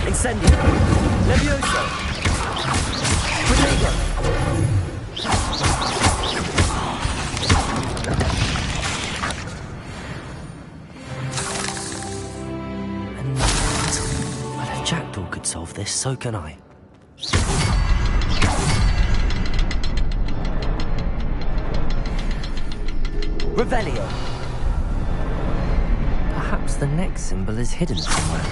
Incendio. Levioso. Protego. But if Jackdaw could solve this, so can I. Revelio. Perhaps the next symbol is hidden somewhere.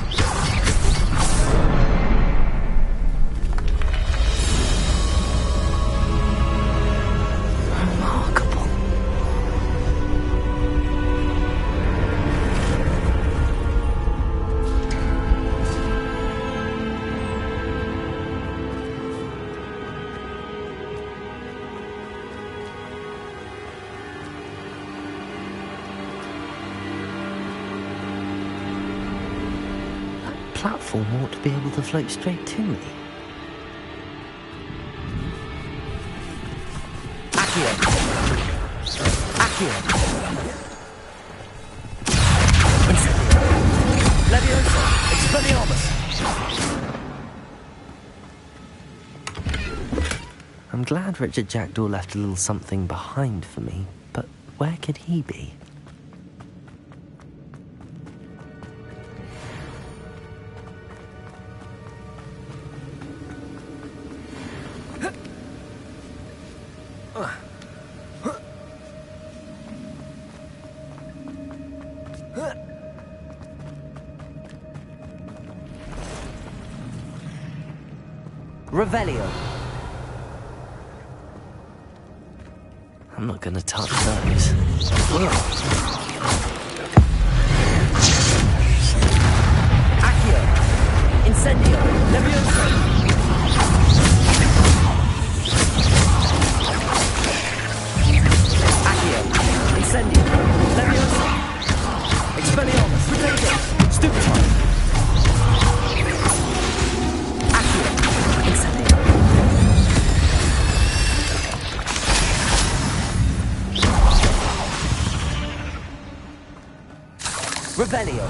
Platform ought to be able to float straight to me. Accio. Accio. Incendio. Levioso. Expelliarmus. I'm glad Richard Jackdaw left a little something behind for me, but where could he be? Revelio. I'm not gonna touch those. Accio. Incendio. Levioso. Accio. Incendio. Levioso. Expelliarmus. Protego. Stupefy. Revelio.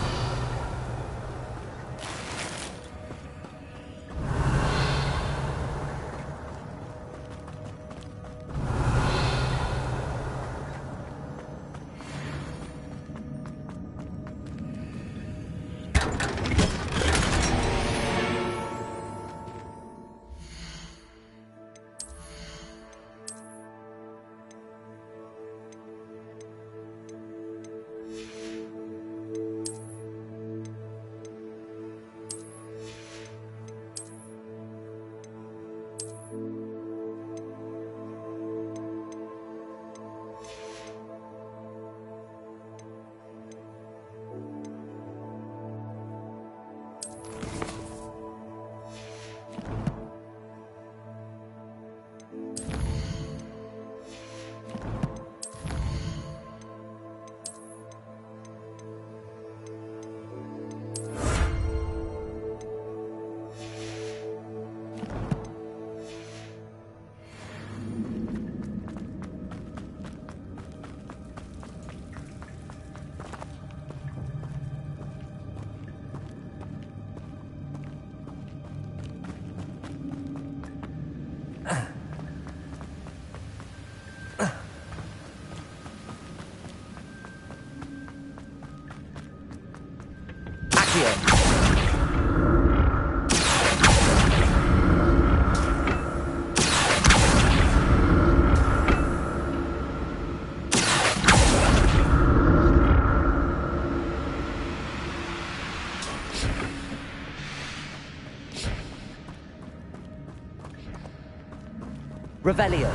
Revelio.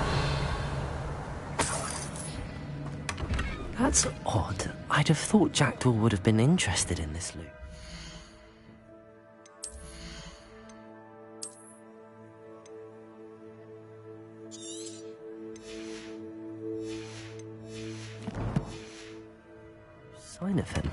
That's odd. I'd have thought Jackdaw would have been interested in this loot. Sign of him.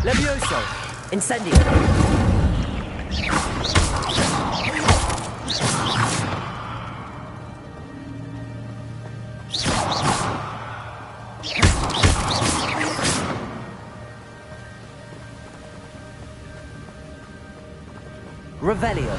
Levioso! Incendio! Revelio!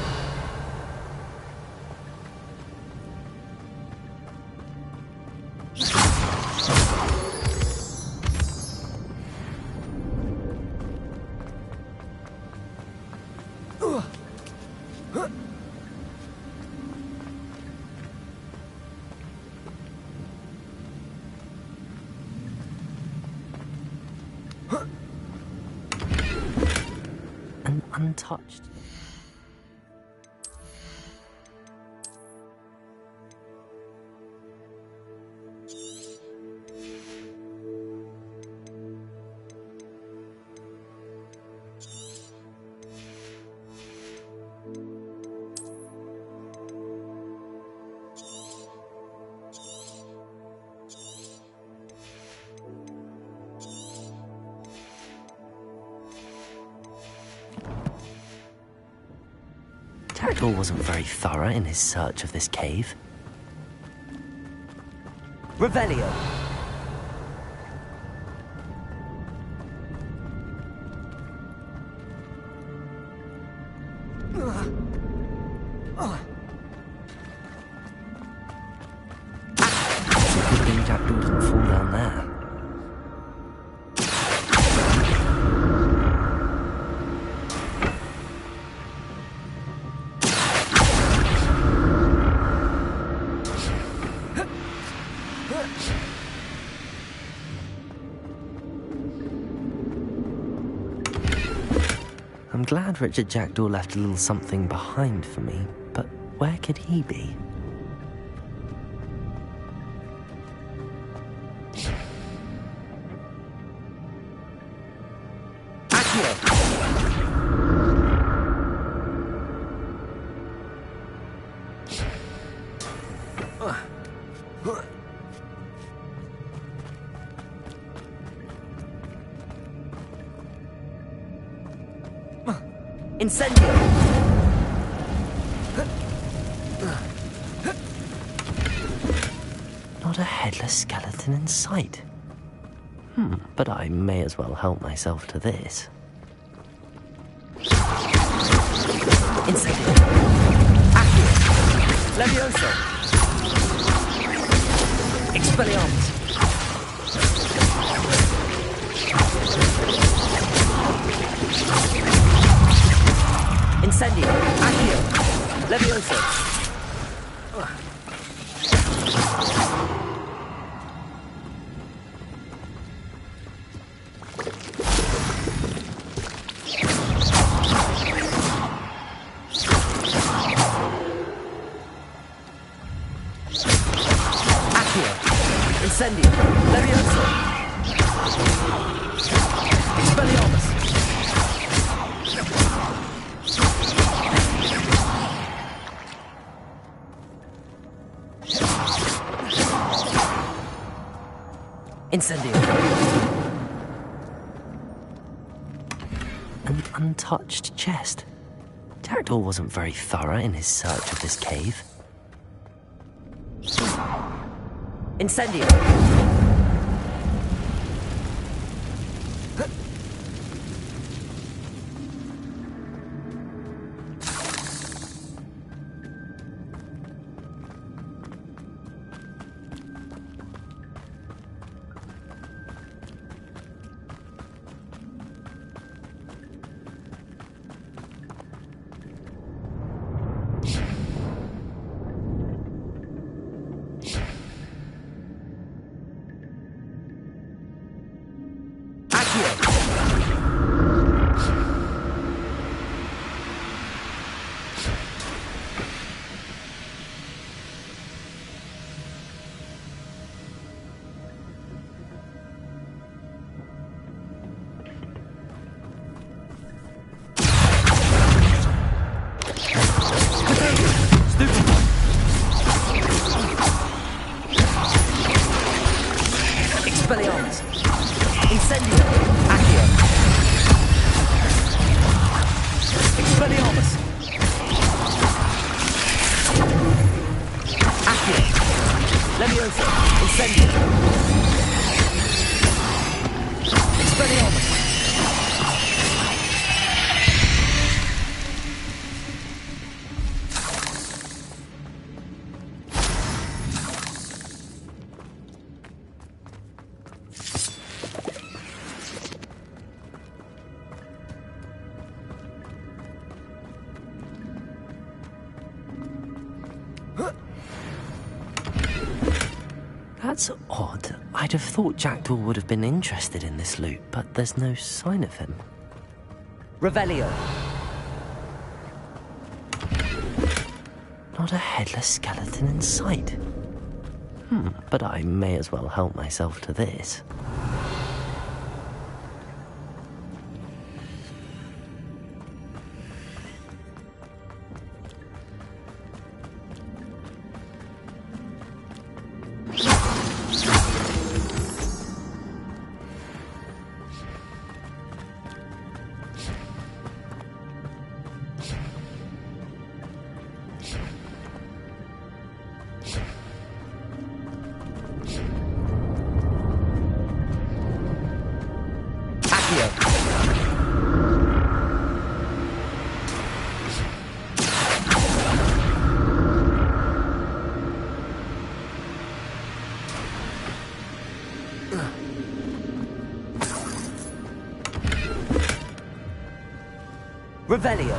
And untouched. Jackdaw wasn't very thorough in his search of this cave. Revelio! Good thing Jackdaw didn't fall down there. I'm glad Richard Jackdaw left a little something behind for me, but where could he be? Incendio! Not a headless skeleton in sight. But I may as well help myself to this. Incendio! Accio! Levioso! Expelliarmus! Incendio! Accio! Levioso! Incendio! Levioso! Expelliarmus! Incendio! An untouched chest. Jackdaw wasn't very thorough in his search of this cave. Incendio! Expelliarmus! Incendio! Accio! Expelliarmus! Accio! Levioso! Incendio! Expelliarmus! That's odd. I'd have thought Jackdaw would have been interested in this loot, but there's no sign of him. Revelio. Not a headless skeleton in sight. But I may as well help myself to this. Revelio.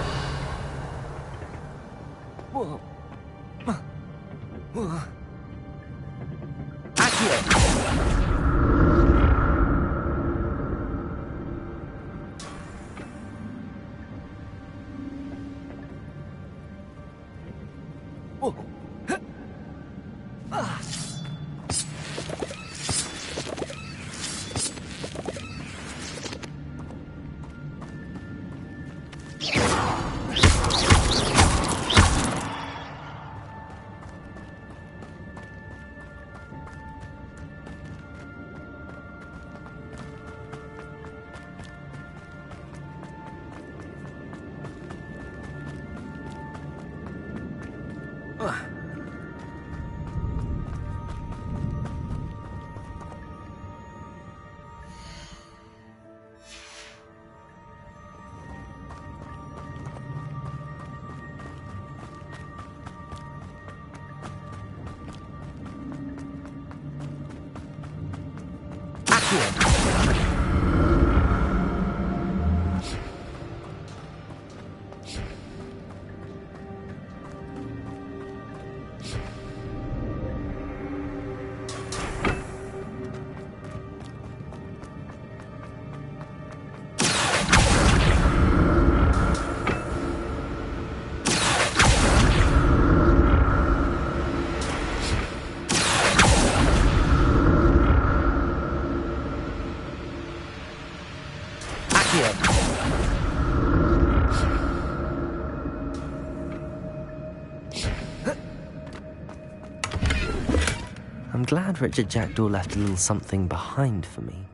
I'm glad Richard Jackdaw left a little something behind for me.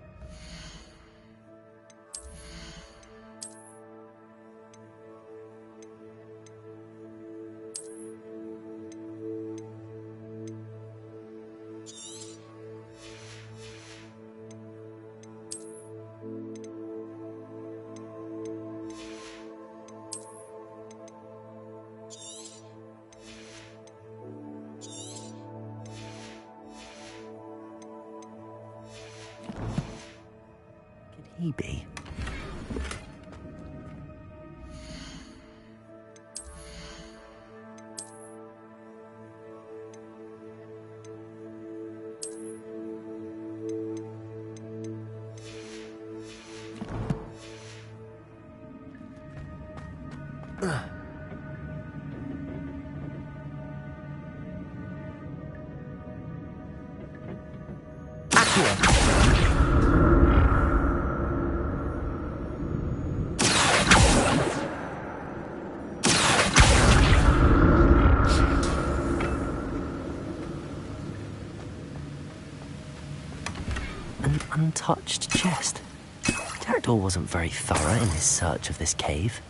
He be? An untouched chest. Jackdaw wasn't very thorough in his search of this cave.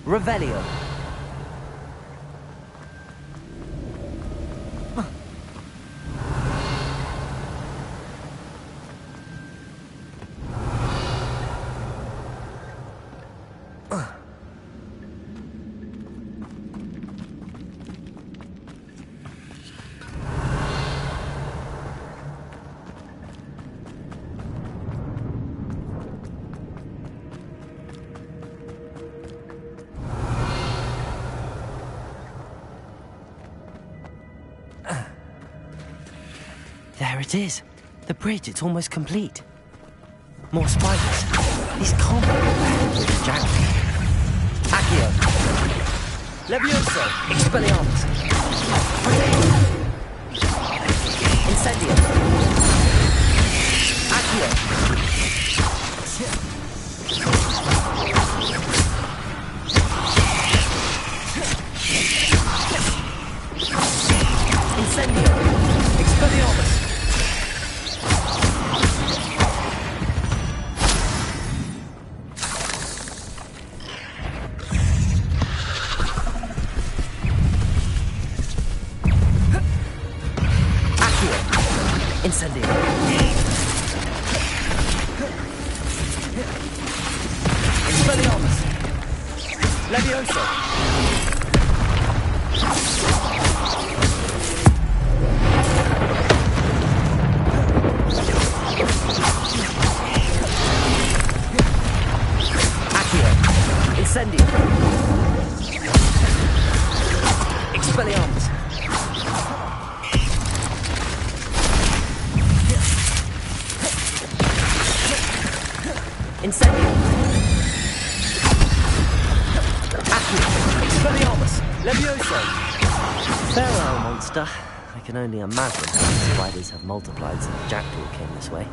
Revelio. There it is. The bridge, it's almost complete. More spiders. These can't be with Jack. Accio. Levioso. Expelliarmus. Incendio. Accio. Incendio. Expelliarmus. Incendio. Expelliarmus. Levioso. Accio. Incendio. Expelliarmus. Incendio. Accio. Expelliarmus. Levioso. Pharaoh monster. I can only imagine how the spiders have multiplied since Jackdaw came this way.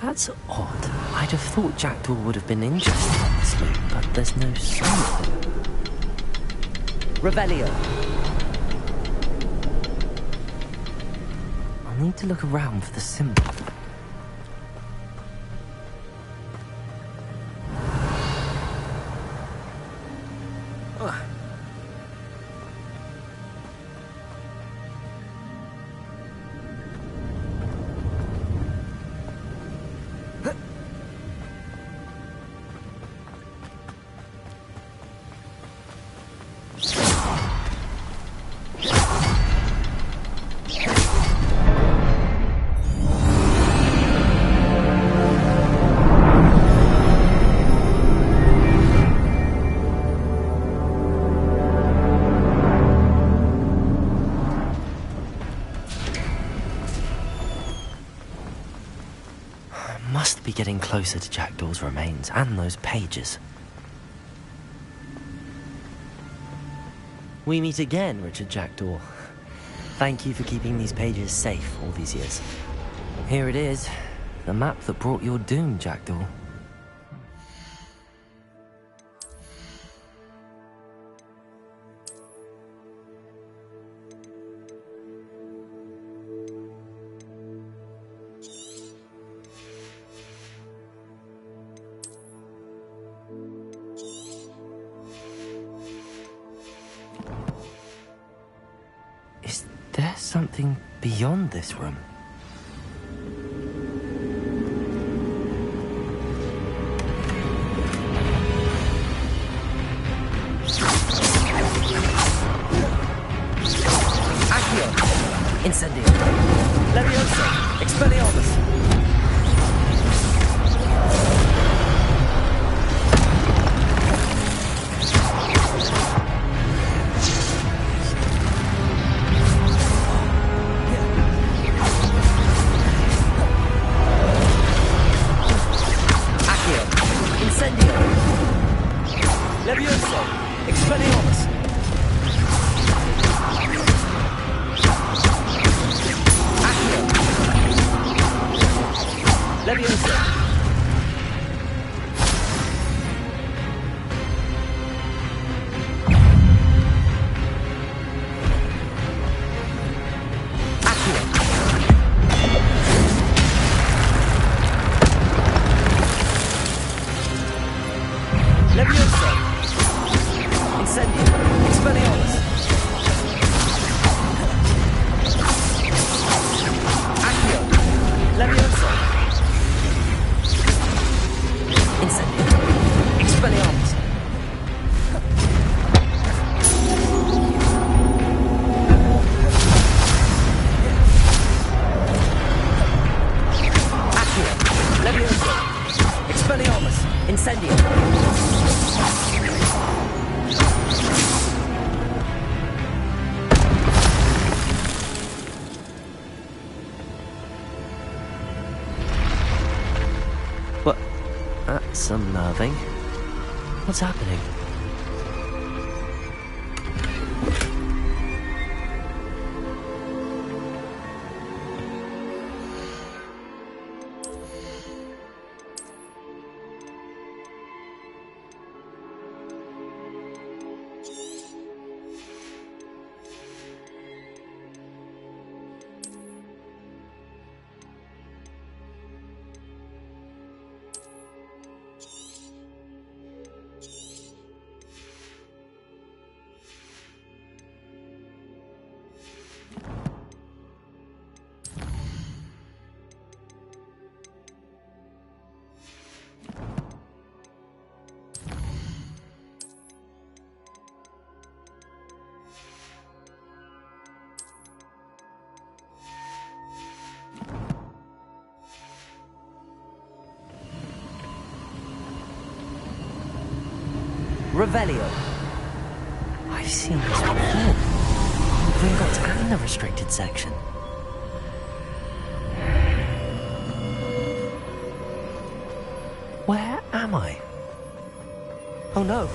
That's odd. I'd have thought Jackdaw would have been interested in this move, but there's no sign of him. Revelio. I'll need to look around for the symbol. Must be getting closer to Jackdaw's remains and those pages. We meet again, Richard Jackdaw. Thank you for keeping these pages safe all these years. Here it is, the map that brought your doom, Jackdaw. Is there something beyond this room? Incendio. Levioso. Expelliarmus. Accio. Incendio. Levioso. Expelliarmus. Levioso. Accio. Levioso. Incendio. Expelliarmus. Accio. Levioso. Incendio. Expelliarmus. Accio. Levioso. Expelliarmus. Incendio. What? That's unnerving. What's happening? Revelio. I've seen this before. Gringotts and the restricted section. Where am I? Oh no,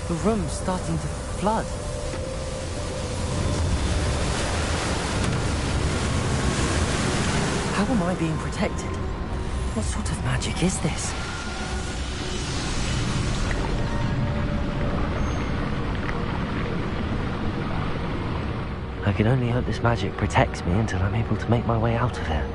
the room's starting to flood. How am I being protected? What sort of magic is this? I can only hope this magic protects me until I'm able to make my way out of here.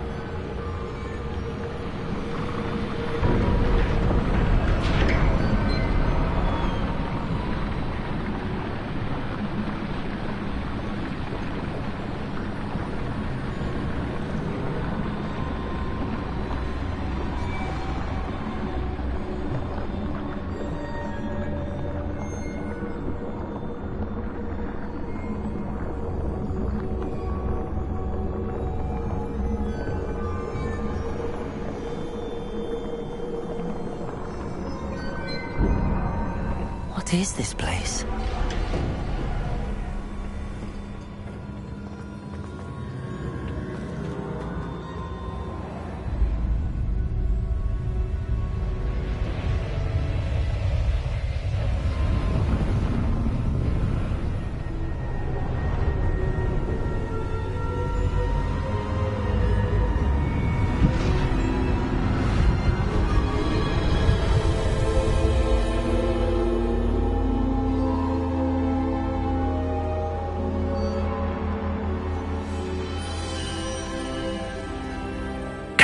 What is this place?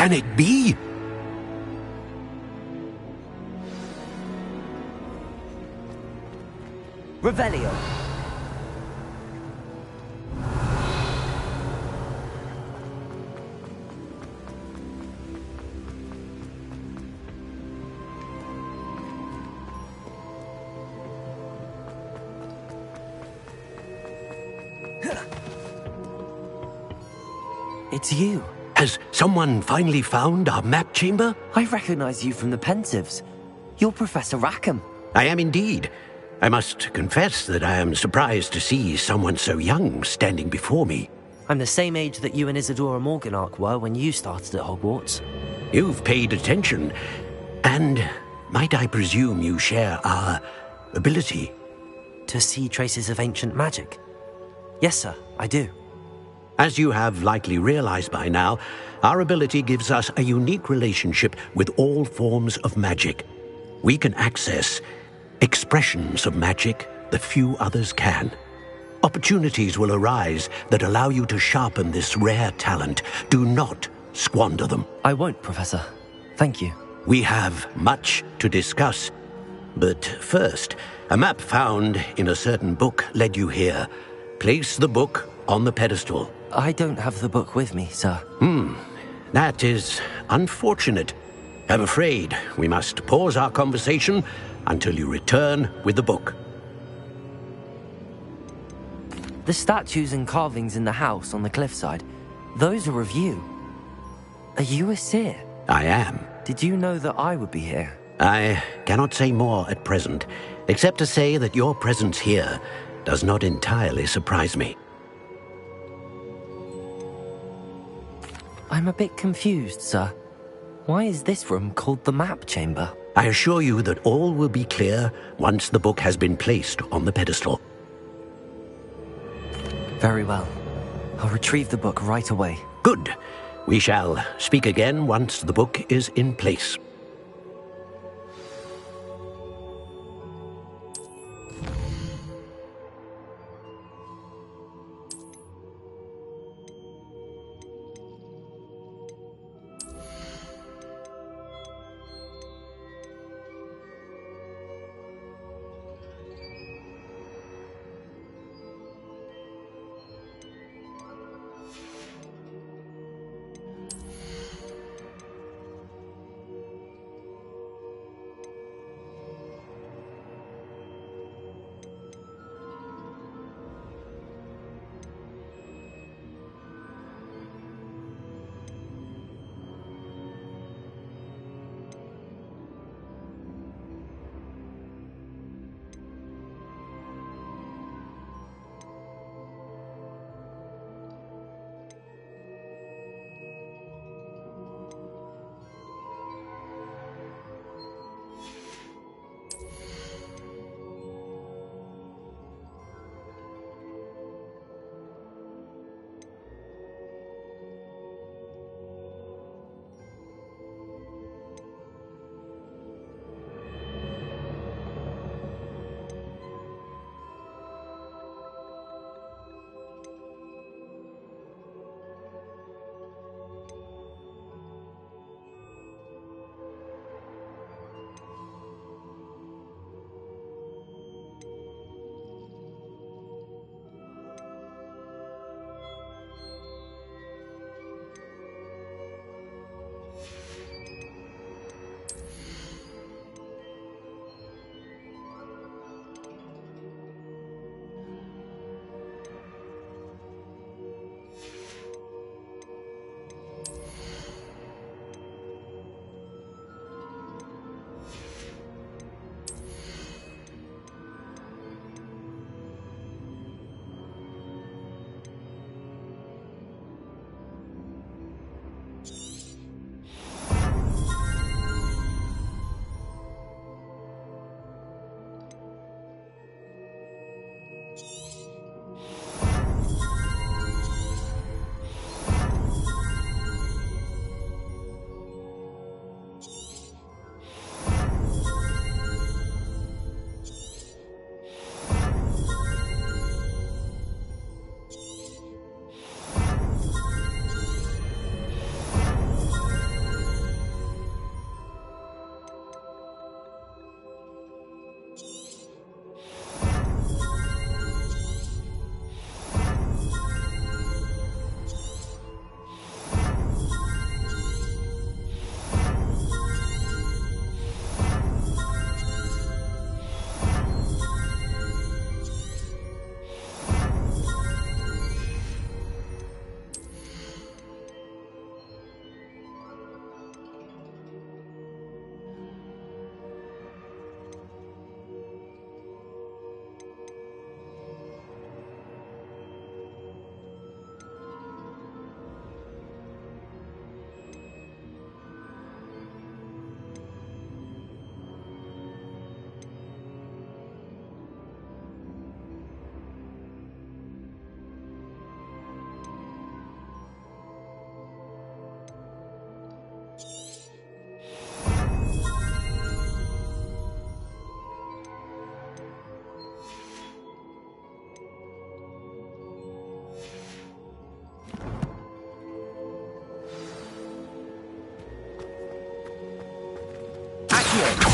Can it be? Revelio. It's you. Has someone finally found our map chamber? I recognize you from the Pensieves. You're Professor Rackham. I am indeed. I must confess that I am surprised to see someone so young standing before me. I'm the same age that you and Isadora Morganach were when you started at Hogwarts. You've paid attention. And might I presume you share our ability? To see traces of ancient magic? Yes, sir, I do. As you have likely realized by now, our ability gives us a unique relationship with all forms of magic. We can access expressions of magic that few others can. Opportunities will arise that allow you to sharpen this rare talent. Do not squander them. I won't, Professor. Thank you. We have much to discuss. But first, a map found in a certain book led you here. Place the book on the pedestal. I don't have the book with me, sir. That is unfortunate. I'm afraid we must pause our conversation until you return with the book. The statues and carvings in the house on the cliffside, those are of you. Are you a seer? I am. Did you know that I would be here? I cannot say more at present, except to say that your presence here does not entirely surprise me. I'm a bit confused, sir. Why is this room called the map chamber? I assure you that all will be clear once the book has been placed on the pedestal. Very well. I'll retrieve the book right away. Good. We shall speak again once the book is in place. Accio!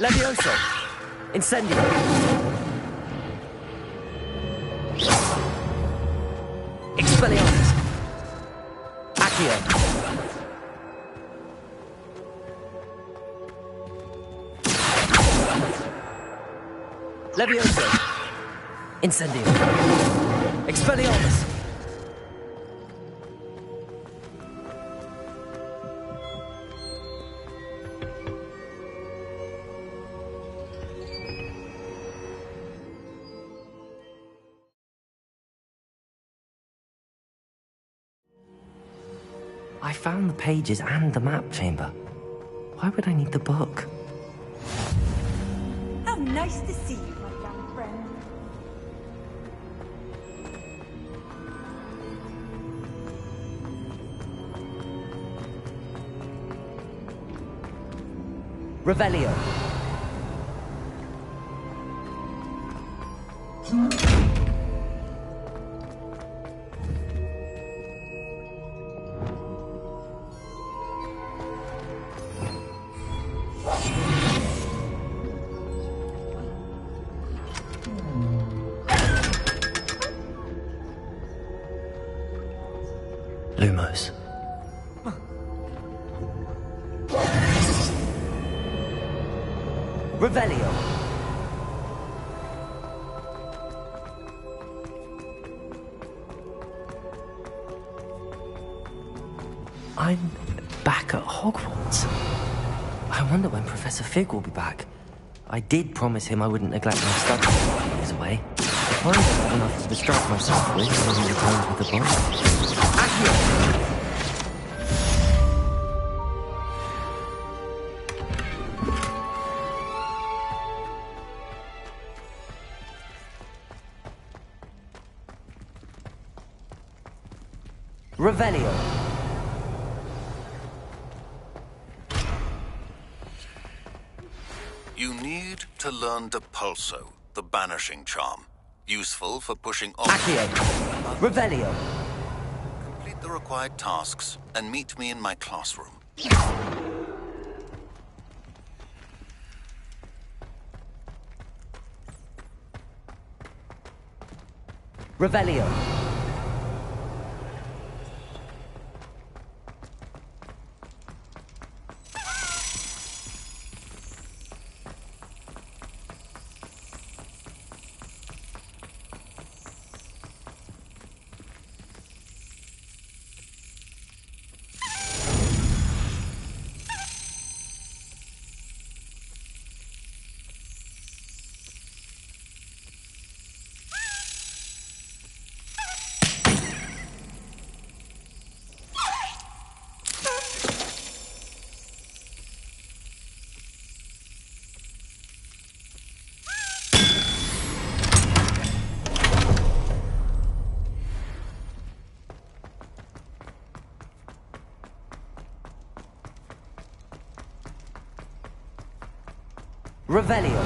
Levioso! Incendio! Expelliarmus! Accio! Levioso! Incendio! Expelliarmus! I found the pages and the map chamber. Why would I need the book? How nice to see you, my young friend. Revelio. Lumos. Revelio. I'm back at Hogwarts. I wonder when Professor Fig will be back. I did promise him I wouldn't neglect my studies while he was away. I don't have enough to distract myself with when he returns with the book. Accio! Revelio. You need to learn Depulso, the banishing charm. Useful for pushing off... Accio. Revelio. Complete the required tasks and meet me in my classroom. Revelio. Revelio.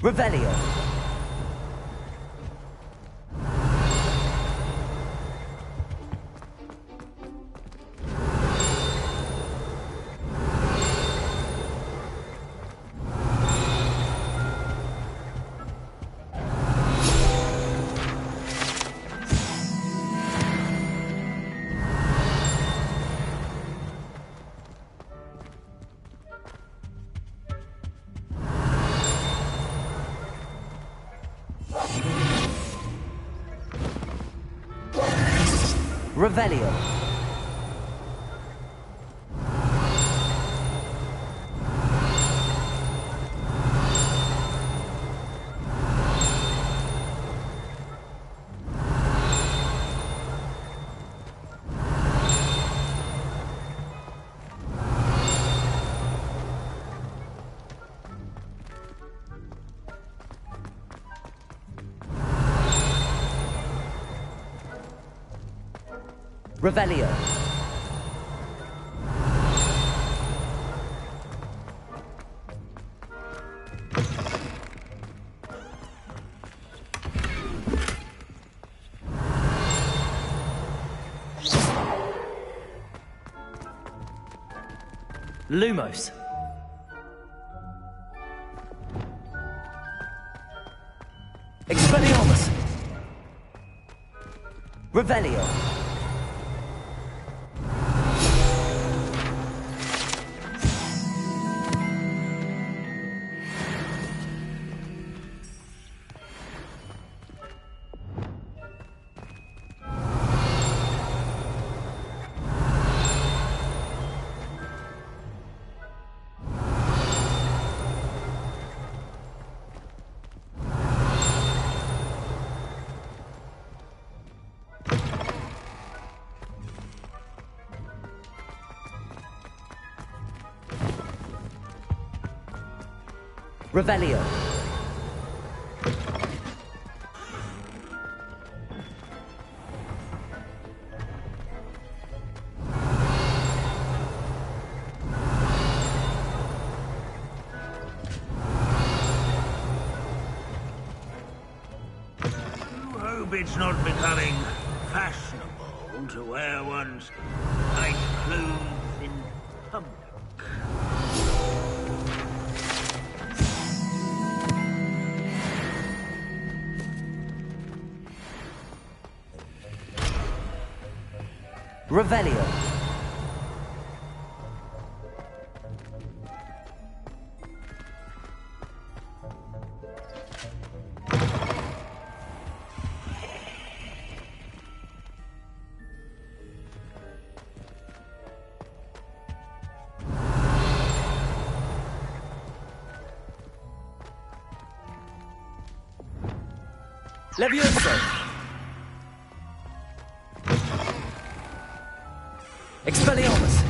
Revelio. Revelio. Revelio. Lumos. Expelliarmus. Revelio. Revelio. I hope it's not becoming fashionable to wear one's nice clothes in public. Revelio. Levioso. Expelliarmus.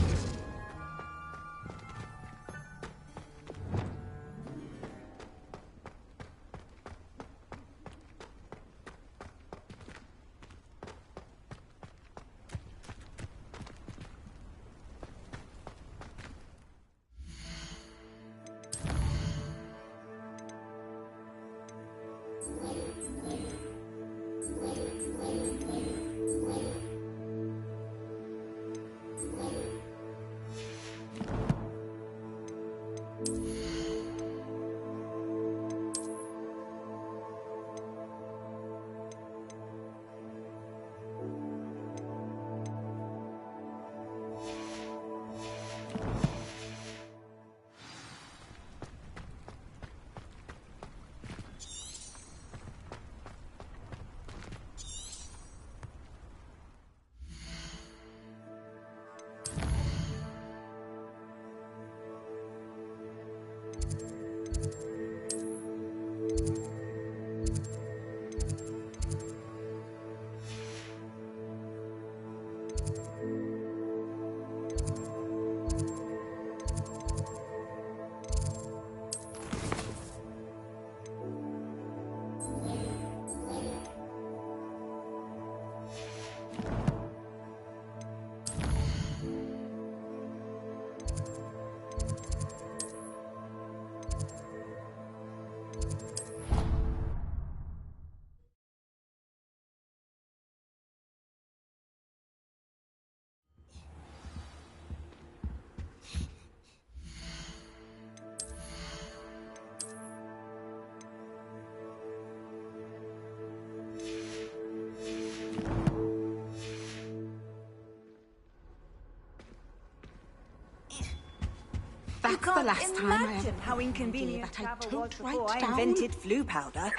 That's the can't last time I imagine how inconvenient that I travel don't was write before I down. invented flu powder.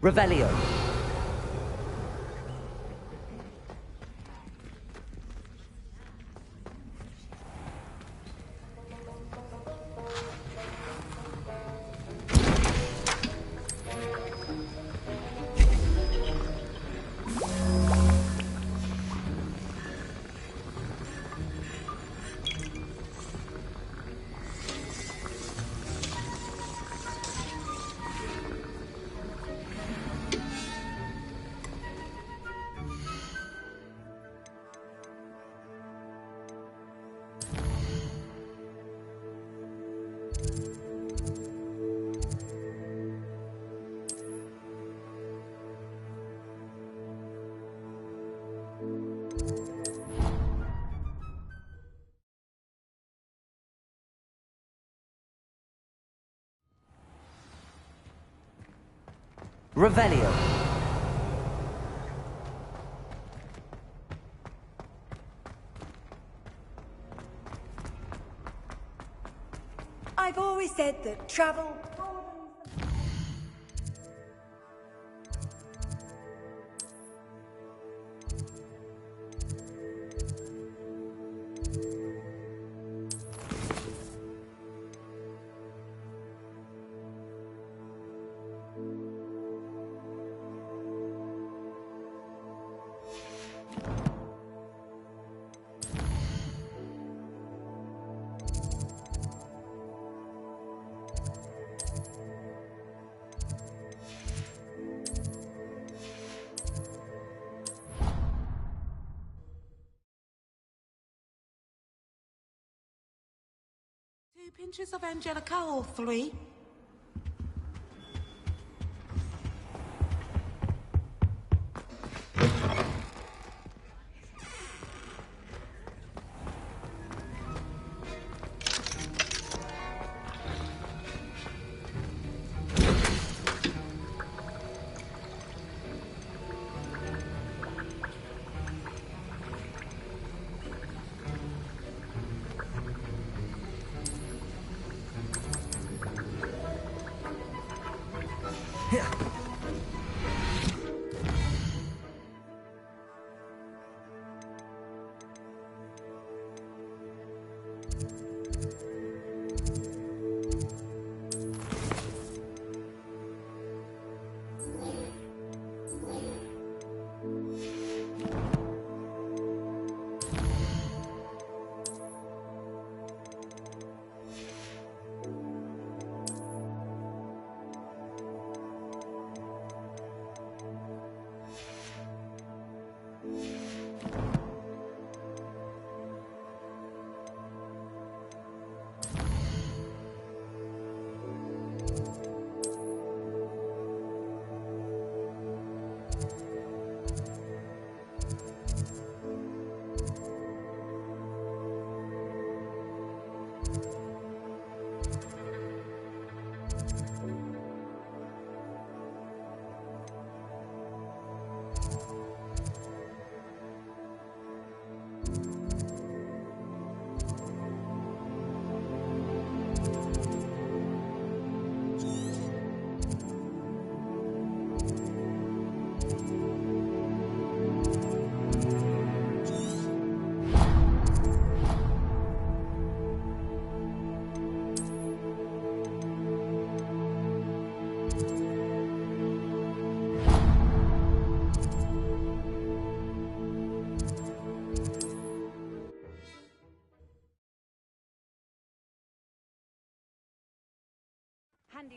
Revelio. Revelio. I've always said that travel... Two pinches of Angelica or 3?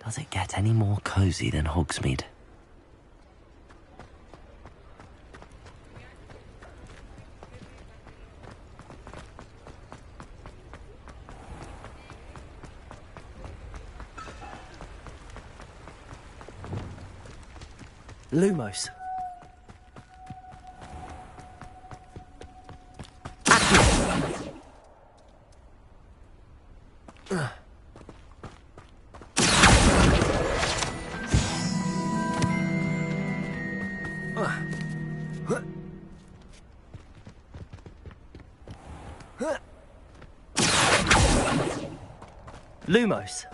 Does it get any more cozy than Hogsmeade? Lumos. Lumos.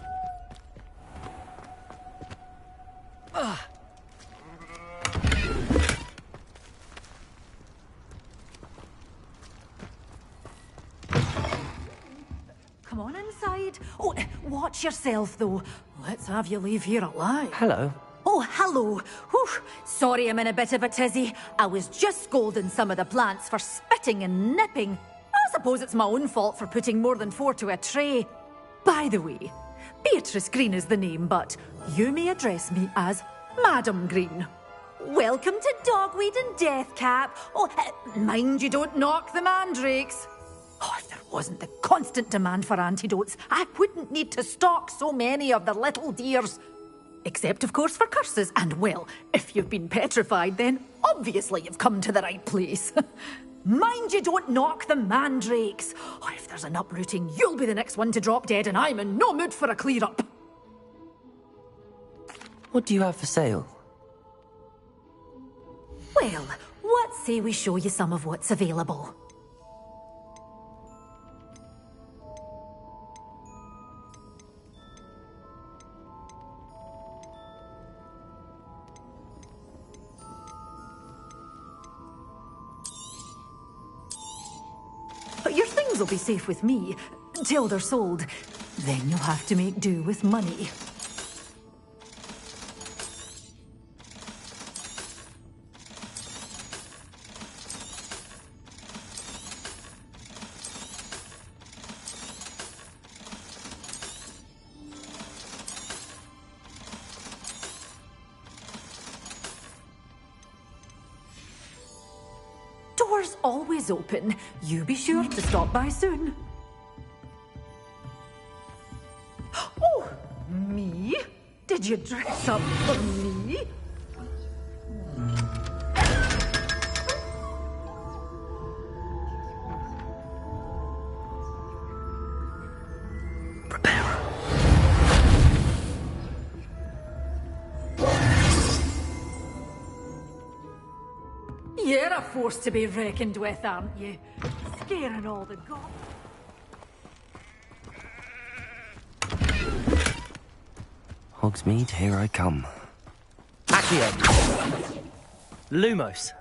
Come on inside. Oh, watch yourself, though. Let's have you leave here alive. Hello. Oh, hello. Whew. Sorry I'm in a bit of a tizzy. I was just scolding some of the plants for spitting and nipping. I suppose it's my own fault for putting more than 4 to a tray. By the way, Beatrice Green is the name, but you may address me as Madam Green. Welcome to Dogweed and Deathcap. Oh, mind you don't knock the mandrakes. Oh, if there wasn't the constant demand for antidotes, I wouldn't need to stock so many of the little dears. Except, of course, for curses. And, well, if you've been petrified, then obviously you've come to the right place. Mind you don't knock the mandrakes. Oh, if there's an uprooting, you'll be the next one to drop dead, and I'm in no mood for a clear-up. What do you have for sale? Well, what say we show you some of what's available? Your things will be safe with me, till they're sold. Then you'll have to make do with money. Doors always open. You be sure to stop by soon. Oh, me? Did you dress up for me? You're a force to be reckoned with, aren't you? Scaring all the gods. Hogsmeade, here I come. Accio! Lumos!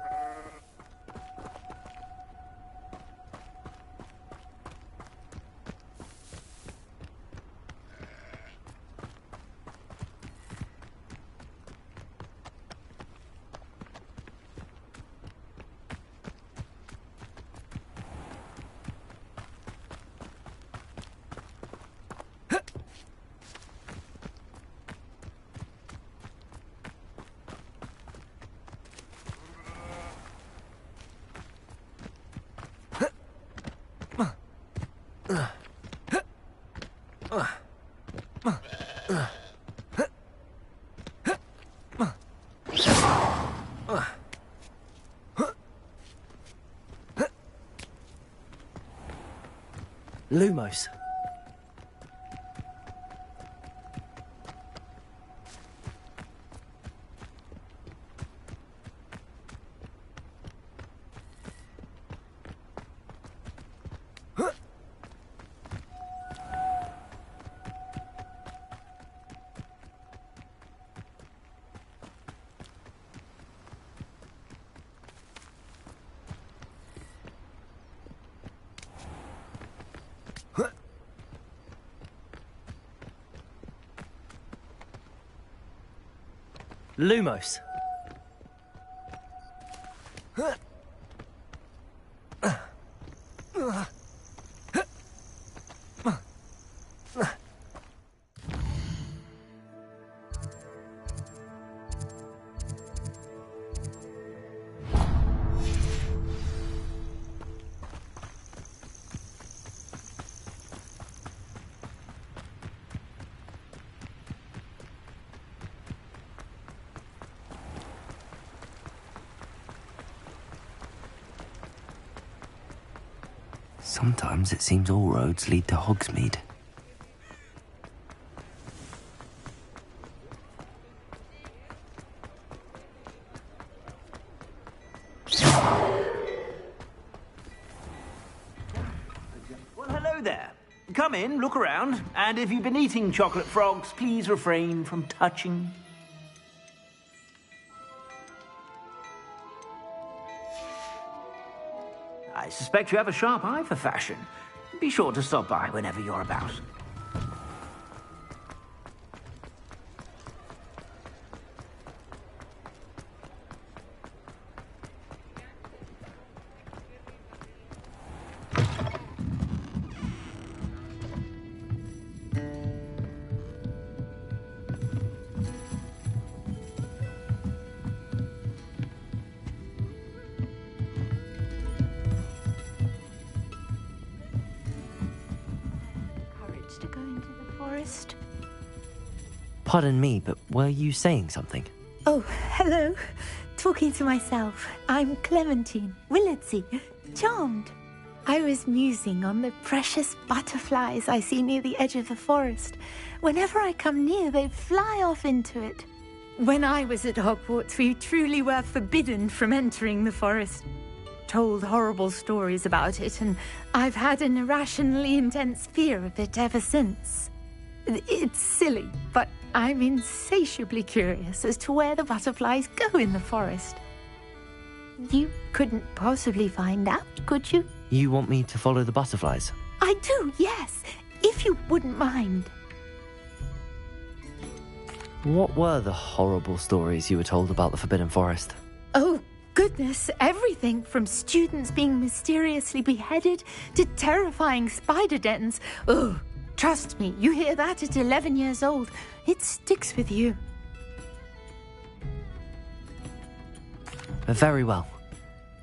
Lumos. Lumos. Sometimes it seems all roads lead to Hogsmeade. Well, hello there. Come in, look around, and if you've been eating chocolate frogs, please refrain from touching. I suspect you have a sharp eye for fashion. Be sure to stop by whenever you're about. To go into the forest. Pardon me, but were you saying something? Oh, hello. Talking to myself. I'm Clementine, Willardsey, charmed. I was musing on the precious butterflies I see near the edge of the forest. Whenever I come near, they fly off into it. When I was at Hogwarts, we truly were forbidden from entering the forest. Told horrible stories about it, and I've had an irrationally intense fear of it ever since. It's silly, but I'm insatiably curious as to where the butterflies go in the forest. You couldn't possibly find out, could you? You want me to follow the butterflies? I do, yes, if you wouldn't mind. What were the horrible stories you were told about the Forbidden Forest? Oh, goodness, everything from students being mysteriously beheaded to terrifying spider dens. Oh, trust me, you hear that at 11 years old, it sticks with you. Very well.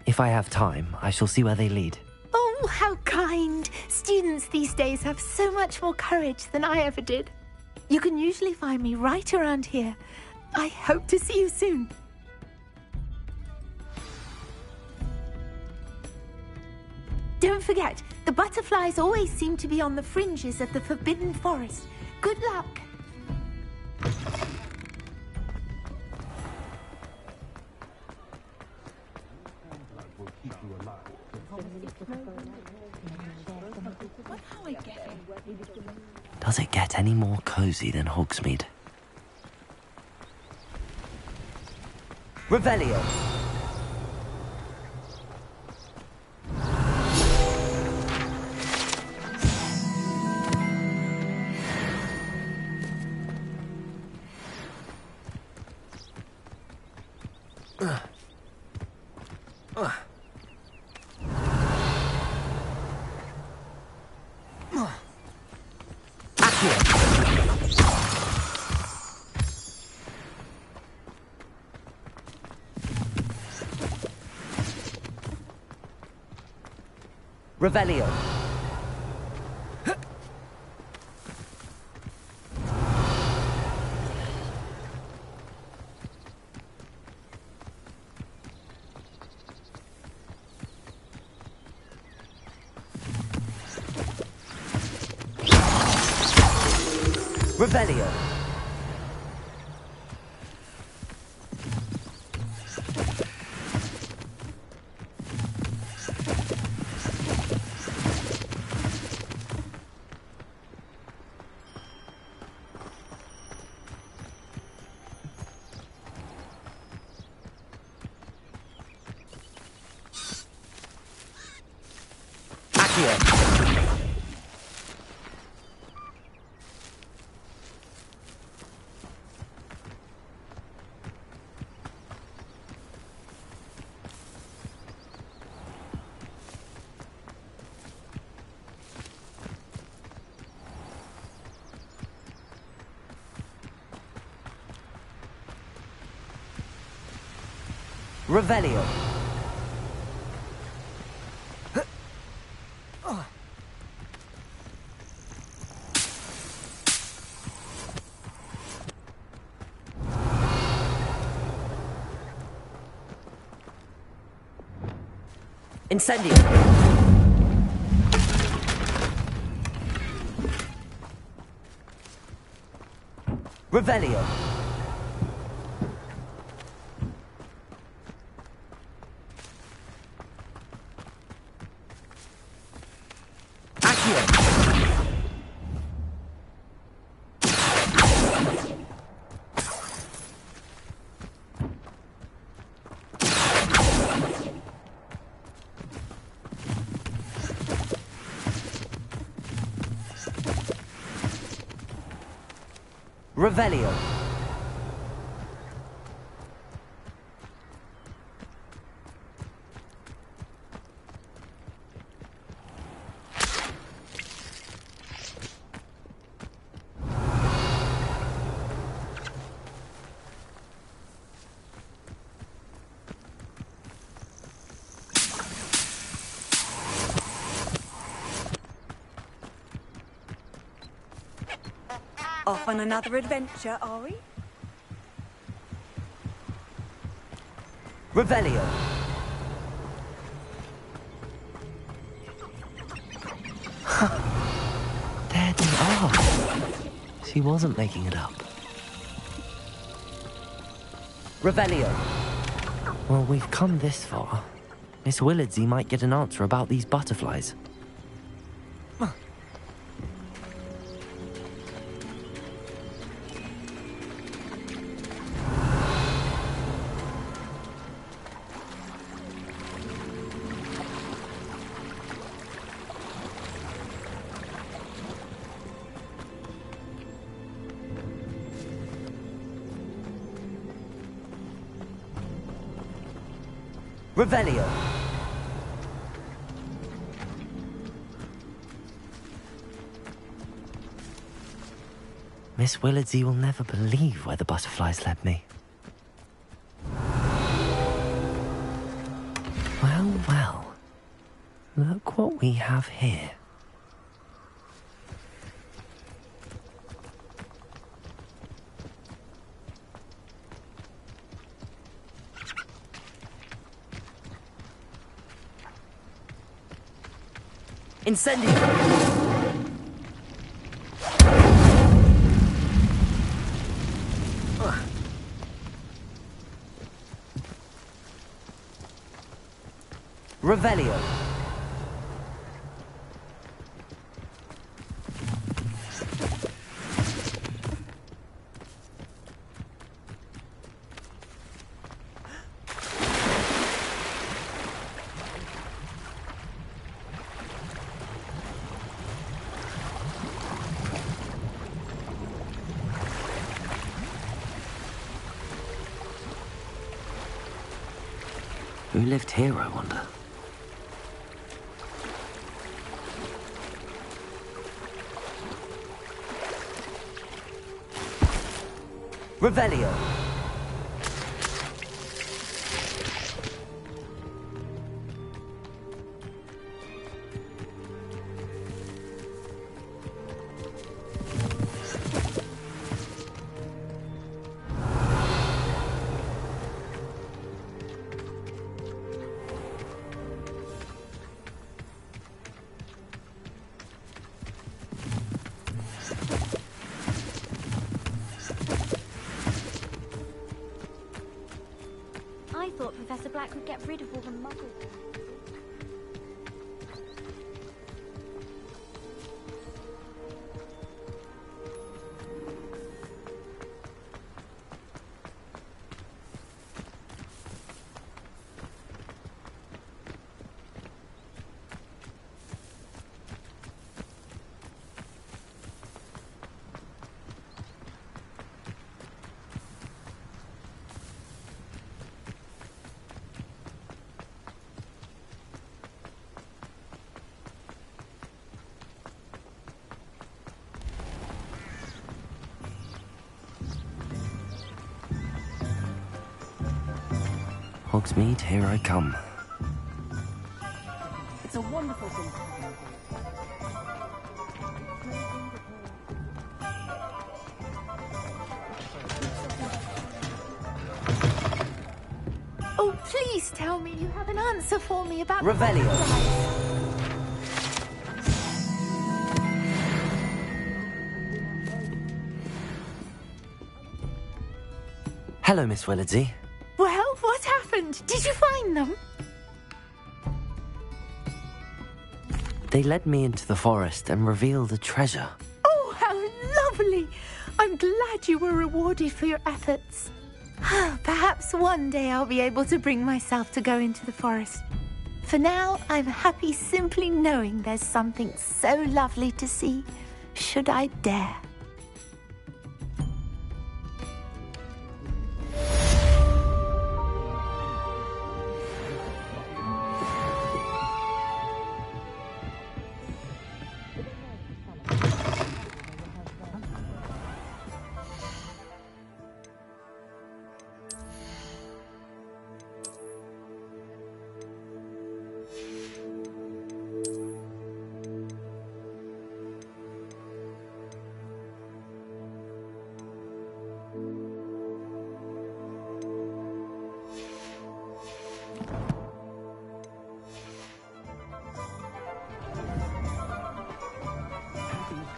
If I have time, I shall see where they lead. Oh, how kind. Students these days have so much more courage than I ever did. You can usually find me right around here. I hope to see you soon. Don't forget, the butterflies always seem to be on the fringes of the Forbidden Forest. Good luck. Does it get any more cozy than Hogsmeade? Revelio! Revelio. Revelio. Revelio. Incendio. Revelio. Accio. Revelio. Off on another adventure, are we? Revelio. There they are. She wasn't making it up. Revelio. Well, we've come this far. Miss Willardsey might get an answer about these butterflies. Revelio. Miss Willardsey will never believe where the butterflies led me. Well, well. Look what we have here. Incendio! Revelio. Who lived here, I wonder? Revelio. I thought Professor Black would get rid of all the muggles. Hogsmeade, here I come. It's a wonderful thing. Oh, please tell me you have an answer for me about Revelio. Hello, Miss Willardsey. Well, what happened? Did you find them? They led me into the forest and revealed a treasure. Oh, how lovely! I'm glad you were rewarded for your efforts. Perhaps one day I'll be able to bring myself to go into the forest. For now, I'm happy simply knowing there's something so lovely to see, should I dare.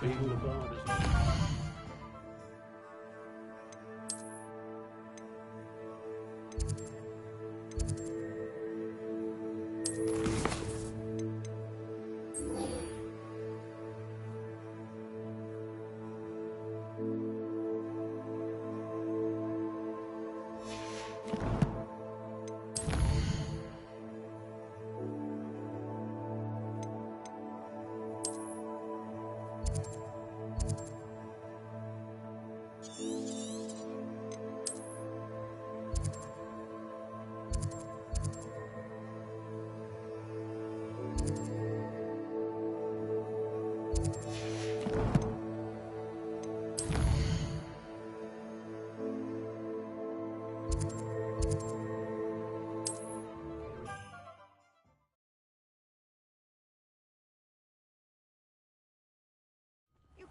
being the bard is...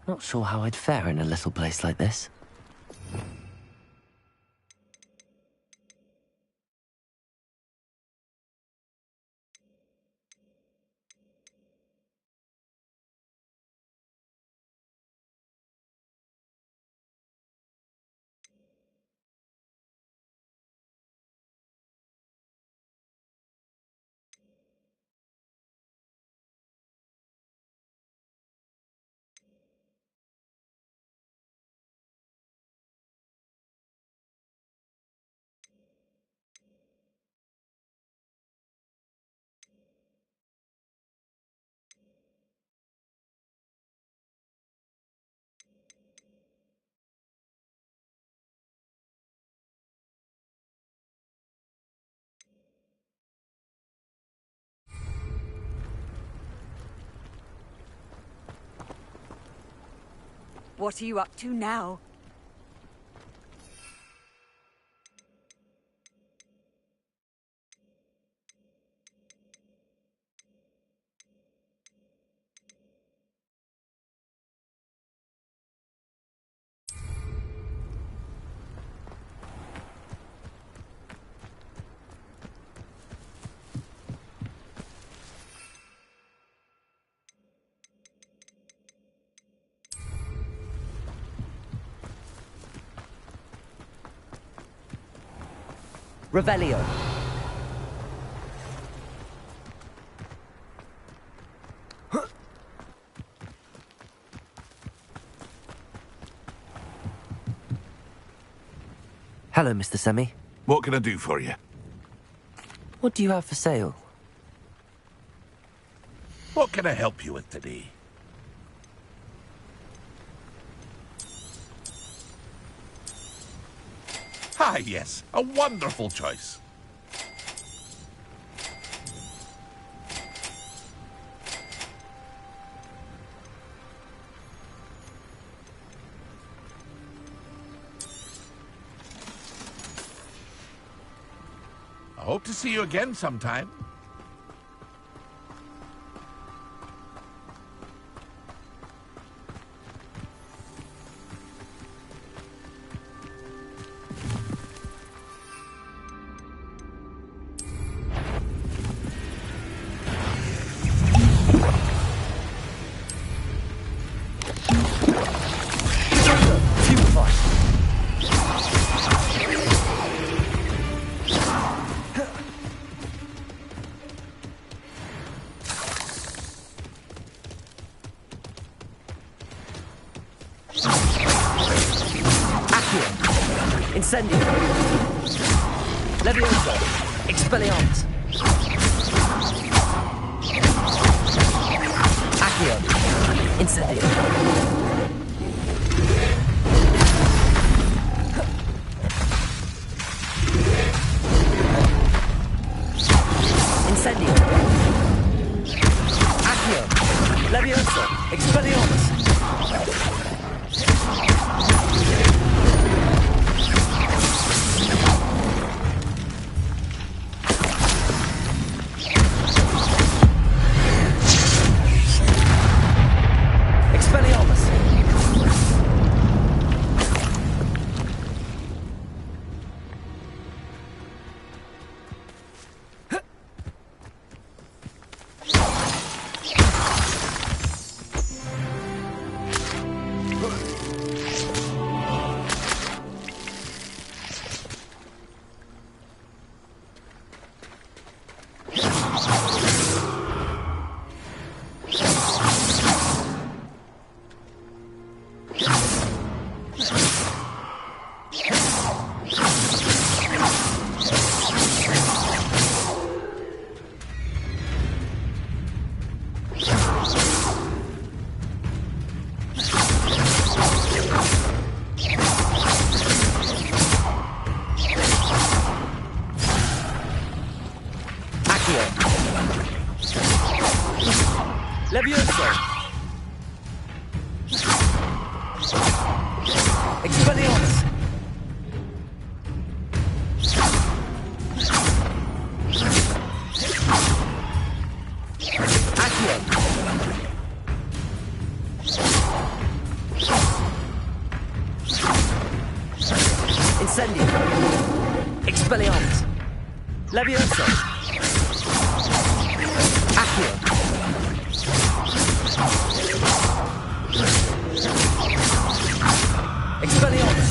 Not sure how I'd fare in a little place like this. What are you up to now? Revelio. Hello, Mr. Semi. What can I do for you? What do you have for sale? What can I help you with today? Ah, yes. A wonderful choice. I hope to see you again sometime. Incendio. Levioso. Expelliarmus. Accio. Incendio. Incendio. Accio. Levioso. Expelliarmus. Levioso! Expelliarmus! Accio! Incendio! Expelliarmus! Levioso! Accio! Expelliarmus!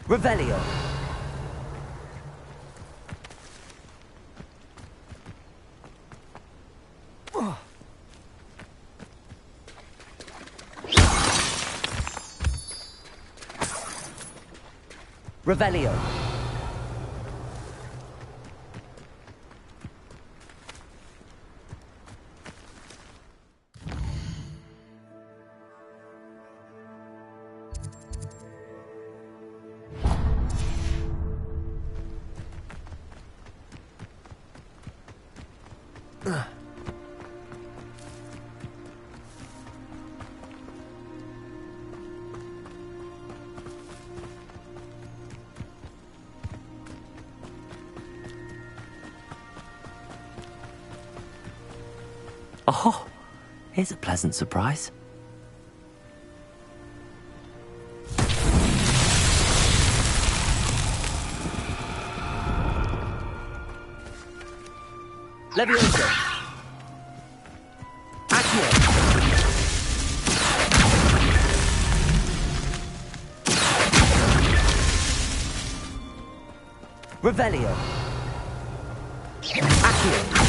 Revelio. Revelio. Oh, here's a pleasant surprise. Levioso. Accio. Revelio. Accio.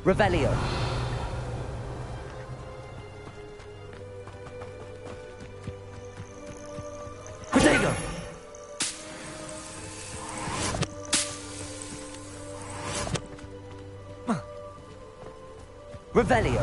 Revelio. Protego. Revelio.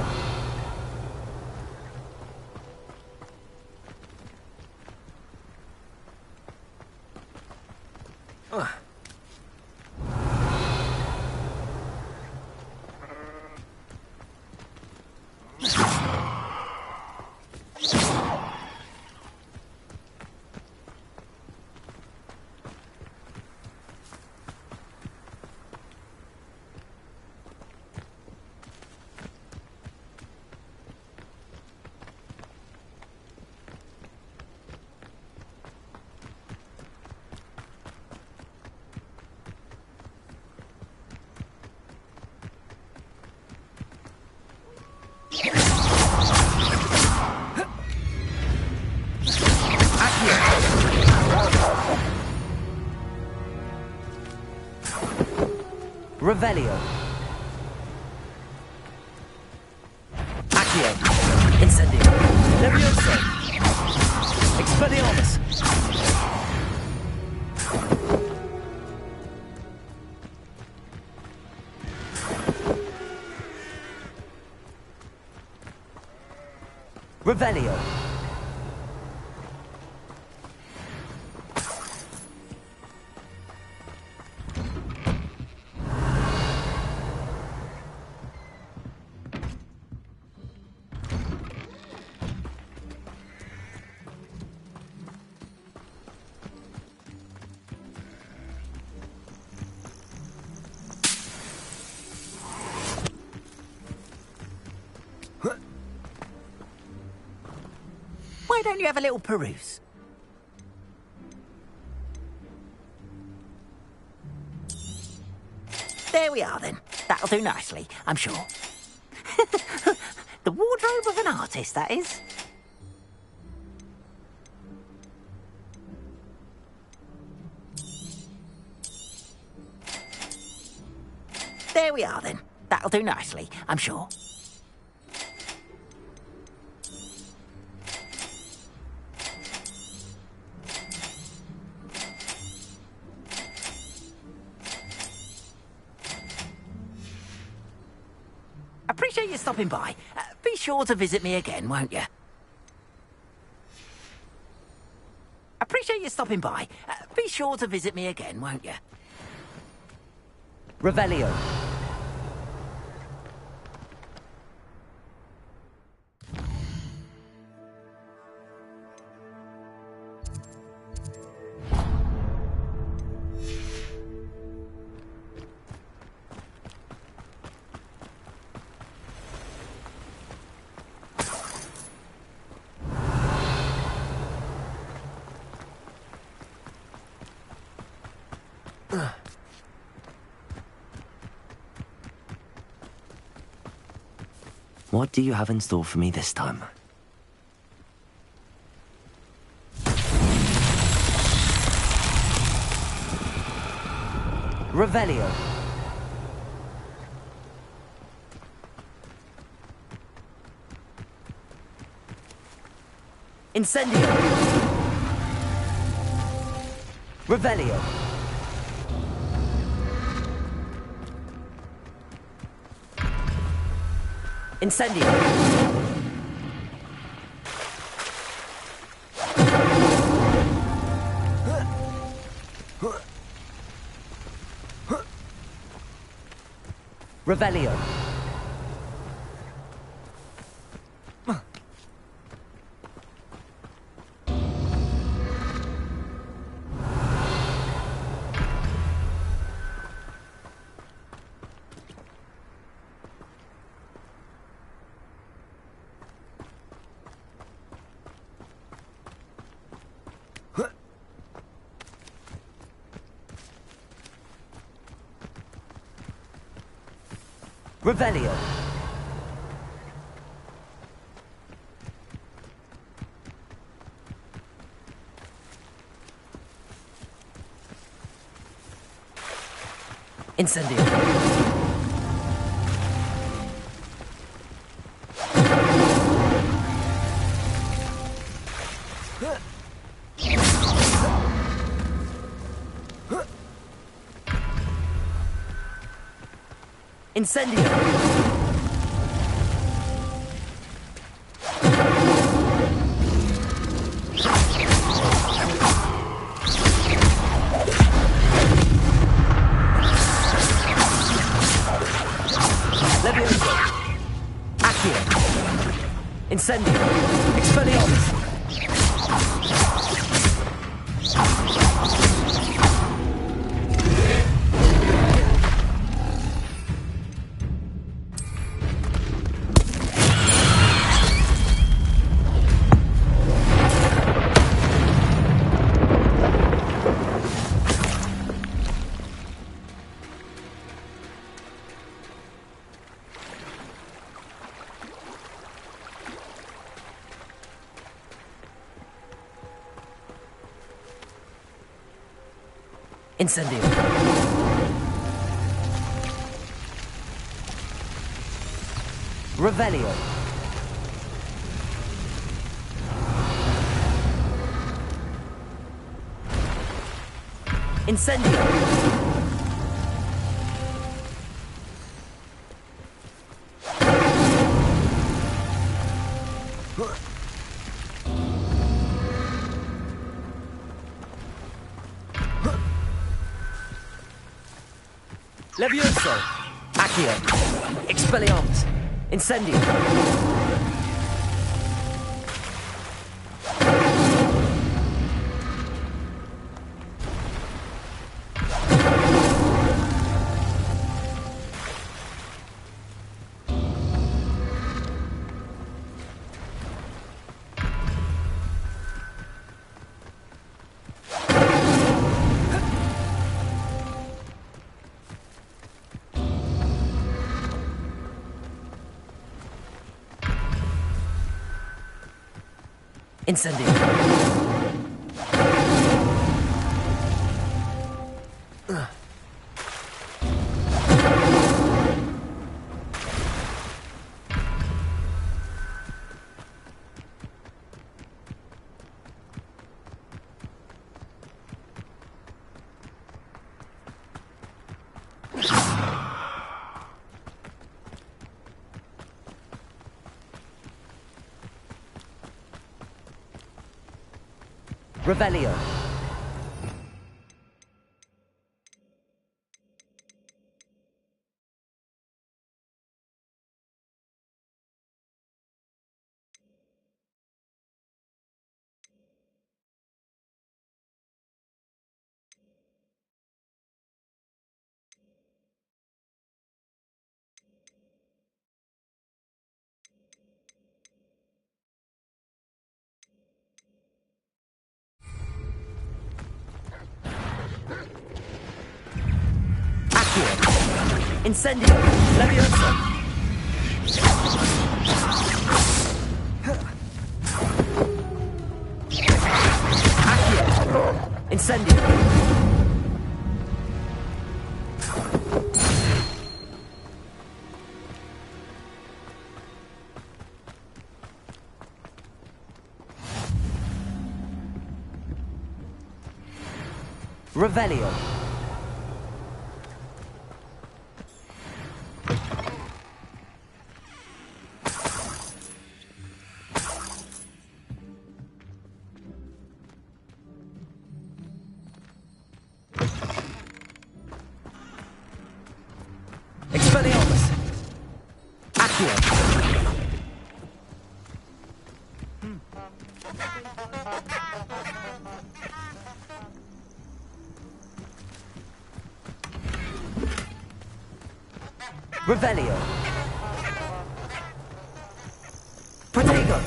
Revelio. Accio. Incendio. Levioso. Expelliarmus. Revelio. Why don't you have a little peruse? There we are, then. That'll do nicely, I'm sure. The wardrobe of an artist, that is. There we are, then. That'll do nicely, I'm sure. Appreciate you stopping by. Be sure to visit me again, won't you? Appreciate you stopping by. Be sure to visit me again, won't you? Revelio. What do you have in store for me this time? Revelio. Incendio. Revelio. Incendio. Revelio. Revelio. Incendio. Incendio. Levioso. Accio. Incendio. Expelliarmus. Incendio. Revelio. Incendio. Levioso. Accio. Expelliarmus. Incendio. Incendio. Revelio. Incendio! Leviosa! Accio! Incendio! Revelio! Revelio. Protego.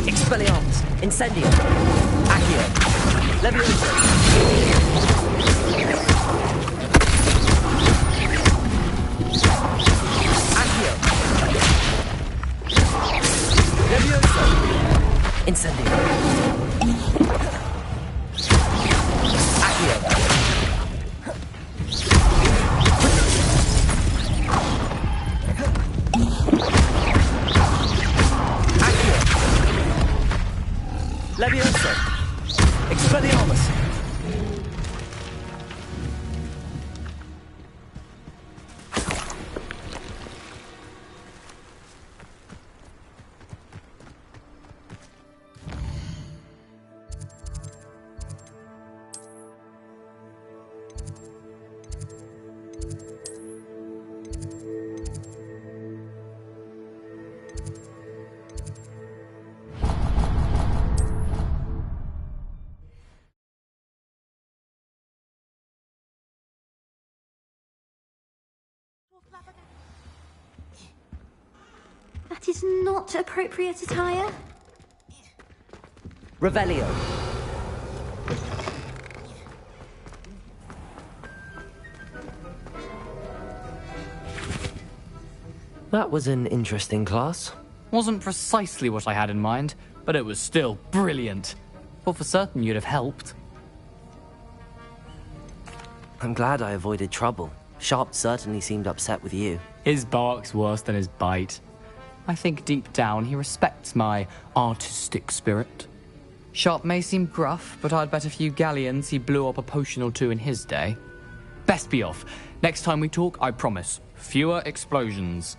Expelliarmus! Incendio! Accio! Leviosa! Accio! Leviosa! Incendio! Accio! Leviosa! Expelliarmus! That is not appropriate attire. Revelio. That was an interesting class. Wasn't precisely what I had in mind, but it was still brilliant. Thought for certain you'd have helped. I'm glad I avoided trouble. Sharp certainly seemed upset with you. His bark's worse than his bite. I think deep down he respects my artistic spirit. Sharp may seem gruff, but I'd bet a few galleons he blew up a potion or two in his day. Best be off. Next time we talk, I promise, fewer explosions.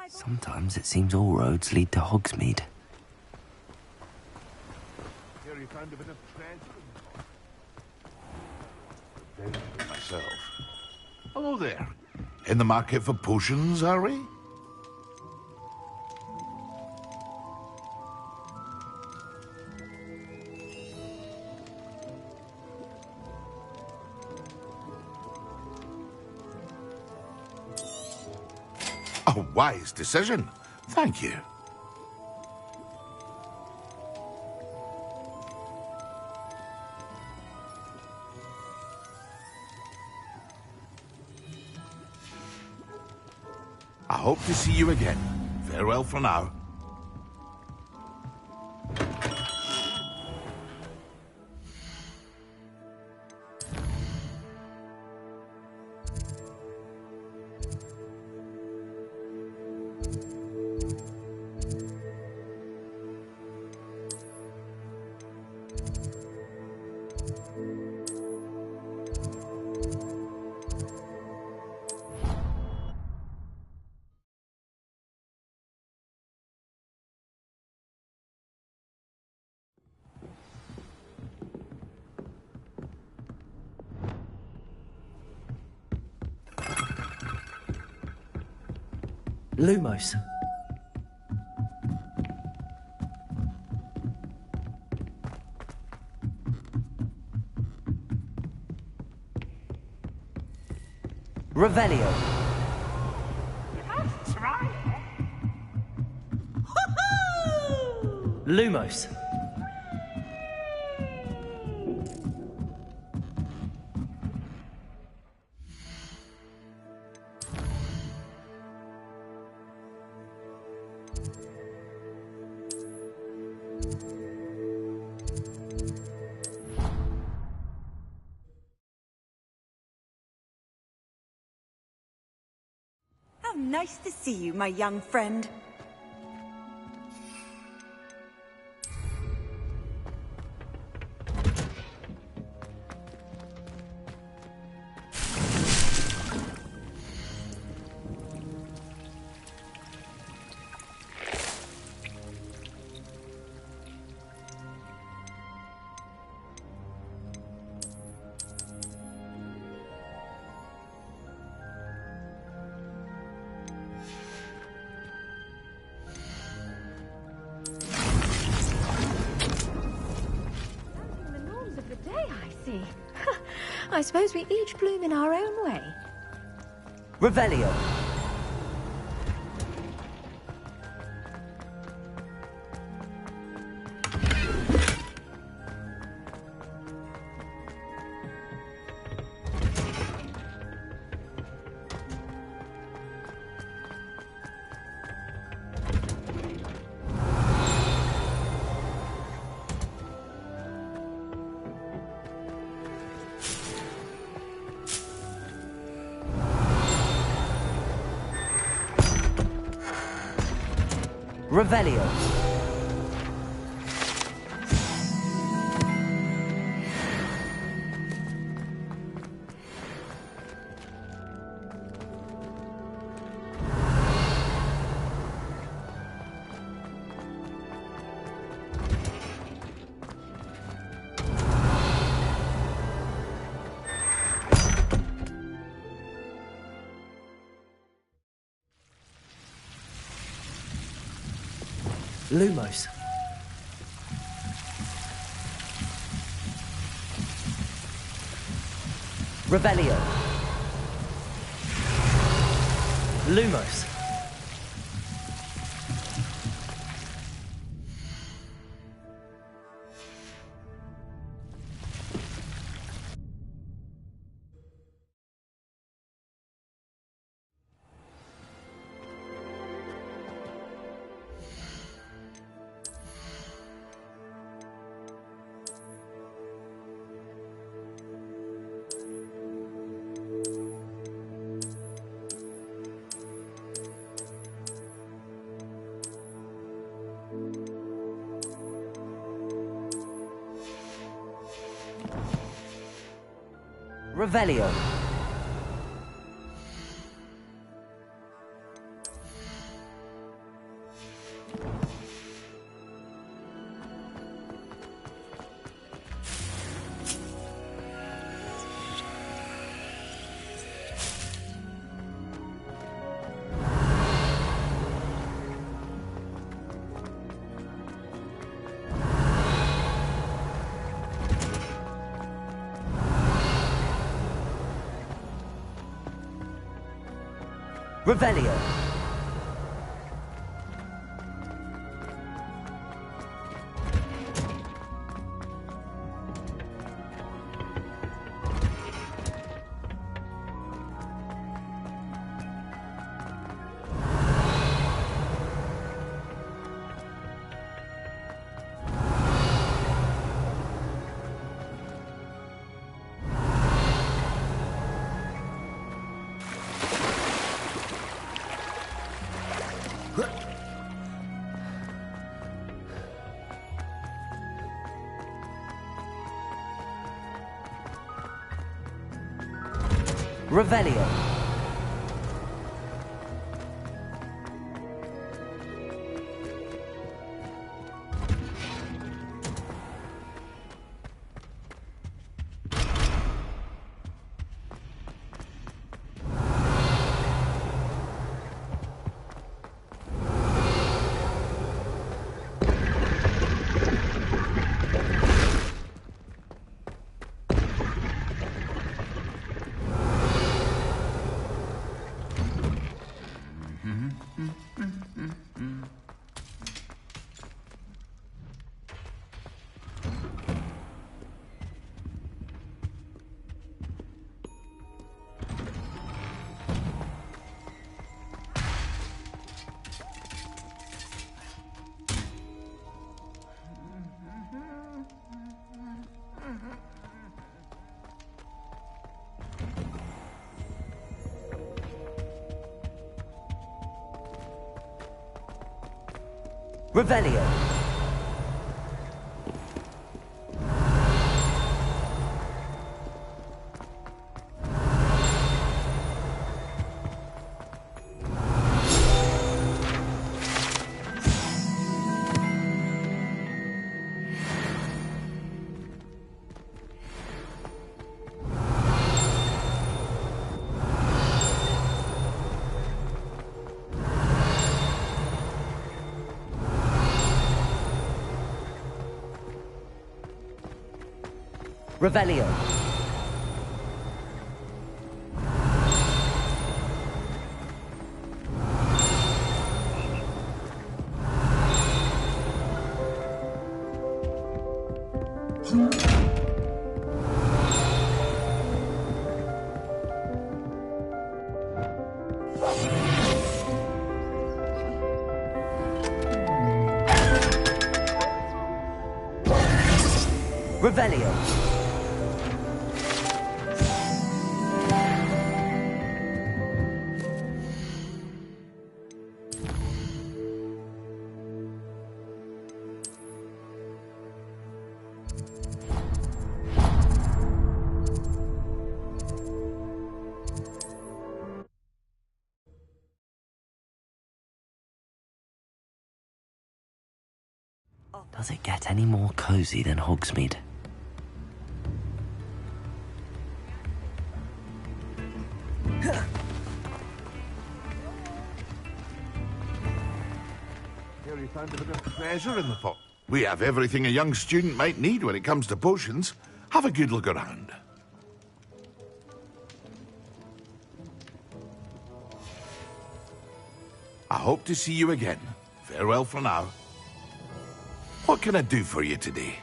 Sometimes it seems all roads lead to Hogsmeade. Here he found a bit of treasure. Myself. Hello there. In the market for potions, are we? A wise decision. Thank you. I hope to see you again. Farewell for now. Lumos. Revelio. Lumos. How nice to see you, my young friend. I suppose we each bloom in our own way. Revelio. Revelio. Lumos. Revelio. Lumos. Revelio. Revelio. Revelio. Revelio. Revelio. Revelio. Does it get any more cozy than Hogsmeade? Here you found a bit of treasure in the pot. We have everything a young student might need when it comes to potions. Have a good look around. I hope to see you again. Farewell for now. What can I do for you today?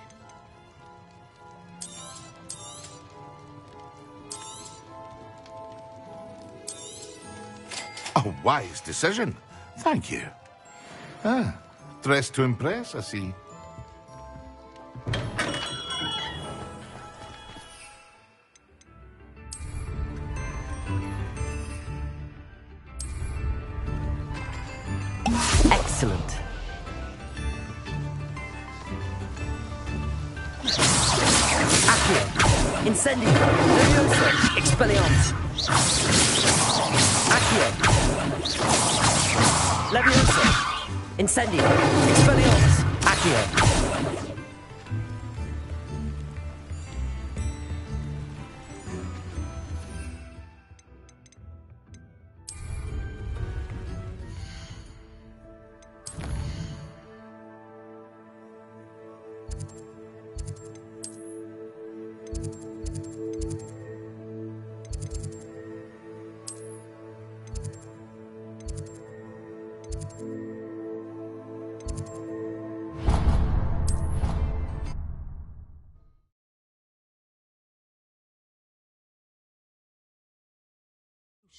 A wise decision. Thank you. Ah, dressed to impress, I see. Excellent. Accio. Incendio. Leviosa. Expelliarmus. Accio. Leviosa. Incendio. Expelliarmus. Accio.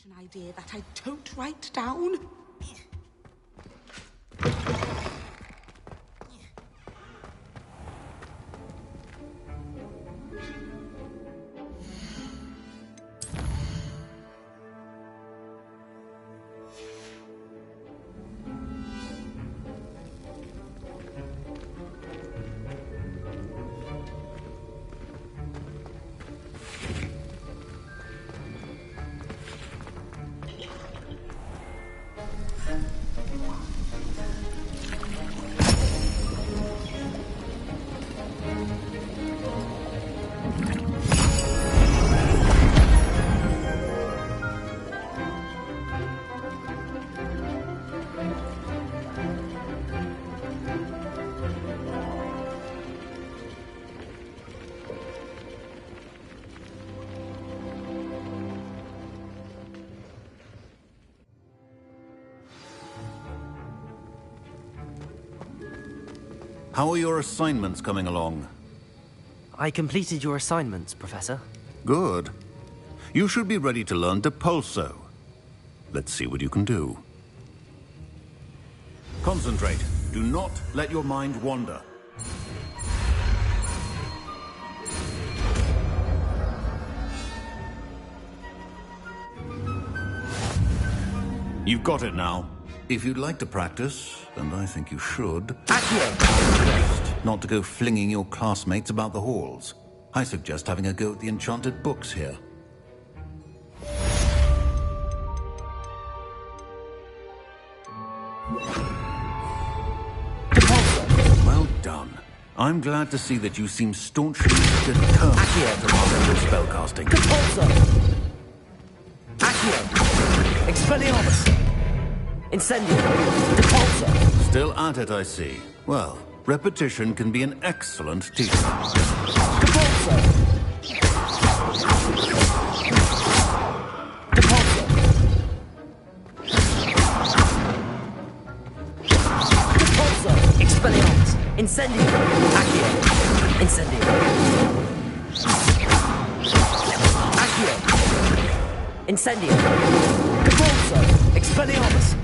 Such an idea that I don't write down. How are your assignments coming along? I completed your assignments, Professor. Good. You should be ready to learn Depulso. Let's see what you can do. Concentrate. Do not let your mind wander. You've got it now. If you'd like to practice, and I think you should, best not to go flinging your classmates about the halls. I suggest having a go at the enchanted books here. Well done. I'm glad to see that you seem staunchly determined to master your spellcasting. Accio! Expelliarmus! Incendio! Depulso! Still at it, I see. Well, repetition can be an excellent teacher. Depulso! Depulso! Depulso! Expelliarmus! Incendio! Accio! Incendio! Accio! Incendio! Depulso! Expelliarmus!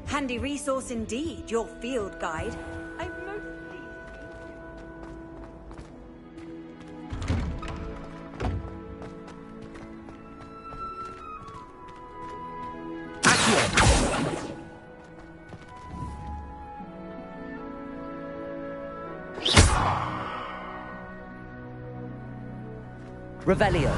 Handy resource indeed, your field guide. I'm most Revelio.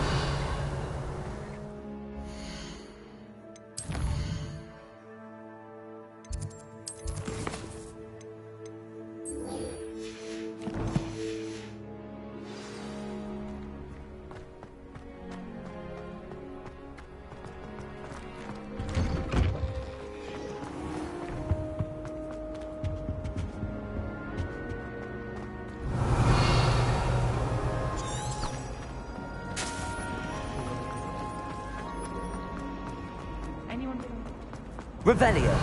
Revelio.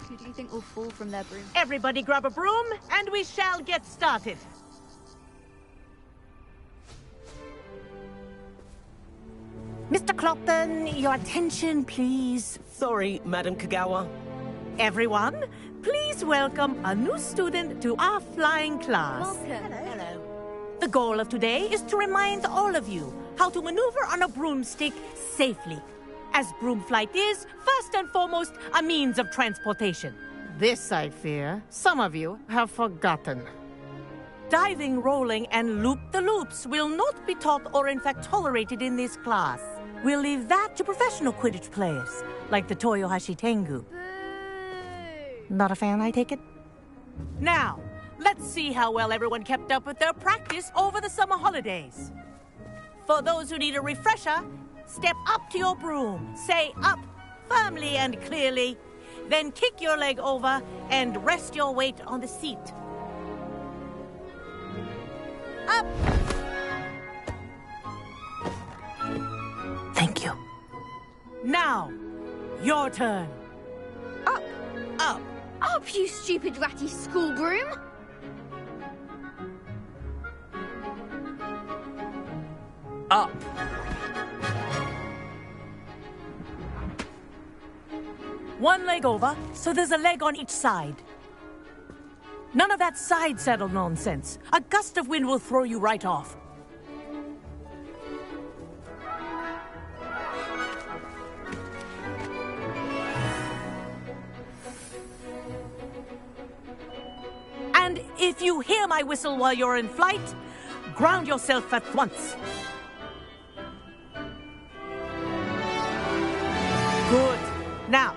Who do you think will fall from their broom? Everybody grab a broom, and we shall get started. Mr. Clopton, your attention, please. Sorry, Madam Kagawa. Everyone, please welcome a new student to our flying class. Welcome. Hello. The goal of today is to remind all of you how to maneuver on a broomstick safely, as broom flight is, first and foremost, a means of transportation. This, I fear, some of you have forgotten. Diving, rolling, and loop-the-loops will not be taught or in fact tolerated in this class. We'll leave that to professional Quidditch players, like the Toyohashi Tengu. Not a fan, I take it? Now, let's see how well everyone kept up with their practice over the summer holidays. For those who need a refresher, step up to your broom, say up firmly and clearly, then kick your leg over and rest your weight on the seat. Up! Thank you. Now, your turn. Up! Up! Up, you stupid ratty school broom! Up! One leg over, so there's a leg on each side. None of that side saddle nonsense. A gust of wind will throw you right off. And if you hear my whistle while you're in flight, ground yourself at once. Good. Now,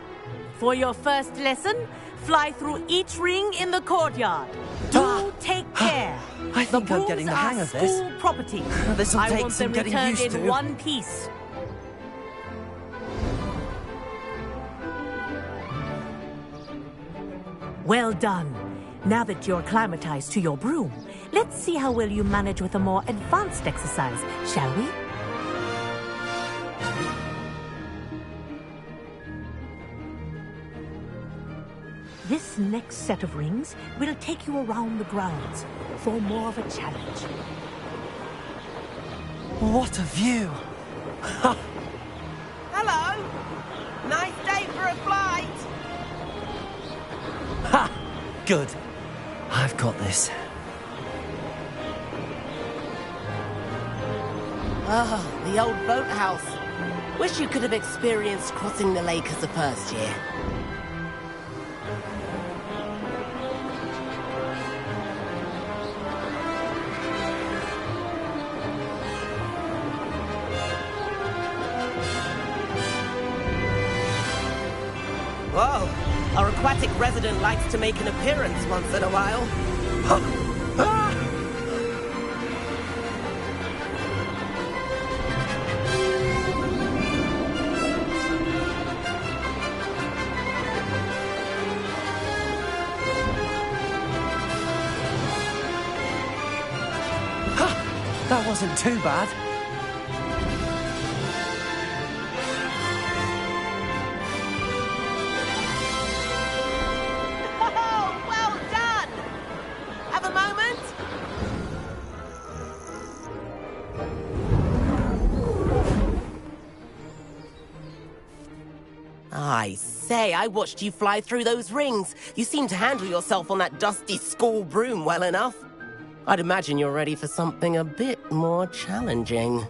for your first lesson, fly through each ring in the courtyard. Do take care. I think I'm getting the hang of this. School property. This'll I take want some them getting returned used in to. one piece. Well done. Now that you're acclimatized to your broom, let's see how well you manage with a more advanced exercise, shall we? This next set of rings will take you around the grounds for more of a challenge. What a view! Hello! Nice day for a flight! Ha! Good. I've got this. Oh, the old boathouse. Wish you could have experienced crossing the lake as a first year. Whoa! Our aquatic resident likes to make an appearance once in a while. That wasn't too bad. Oh, well done! Have a moment? I say, I watched you fly through those rings. You seem to handle yourself on that dusty school broom well enough. I'd imagine you're ready for something a bit more challenging.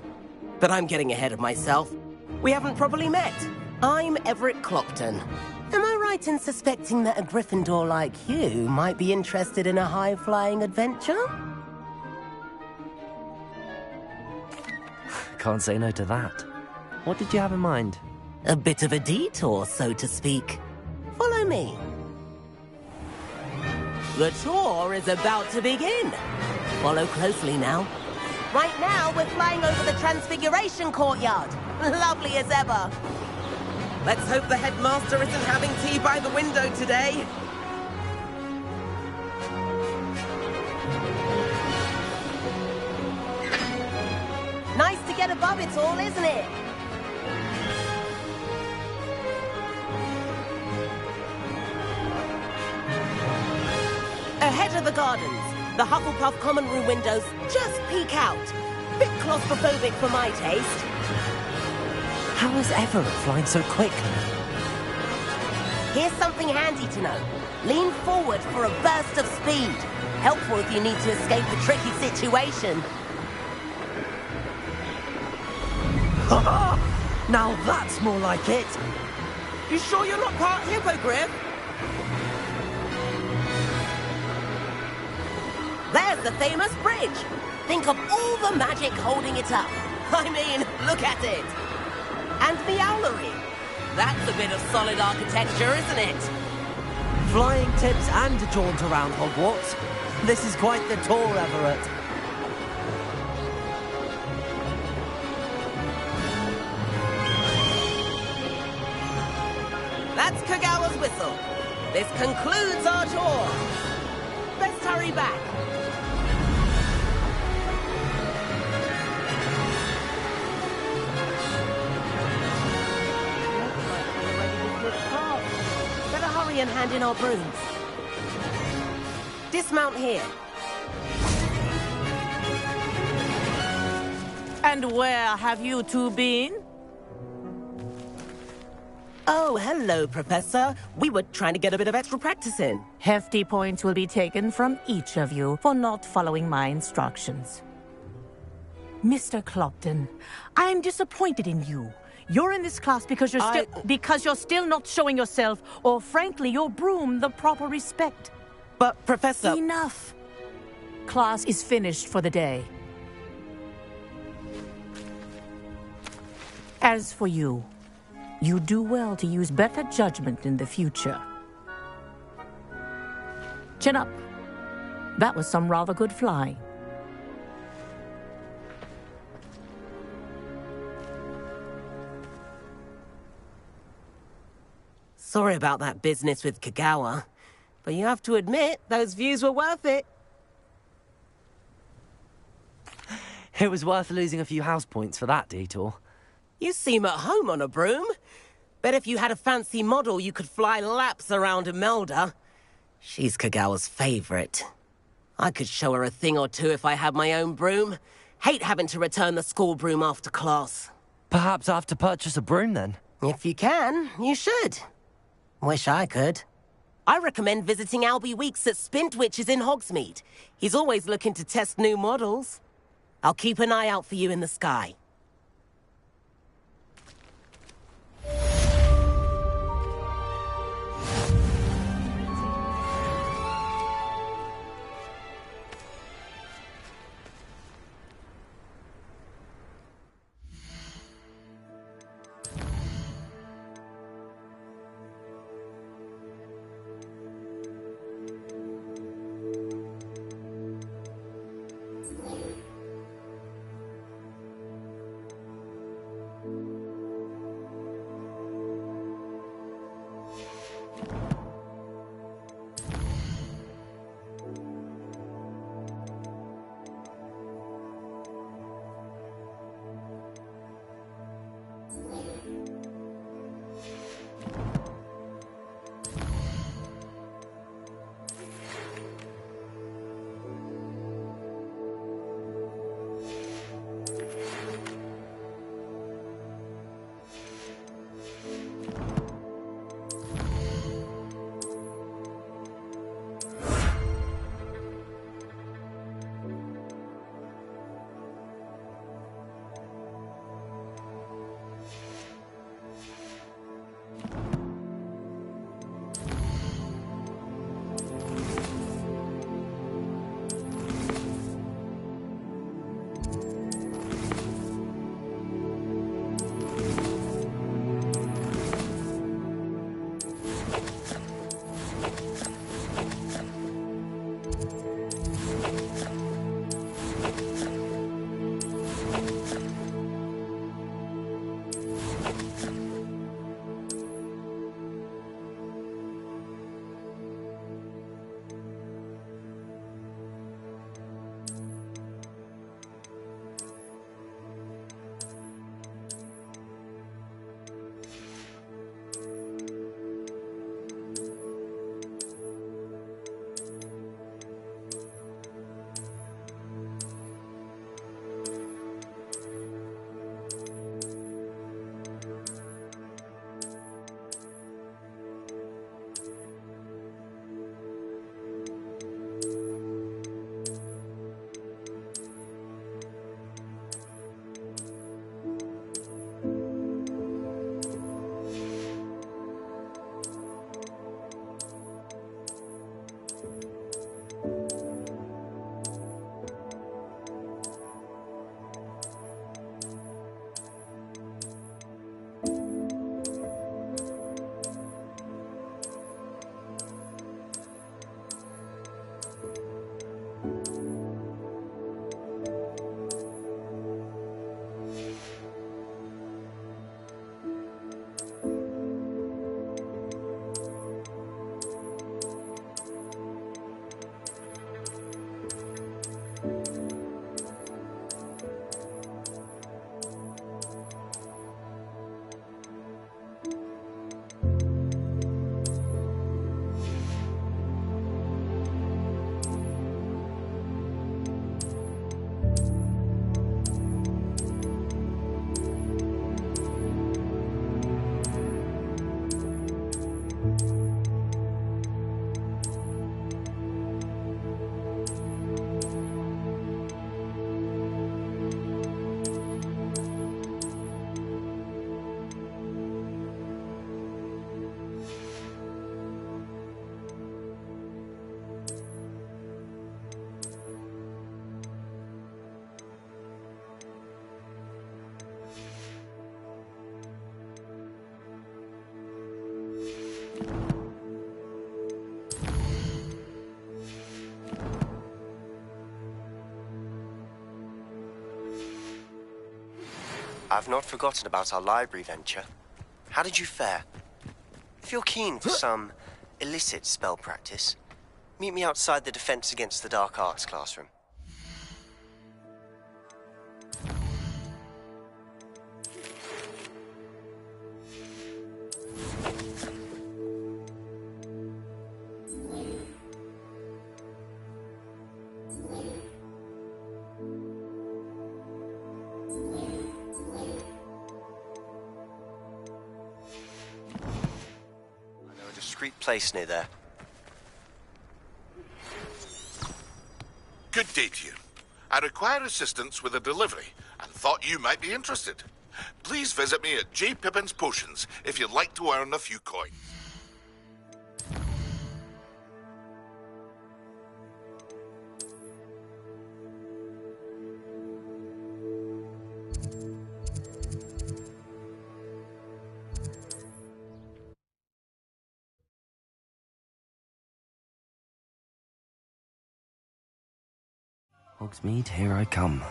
But I'm getting ahead of myself. We haven't properly met. I'm Everett Clopton. Am I right in suspecting that a Gryffindor like you might be interested in a high-flying adventure? Can't say no to that. What did you have in mind? A bit of a detour, so to speak. Follow me. The tour is about to begin. Follow closely now. Right now, we're flying over the Transfiguration Courtyard. Lovely as ever. Let's hope the headmaster isn't having tea by the window today. Nice to get above it all, isn't it? Ahead of the gardens, the Hufflepuff common room windows just peek out. Bit claustrophobic for my taste. How is Everett flying so quickly? Here's something handy to know. Lean forward for a burst of speed. Helpful if you need to escape a tricky situation. Now that's more like it. You sure you're not part hippogriff? There's the famous bridge. Think of all the magic holding it up. I mean, look at it. And the owlery. That's a bit of solid architecture, isn't it? Flying tips and a jaunt around Hogwarts. This is quite the tour, Everett. That's Kagawa's whistle. This concludes our tour. Let's hurry back. Better hurry and hand in our brooms. Dismount here. And where have you two been? Oh, hello, Professor. We were trying to get a bit of extra practice in. Hefty points will be taken from each of you for not following my instructions. Mr. Clopton, I am disappointed in you. You're in this class because you're still not showing yourself, or frankly, your broom the proper respect. But, Professor... Enough. Class is finished for the day. As for you, you do well to use better judgment in the future. Chin up. That was some rather good flying. Sorry about that business with Kagawa, but you have to admit, those views were worth it. It was worth losing a few house points for that detour. You seem at home on a broom. Bet if you had a fancy model, you could fly laps around Imelda. She's Kagawa's favorite. I could show her a thing or two if I had my own broom. Hate having to return the school broom after class. Perhaps I have to purchase a broom then? If you can, you should. Wish I could. I recommend visiting Albie Weeks at Spintwitches in Hogsmeade. He's always looking to test new models. I'll keep an eye out for you in the sky. I've not forgotten about our library venture. How did you fare? If you're keen for some illicit spell practice, meet me outside the Defense Against the Dark Arts classroom. know a discreet place near there. Good day to you. I require assistance with a delivery and thought you might be interested. Please visit me at J. Pippin's Potions if you'd like to earn a few coins. Hogsmeade, here I come.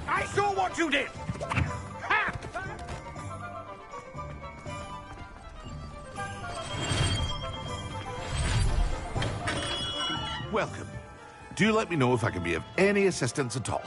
I saw what you did! Ha! Welcome. Do let me know if I can be of any assistance at all.